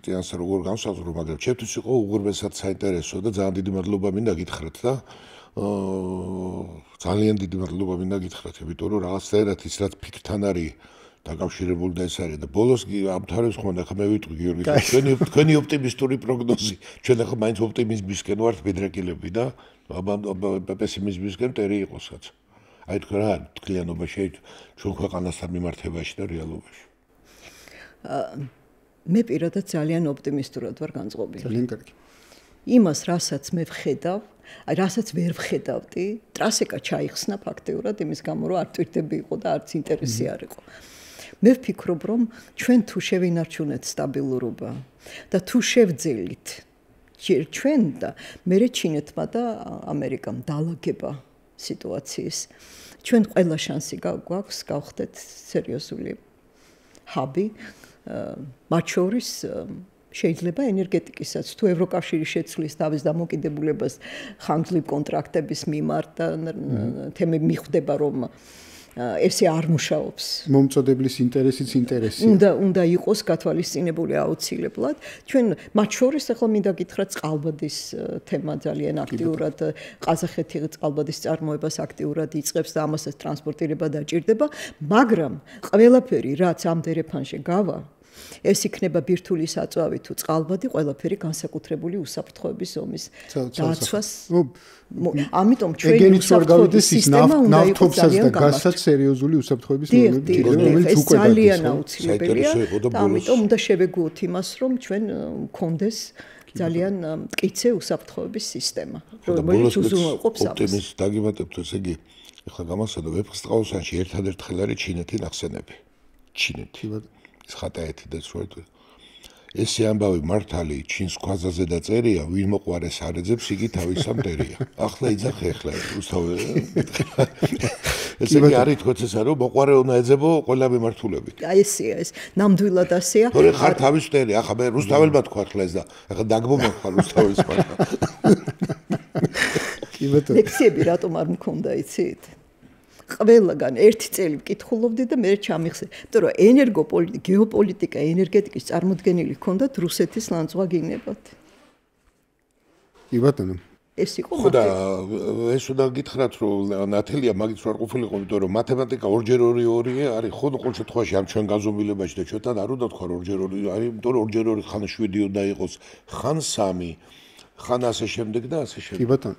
[SPEAKER 2] ტიანს როგორ განსაზღვრო მაგრამ ჩემთვის იყო უღურესად საინტერესო და ძალიან დიდი მადლობა მინდა გითხრათ და ძალიან დიდი მადლობა მინდა გითხრათ, იმიტომ რომ რაღაცნაირად ის რაც ფიქრთან არის დაკავშირებული და ეს არის და ბოლოს ამთავრებს ხომ ახლა მე ვიტყვი გიორგი თქვენი ოპტიმისტური პროგნოზი ჩვენ ახლა მაინც ოპტიმიზმისკენ ვართ ბედრეკილები და პესიმიზმისკენ ტერი იყოსაც აი თქვენ რა თქლიანობაში ჩვენ ქვეყანასთან მიმართებაში და რეალობაში
[SPEAKER 3] მე პირადად ძალიან ოპტიმისტურად ვარ განწყობილი
[SPEAKER 1] ძალიან კარგი
[SPEAKER 3] იმას რასაც მე ვხედავ აი რასაც ვერ ვხედავდი ტრასეკა ჩაიხსნა ფაქტიურად იმის გამო რომ არ ტვირთები იყო და არც ინტერესი არ იყო მე ვფიქრობ რომ ჩვენ თუ შევინარჩუნეთ სტაბილურობა და თუ შევძელით ჩვენ და მერე ჩინეთმა და ამერიკამ დალაგება სიტუაციის ჩვენ ყველა შანსი გვაქვს გავხდეთ სერიოზული ჰაბი მათ შორის შეიძლება ენერგეტიკისაც თუ ევროკავშირი შეცვლის თავის დამოკიდებულებას ხანგრძლივ კონტრაქტების მიმართ და თემი მიხვდება რომ ესე არ მუშაობს
[SPEAKER 1] მომწოდებლის ინტერესიც ინტერესია
[SPEAKER 3] უნდა იყოს გათვალისწინებული აუცილებლად ჩვენ მათ შორის ახლა მინდა გითხრათ წყალბადის თემა ძალიან აქტიურად ყაზახეთი წყალბადის წარმოებას აქტიურად იწყებს და ამასაც ტრანსპორტირება დაჭირდება მაგრამ ყველაფერი რაც ამ დერეფანში გავა ეს იქნება ბირთვული საწვავი თუ წყალბადი ყველაფერი განსაკუთრებული უსაფრთხოების ზომის დაცვას ამიტომ ჩვენი უსაფრთხოების სისტემა უნდა იყოს ძალიან
[SPEAKER 1] გასაც სერიოზული უსაფრთხოების ნორმები
[SPEAKER 3] რომელიც უკვე ძალიან აუცილებელია და ამიტომ უნდა შევეგუოთ იმას რომ ჩვენ გქონდეს ძალიან მტკიცე უსაფრთხოების სისტემა რომელიც უზრუნველყოფს ამას
[SPEAKER 2] ოპტიმიზმს დაგიმატებთ ესე იგი ახლა გამოსცადო ვეფხისტყაოსანში ერთადერთხელ არის ჩინეთი ნახსენები ჩინეთი ხატაეთი და სწორედ ესე ამბავი მართალი ჩინს ქვაზაზე დაწერია ვინ მოყვარეს არეძებს იგი თავისა მტერია ახლა იძახე ახლა რუსთავი ესე იგი არის თქოს ესა რომ მოყარე უნდა ეძებო ყველა მიმართულებით.
[SPEAKER 3] აი ესეა ეს ნამდვილად ასეა.
[SPEAKER 2] თორე ხარ თავისწერი, ახლა მე რუსთაველმა თქვა ხლა ეს და ახლა დაგმომეხვა რუსთაველის პარტა.
[SPEAKER 1] კი ბატონო.
[SPEAKER 3] ლექციები რატომ არ მქონდა იცით? ყველგან ერთი წელი ვკითხულობდი და მე ჩამიხსე. იმიტომ რომ ენერგოპოლიტიკა, გეოპოლიტიკა, ენერგეტიკის წარმოდგენილი ჰქონდათ რუსეთის ლანძღვაგინებად.
[SPEAKER 1] კი ბატონო.
[SPEAKER 3] ეს იყო
[SPEAKER 2] ხოდა ეს უნდა გითხრათ რომ ნათელია მაგით არ ყოფილიყო, იმიტომ რომ მათემატიკა 2x2 არის, ხო ყოველ შემთხვევაში ამ ჩვენ განზომილებაში და ჩვენთან არ უნდა თქვა 2x2 არის, იმიტომ რომ 2x2 ხან 7 უნდა იყოს, ხან 3, ხან ასე შემდეგ და ასე შემდეგ.
[SPEAKER 1] კი ბატონო.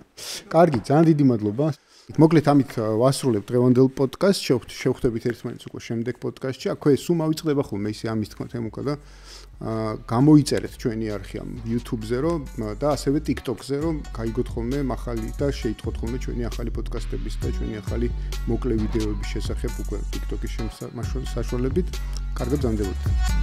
[SPEAKER 1] კარგი, ძალიან დიდი მადლობა. მოკლედ ამით ვასრულებ დღევანდელ პოდკასტს, შევხვდებით ერთმანეთს უკვე შემდეგ პოდკასტში. აქვე სულ მოვიწყდება ხოლმე ისე ამის თქმა თემუკა და გამოიწერეთ ჩვენი არხი ამ YouTube-ზე და ასევე TikTok-ზე რომ გაიგოთ ხოლმე მახალი და შეიტყოთ ხოლმე ჩვენი ახალი პოდკასტების და ჩვენი ახალი მოკლე ვიდეოების შესახებ უკვე TikTok-ის საშუალებით. კარგად გრძანდებოდეთ.